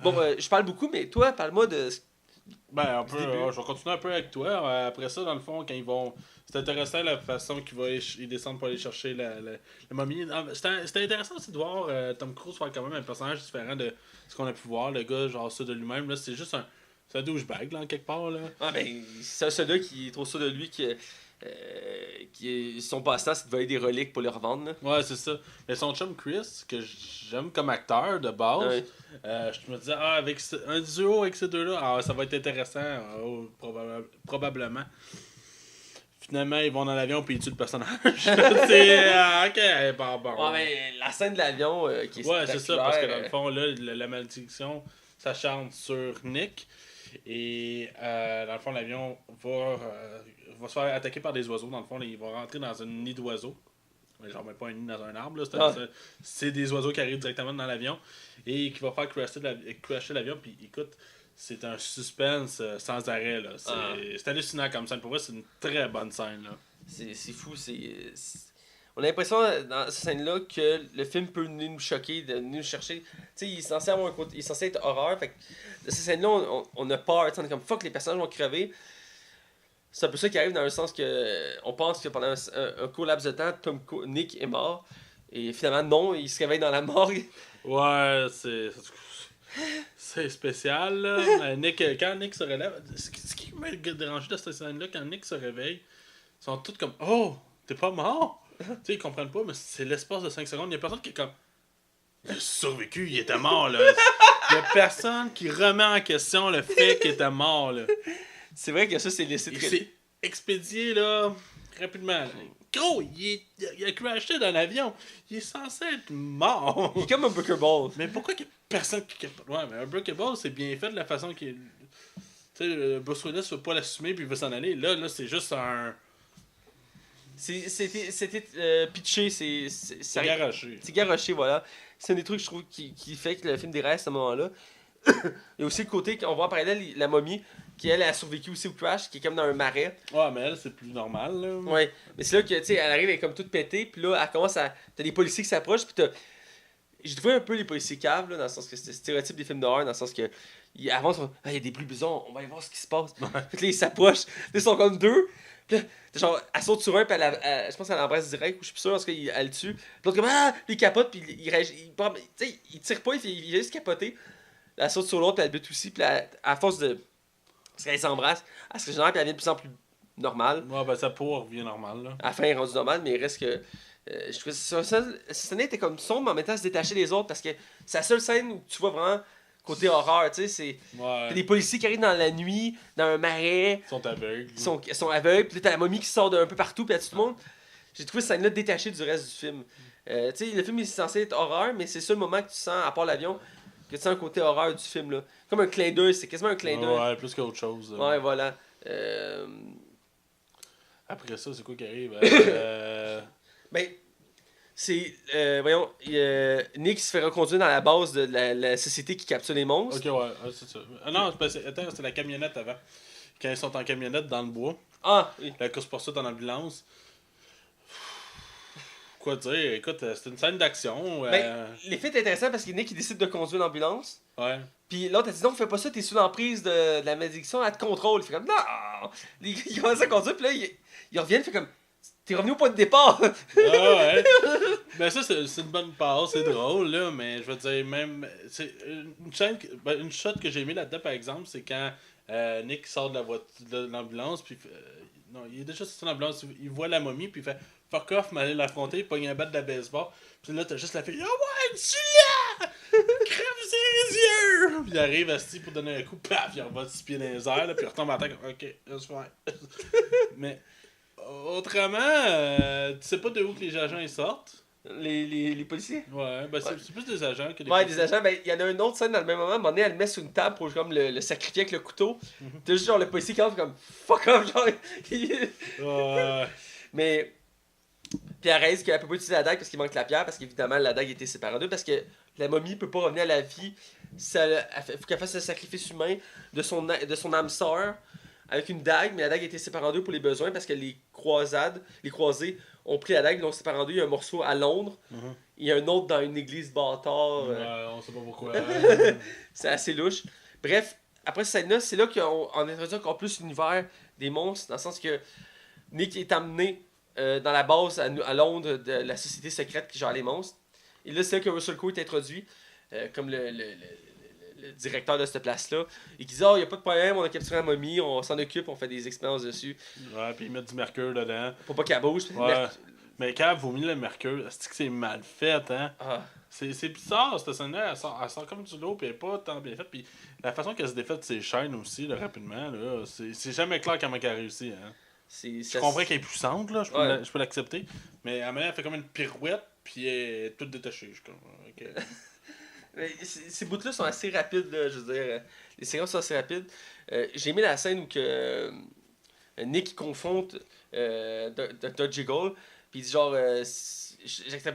Bon, je parle beaucoup, mais toi, parle-moi de. Ben, un peu, début. je vais continuer un peu avec toi. Après ça, dans le fond, quand ils vont. C'est intéressant la façon qu'ils vont ils descendent pour aller chercher la momie. C'était intéressant aussi de voir Tom Cruise faire quand même un personnage différent de ce qu'on a pu voir. Le gars, genre ça de lui-même. Là, c'est juste un. C'est un douchebag, là, en quelque part. Là. Ah, ben, c'est un soldat qui trouve ça de lui son passe-temps, c'est de voler des reliques pour les revendre. Là. Ouais, c'est ça. Mais son chum Chris, que j'aime comme acteur de base, Ouais. je me disais, avec un duo avec ces deux-là, ça va être intéressant, probablement. Finalement, ils vont dans l'avion puis ils tuent le personnage. C'est ok, bon. Ouais, mais la scène de l'avion qui est Ouais, c'est ça, parce que dans le spectaculaire, fond, là, la malédiction s'acharne sur Nick. Et dans le fond, l'avion va se faire attaquer par des oiseaux. Dans le fond, il va rentrer dans un nid d'oiseaux. Genre, même pas un nid dans un arbre. Là. C'est des oiseaux qui arrivent directement dans l'avion. Et qui va faire crasher l'avion. Puis écoute, c'est un suspense sans arrêt. Là. C'est hallucinant comme scène. Pour moi, c'est une très bonne scène. Là. c'est fou. On a l'impression dans cette scène-là que le film peut nous choquer, de nous chercher. Tu sais, il est censé avoir un côté, il est censé être horreur. Fait que de cette scène-là, on a peur. On est comme fuck, les personnages vont crever. C'est un peu ça qui arrive dans le sens que on pense que pendant un court laps de temps, Nick est mort. Et finalement, non, il se réveille dans la morgue. Ouais, c'est spécial. Là. Quand Nick se relève, ce qui m'a dérangé de cette scène-là, quand Nick se réveille, ils sont tous comme oh, t'es pas mort? Tu sais, ils comprennent pas, mais c'est l'espace de 5 secondes. Il y a personne qui est comme il a survécu, il était mort là. Il y a personne qui remet en question le fait qu'il était mort, là. C'est vrai que ça, c'est laissé Il très... s'est expédié, là, rapidement. Là. Gros, il a crashé dans l'avion. Il est censé être mort. Il est comme un Booker Ball. Mais pourquoi qu'il y a personne qui... Ouais, mais un Breakable Ball, c'est bien fait de la façon qu'il... Tu sais, Bruce Willis veut pas l'assumer puis il veut s'en aller. Là, c'est juste un... C'était pitché, C'est garoché. C'est garoché, voilà. C'est un des trucs, je trouve, qui fait que le film déraille à ce moment-là. Il y a aussi le côté qu'on voit en parallèle la momie, qui elle a survécu aussi au crash, qui est comme dans un marais. Ouais, mais elle, c'est plus normal, là. Ouais, mais c'est là que, tu sais, elle arrive, elle est comme toute pétée, puis là, elle commence à... T'as des policiers qui s'approchent, puis t'as... J'ai trouvé un peu les policiers caves, là, dans le sens que c'est le stéréotype des films d'horreur, dans le sens que... Ils avancent, il y a des bruits bizarres, on va aller voir ce qui se passe. Puis là, ils s'approchent, ils sont comme deux, puis là, genre, elle saute sur un, puis je pense qu'elle l'embrasse direct, ou je suis plus sûr, parce qu'elle le tue. Puis l'autre comme, puis il capote, puis il réagit, tu sais, il tire pas, il vient juste capoter. Elle saute sur l'autre, puis elle bute aussi, puis à force de... Parce qu'elle s'embrasse, elle se régénère, puis elle devient de plus en plus normale. Ouais, ben sa peau revient normale, là. À la fin, elle est rendue normale, mais il reste que... je trouvais ça, cette scène était comme sombre, mais en même temps, se détacher des autres, parce que c'est la seule scène où tu vois vraiment côté horreur, tu sais, c'est... Ouais. T'as des policiers qui arrivent dans la nuit, dans un marais, Ils sont aveugles. ils sont aveugles, puis là, t'as la momie qui sort d'un peu partout, puis là, tout le monde... J'ai trouvé cette scène-là détachée du reste du film. Tu sais, le film est censé être horreur, mais c'est le seul moment que tu sens, à part l'avion, que tu sens un côté horreur du film, là. Comme un clin d'œil, c'est quasiment un clin d'œil. Ouais, plus qu'autre chose. Ouais, voilà. Après ça, c'est quoi qui arrive? Ben, c'est. Voyons, Nick se fait reconduire dans la base de la société qui capture les monstres. Ok, ouais, c'est ça. Ah non, attends, c'est la camionnette avant. Quand ils sont en camionnette dans le bois, Ah, oui. la course-poursuite en ambulance. Quoi dire? Écoute, c'est une scène d'action. Ben, l'effet est intéressant parce que Nick il décide de conduire l'ambulance. Ouais. Puis l'autre a dit non, fais pas ça, t'es sous l'emprise de la malédiction, elle te contrôle. Il fait comme non! Il commence à conduire, puis là, il revient, il fait comme t'es revenu au point de départ. Ah ouais. Ben ça, c'est une bonne passe, c'est drôle, là, mais je veux dire, même. C'est une shot que j'ai aimé là-dedans, par exemple, c'est quand Nick sort de la voiture de l'ambulance, puis. Non, il est déjà sur l'ambulance, il voit la momie, puis il fait fuck off, m'aller l'affronter, il pogne un bat de la baseball. Puis là, t'as juste la fille, oh ouais, tu là! Crève ses yeux! Puis il arrive à ce pour donner un coup, paf, il revole 6 pieds dans les airs, là, puis il retombe à terre, ok, laisse faire. Mais. Autrement, tu sais pas de où que les agents ils sortent. Les policiers? Ouais, ben Ouais. c'est plus des agents que des Ouais, policiers. des agents, ben il y en a une autre scène dans le même moment, à un moment donné, elle le met sur une table pour comme le sacrifier avec le couteau. T'as juste genre le policier qui entre comme fuck off, genre. Ouais. Mais. Puis elle réalise qu'elle peut pas utiliser la dague parce qu'il manque la pierre, parce qu'évidemment la dague était séparée en deux, parce que la momie peut pas revenir à la vie. Faut qu'elle fasse le sacrifice humain de son âme sœur avec une dague, mais la dague a été séparée en deux pour les besoins parce que les croisés ont pris la dague, ils l'ont séparée en deux. Il y a un morceau à Londres, il y a un autre dans une église bâtard. Ouais, on sait pas pourquoi. C'est assez louche. Bref, après cette scène-là, c'est là qu'on introduit encore plus l'univers des monstres, dans le sens que Nick est amené dans la base à Londres de la société secrète qui gère les monstres. Et là, c'est là que Russell Crowe est introduit comme le directeur de cette place-là. Et qui dit oh, il n'y a pas de problème, on a capturé la momie, on s'en occupe, on fait des expériences dessus. Ouais, puis ils mettent du mercure dedans. Pour pas qu'elle bouge. Ouais. Mais quand vous mis le mercure, c'est que c'est mal fait, hein? Ah. C'est bizarre, cette scène-là, elle sort comme du lot, puis elle est pas tant bien faite. Puis la façon qu'elle se défait de ses chaînes aussi, là, rapidement, là, c'est jamais clair comment elle a réussi, hein? Je comprends qu'elle est puissante, là, je peux l'accepter. Mais à un moment, elle fait comme une pirouette, puis elle est toute détachée. Je suis comme, ok. Mais ces bouts-là sont assez rapides, là, je veux dire. Les séquences sont assez rapides. J'ai aimé la scène où que, Nick confronte Dr. Jiggle, puis il dit genre, j'accepte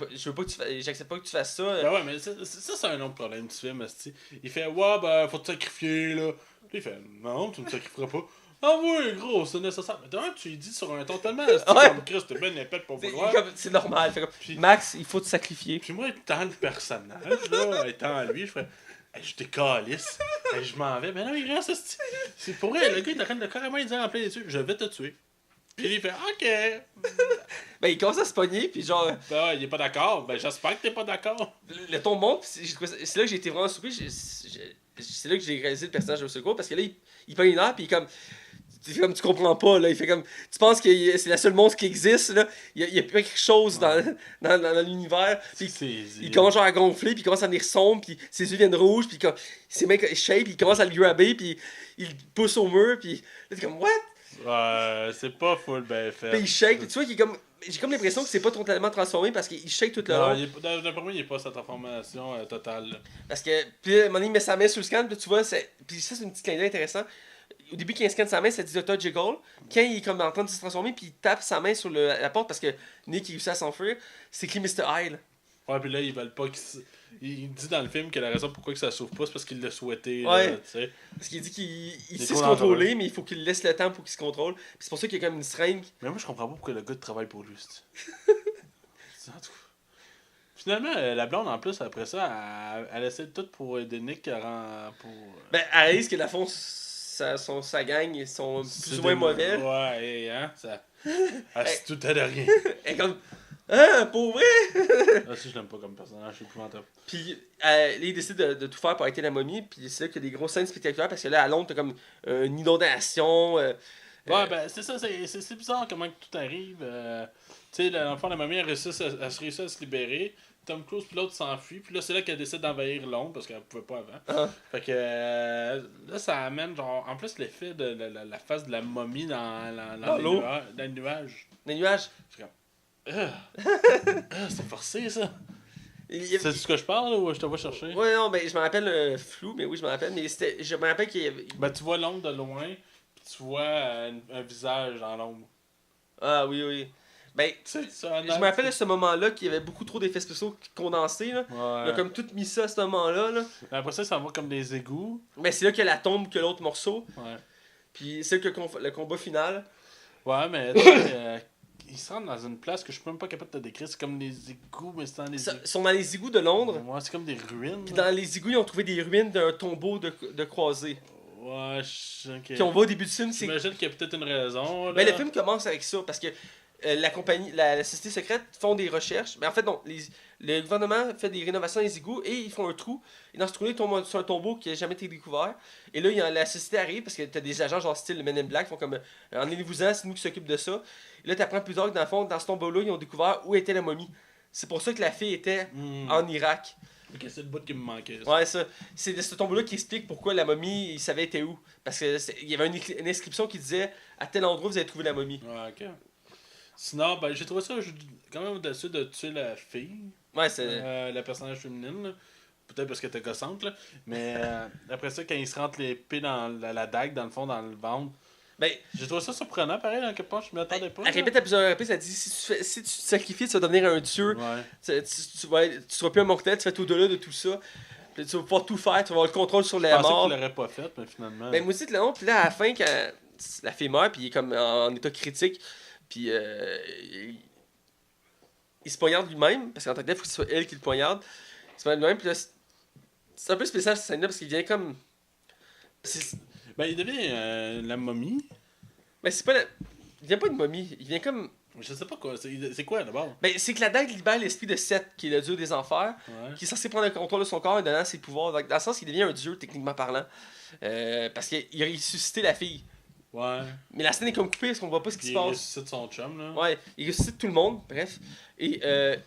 pas que tu fasses ça. Ben ouais, mais ça c'est un autre problème du film, esti. Il fait, ouais, ben, faut te sacrifier, là. Puis il fait, non, tu me sacrifieras pas. Ah oui, gros, c'est nécessaire. Mais d'un, tu lui dis sur un ton tellement esti, comme Chris, t'es ben épais pour vouloir. C'est normal. Max, il faut te sacrifier. Puis moi, étant le personnage, là, étant lui, je ferais, hey, je décalisse, hey, je m'en vais. Mais non, il reste, esti. C'est pour vrai, le gars, il est en train de carrément dire en plein les yeux, je vais te tuer. Puis il fait, ok. Ben, il commence à se pogner, puis genre. Ben ouais, il est pas d'accord. Ben j'espère que t'es pas d'accord. Le ton monte, puis c'est là que j'ai été vraiment surpris. C'est là que j'ai réalisé le personnage de Russell Crowe, parce que là, il pogne une heure, puis il est comme. comme tu comprends pas, là. Il fait comme. Tu penses que c'est la seule monstre qui existe, là. Il y a pas quelque chose dans l'univers. Puis il commence genre à gonfler, puis il commence à devenir sombre, puis ses yeux viennent rouges, puis ses mains shape, puis il commence à le grabber, puis il pousse au mur, puis là, t'es comme, what? Ouais, c'est pas full ben fait. Puis il shake, puis tu vois qu'il est comme. J'ai comme l'impression que c'est pas totalement transformé parce qu'il shake tout le long. Non, d'après moi, il est pas sa transformation totale. Là. Parce que, puis à un moment donné, il met sa main sur le scan, puis tu vois, puis ça, c'est une petite clin d'œil intéressant. Au début, quand il scanne sa main, ça dit Dr. Jekyll. Quand il est comme en train de se transformer, puis il tape sa main sur la porte parce que Nick il réussit à s'enfuir, c'est écrit Mr. Hyde. Ouais, puis là, ils veulent pas il dit dans le film que la raison pourquoi que ça s'ouvre pas, c'est parce qu'il l'a souhaité. Ouais. Là, t'sais. Parce qu'il dit qu'il sait se contrôler, mais il faut qu'il laisse le temps pour qu'il se contrôle. Puis c'est pour ça qu'il y a comme une seringue. Mais moi, je comprends pas pourquoi le gars travaille pour lui. Finalement, la blonde, en plus, après ça, elle essaie de tout pour aider Nick pour... Ben, elle réalise que, la fond, sa gang, ils sont plus ou moins mauvais. Ouais, et hein, ça... Elle se doutait de rien. Elle est comme... Hein, pour vrai? Ah, si, je l'aime pas comme personnage, je suis épouvantable. Puis, là, il décide de tout faire pour arrêter la momie. Puis c'est là qu'il y a des grosses scènes spectaculaires parce que là, à Londres, t'as comme une inondation. Ouais, ben, c'est ça, c'est bizarre comment que tout arrive. Tu sais, dans le fond, la mamie, elle se réussit à se libérer. Tom Cruise puis l'autre s'enfuit. Puis là, c'est là qu'elle décide d'envahir Londres parce qu'elle pouvait pas avant. Fait que là, ça amène, genre, en plus, l'effet de la face de la momie dans les nuages. Les nuages. C'est forcé, ça. C'est ce que je parle ou je te vois chercher? Ouais, non, ben, je me rappelle flou, mais oui, je me rappelle. Mais je me rappelle qu'il y avait. Ben, tu vois l'ombre de loin, puis tu vois un visage dans l'ombre. Ah, oui, oui. Ben, je me rappelle de ce moment-là qu'il y avait beaucoup trop d'effets spéciaux condensés. Là. Ouais. Il a comme tout mis ça à ce moment-là. Là. Après ça va comme des égouts. Ben, c'est là qu'il y a la tombe que l'autre morceau. Ouais. Puis c'est là que le combat final. Ouais, mais tu sais, ils se rendent dans une place que je suis même pas capable de te décrire. C'est comme des égouts, mais c'est dans les Ils sont dans les égouts de Londres. Ouais, c'est comme des ruines. Puis dans les égouts, ils ont trouvé des ruines d'un tombeau de croisés. Ouais, ok. Puis on voit au début du film, c'est. J'imagine qu'il y a peut-être une raison. Là. Ben, le film commence avec ça parce que la compagnie, la société secrète font des recherches. Mais en fait, non, le gouvernement fait des rénovations dans les égouts et ils font un trou. Et dans ce trou-là, ils tombent sur un tombeau qui n'a jamais été découvert. Et là, la société arrive parce que t'as des agents genre style Men in Black qui font comme emmenez-vous-en, c'est nous qui s'occupent de ça. Et là, t'apprends plus tard que dans le fond, dans ce tombeau-là, ils ont découvert où était la momie. C'est pour ça que la fille était en Irak. Ok, c'est le bout qui me manquait. Ça. Ouais, ça. C'est de ce tombeau-là qui explique pourquoi la momie, il savait était où. Parce qu'il y avait une inscription qui disait à tel endroit vous avez trouvé la momie. Ouais, ok. Sinon, ben, j'ai trouvé ça quand même au-dessus de tuer la fille. Ouais, c'est. La personnage féminine, là. Peut-être parce qu'elle était gossante, là. Mais après ça, quand il se rentre l'épée dans la dague, dans le fond, dans le ventre. Ben, j'ai trouvé ça surprenant, pareil, dans quelque part, je m'y attendais pas. Elle répète à plusieurs reprises, elle dit si tu te sacrifies, tu vas devenir un dieu. Ouais. Tu seras plus un mortel, tu vas être au-delà de tout ça. Puis tu vas pouvoir tout faire, tu vas avoir le contrôle sur la mort. Je pensais mort. qu'il l'aurait pas fait, mais finalement. Ben, moi aussi, le long, puis là, à la fin, quand la fille meurt, puis il est comme en état critique, puis il se poignarde lui-même, parce qu'en tant que tel, il faut que ce soit elle qui le poignarde. Il se poignarde lui-même, puis là, c'est un peu spécial cette scène-là, parce qu'il vient comme. Ben, il devient la momie. Ben, c'est pas la. Il vient pas de momie, il vient comme. Je sais pas quoi, c'est quoi d'abord? Ben, c'est que la dague libère l'esprit de Seth, qui est le dieu des enfers, qui est censé prendre le contrôle de son corps et donnant ses pouvoirs. Donc, dans le sens qu'il devient un dieu, techniquement parlant. Parce qu'il a ressuscité la fille. Ouais. Mais la scène est comme coupée parce qu'on voit pas ce qui se passe. Il ressuscite son chum, là. Ouais, il ressuscite tout le monde, bref. Et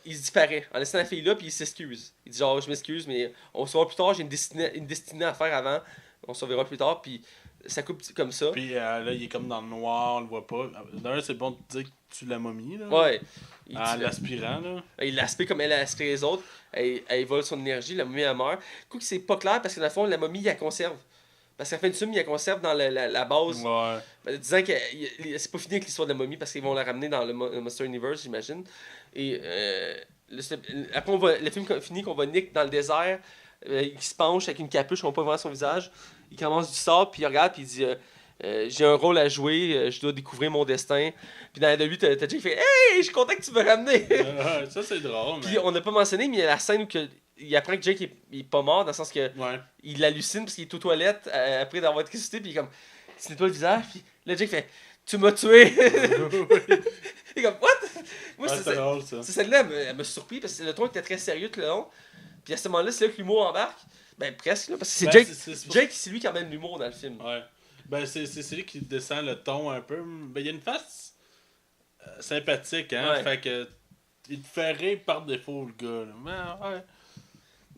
il se disparaît en laissant la fille là, puis il s'excuse. Il dit genre, je m'excuse, mais on se verra plus tard, j'ai une destinée à faire avant. On se verra plus tard, puis ça coupe comme ça. Puis là, il est comme dans le noir, on le voit pas. D'ailleurs, c'est bon de te dire que tu l'as momie, là. Ouais. En l'aspirant, là. Il l'aspire comme elle a aspiré les autres. Elle vole son énergie, la momie, elle meurt. Du coup, c'est pas clair parce que dans le fond, la momie, il la conserve. Parce qu'à la fin du film, il la conserve dans la base. Ouais. Disant que c'est pas fini avec l'histoire de la momie parce qu'ils vont la ramener dans le Monster Universe, j'imagine. Et après, le film finit qu'on voit Nick dans le désert. Il se penche avec une capuche, on voit pas vraiment son visage. Il commence du sable, puis il regarde, puis il dit j'ai un rôle à jouer, je dois découvrire mon destin. Puis dans la lui, t'as Jake qui fait hey, je suis content que tu me ramener. Ça, c'est drôle. Puis on n'a pas mentionné, mais il y a la scène où il apprend que Jake est pas mort, dans le sens que il hallucine parce qu'il est aux toilettes après d'avoir été ressuscité, puis il se nettoie le visage, puis là Jake fait tu m'as tué. Il est comme what? Moi, c'est drôle, ça. Cette scène-là, elle m'a surpris parce que le ton était très sérieux tout le long. Puis à ce moment-là, c'est là que l'humour embarque. Ben presque, là, parce que c'est Jake, c'est lui qui amène l'humour dans le film. Ouais. Ben, c'est lui qui descend le ton un peu. Ben, il y a une face sympathique, hein. Ouais. Fait que. Il te fait rire par défaut, le gars. Là. Mais, ouais.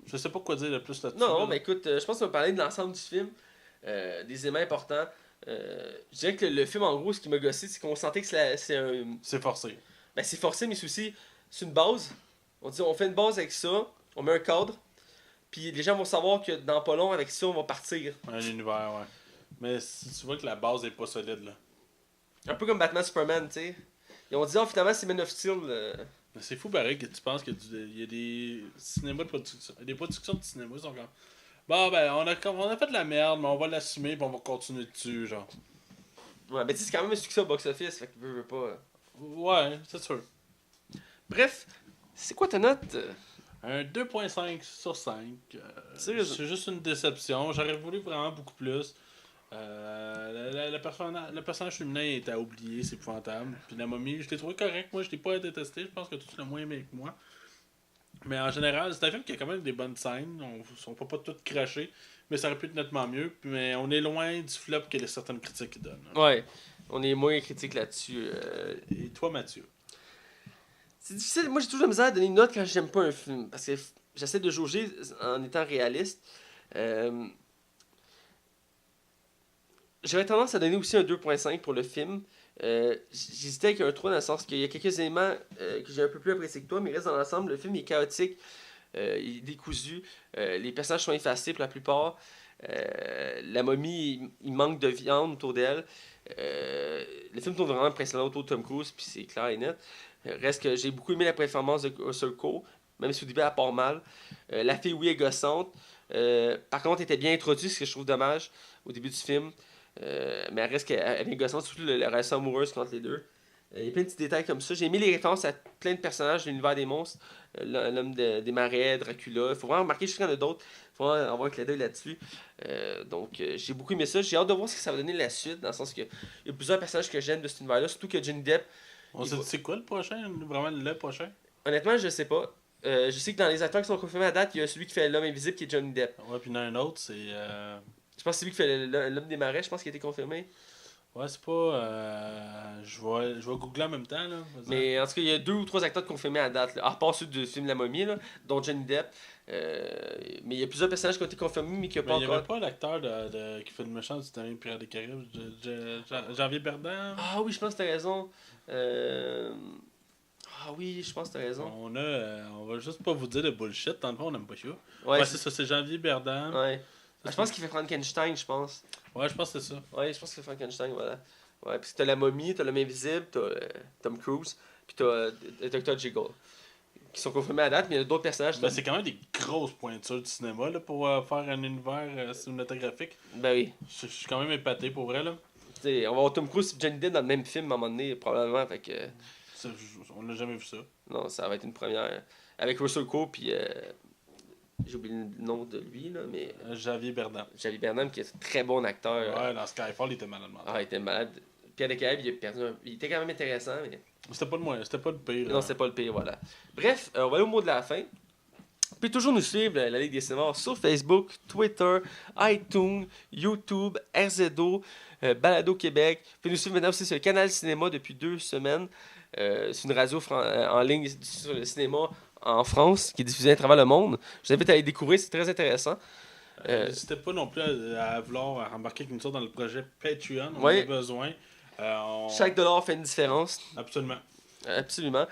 Je sais pas quoi dire de plus là-dessus. Non, là. mais écoute, je pense qu'on va parler de l'ensemble du film, des éléments importants. Je dirais que le film, en gros, ce qui m'a gossé, c'est qu'on sentait que c'est un. C'est forcé. Ben, c'est forcé, mais c'est aussi c'est une base. On dit, on fait une base avec ça, on met un cadre, puis les gens vont savoir que dans pas long, avec ça, on va partir. Un univers, ouais. Mais si tu vois que la base est pas solide, là. Un peu comme Batman Superman, tu sais. Ils ont dit, oh, finalement, c'est Man of Steel. Mais c'est fou, pareil, que tu penses qu'il y a des cinémas de production. Des productions de cinéma, ils sont comme. Bon, ben, on a fait de la merde, mais on va l'assumer, puis on va continuer dessus, genre. Ouais, ben, tu sais, c'est quand même un succès au box-office, fait que veut pas. Ouais, c'est sûr. Bref, c'est quoi ta note? Un 2.5 sur 5. Sérieux? C'est juste une déception. J'aurais voulu vraiment beaucoup plus. Le personnage féminin est à oublier, c'est épouvantable. Puis la momie, je l'ai trouvé correct. Moi, je l'ai pas détesté. Je pense que tu l'as moins aimé que moi. Mais en général, c'est un film qui a quand même des bonnes scènes. On peut pas tout cracher. Mais ça aurait pu être nettement mieux. Mais on est loin du flop que certaines critiques donnent. Ouais, on est moins critique là-dessus. Et toi, Mathieu? C'est difficile. Moi, j'ai toujours la misère à donner une note quand j'aime pas un film. Parce que j'essaie de jauger en étant réaliste. J'aurais tendance à donner aussi un 2.5 pour le film. J'hésitais avec un 3 dans le sens qu'il y a quelques éléments que j'ai un peu plus apprécié que toi, mais reste dans l'ensemble, le film est chaotique, il est décousu, les personnages sont effacés pour la plupart. La momie, il manque de viande autour d'elle. Le film tourne vraiment principalement autour de Tom Cruise, puis c'est clair et net. Reste que j'ai beaucoup aimé la performance de Russell Crowe, même si au début elle part mal. La fille, oui, est gossante. Par contre, elle était bien introduite, ce que je trouve dommage au début du film. Mais elle reste qu'elle est gossante, surtout la relation amoureuse entre les deux. Il y a plein de petits détails comme ça. J'ai aimé les références à plein de personnages de l'univers des monstres. L'homme des marais, Dracula. Il faut vraiment remarquer, je sais qu'il y en a d'autres. Il faut vraiment avoir un clin d'œil là-dessus. Donc, j'ai beaucoup aimé ça. J'ai hâte de voir ce que ça va donner la suite, dans le sens que il y a plusieurs personnages que j'aime de cet univers-là, surtout que Johnny Depp. On sait c'est quoi le prochain? Vraiment le prochain? Honnêtement, je sais pas. Je sais que dans les acteurs qui sont confirmés à date, il y a celui qui fait l'homme invisible qui est Johnny Depp. Ouais, puis il y en a un autre, c'est... Je pense que c'est lui qui fait l'homme des marais, je pense qu'il a été confirmé. Ouais, c'est pas... je vais googler en même temps, là. Vas-y. Mais en tout cas, il y a 2 ou 3 acteurs confirmés à date, là. À part ceux du film La Momie, là, dont Johnny Depp. Mais il y a plusieurs personnages qui ont été confirmés, mais qui n'ont Mais pas il n'y encore. avait pas l'acteur qui fait le méchant du dernier Pirates des Caraïbes, Janvier Berdin. Ah oui, je pense que t'as raison. Ah oui, je pense que t'as raison. On va juste pas vous dire de bullshit, dans le fond, on n'aime pas ça. Ouais, Ouais, c'est ça, c'est Janvier Berdin. Ouais. Ah, je pense qu'il fait Frankenstein, je pense. Ouais, je pense que c'est ça. Ouais, je pense qu'il fait Frankenstein, voilà. Ouais, puis t'as La Momie, t'as L'Homme Invisible, t'as Tom Cruise, puis t'as Dr. Jiggle. Qui sont confirmés à date, mais il y a d'autres personnages. Ben, c'est quand même des grosses pointures du cinéma là, pour faire un univers cinématographique. Ben oui. Je suis quand même épaté pour vrai. Là. T'sais, on va avoir Tom Cruise et Johnny Depp dans le même film à un moment donné, probablement. Fait que, On n'a jamais vu ça. non, ça va être une première. Avec Russell Crowe, puis j'ai oublié le nom de lui, là, mais Javier Berdin. Javier Bardem, qui est un très bon acteur. Ouais, dans Skyfall, il était malade mental. Ah, il était malade. Pierre Descailles, il était quand même intéressant, mais C'était pas le pire. non, c'est pas le pire, voilà. Bref, on va aller au mot de la fin. Vous pouvez toujours nous suivre, la Ligue des Cinémas, sur Facebook, Twitter, iTunes, YouTube, RZO, Balado Québec. Vous pouvez nous suivre maintenant aussi sur le canal Cinéma depuis 2 semaines. C'est une radio en ligne sur le cinéma en France qui est diffusée à travers le monde. Je vous invite à aller découvrir, c'est très intéressant. N'hésitez pas non plus à vouloir embarquer avec nous dans le projet Patreon. On Ouais. a besoin. Chaque dollar fait une différence. Absolument. Absolument.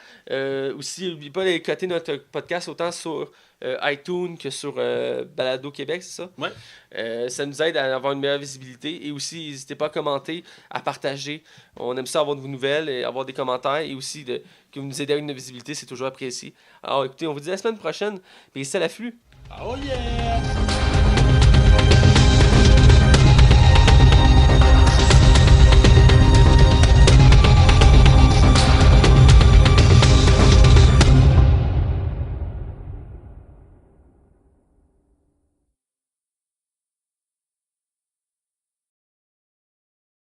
Aussi, n'oubliez pas d'aller coter notre podcast autant sur iTunes que sur Balado Québec, c'est ça? Ouais. Ça nous aide à avoir une meilleure visibilité. Et aussi, n'hésitez pas à commenter, à partager. On aime ça avoir de vos nouvelles et avoir des commentaires. Et aussi, que vous nous aidez à une visibilité, c'est toujours apprécié. Alors écoutez, on vous dit à la semaine prochaine. Et restez à l'afflux. Oh yeah!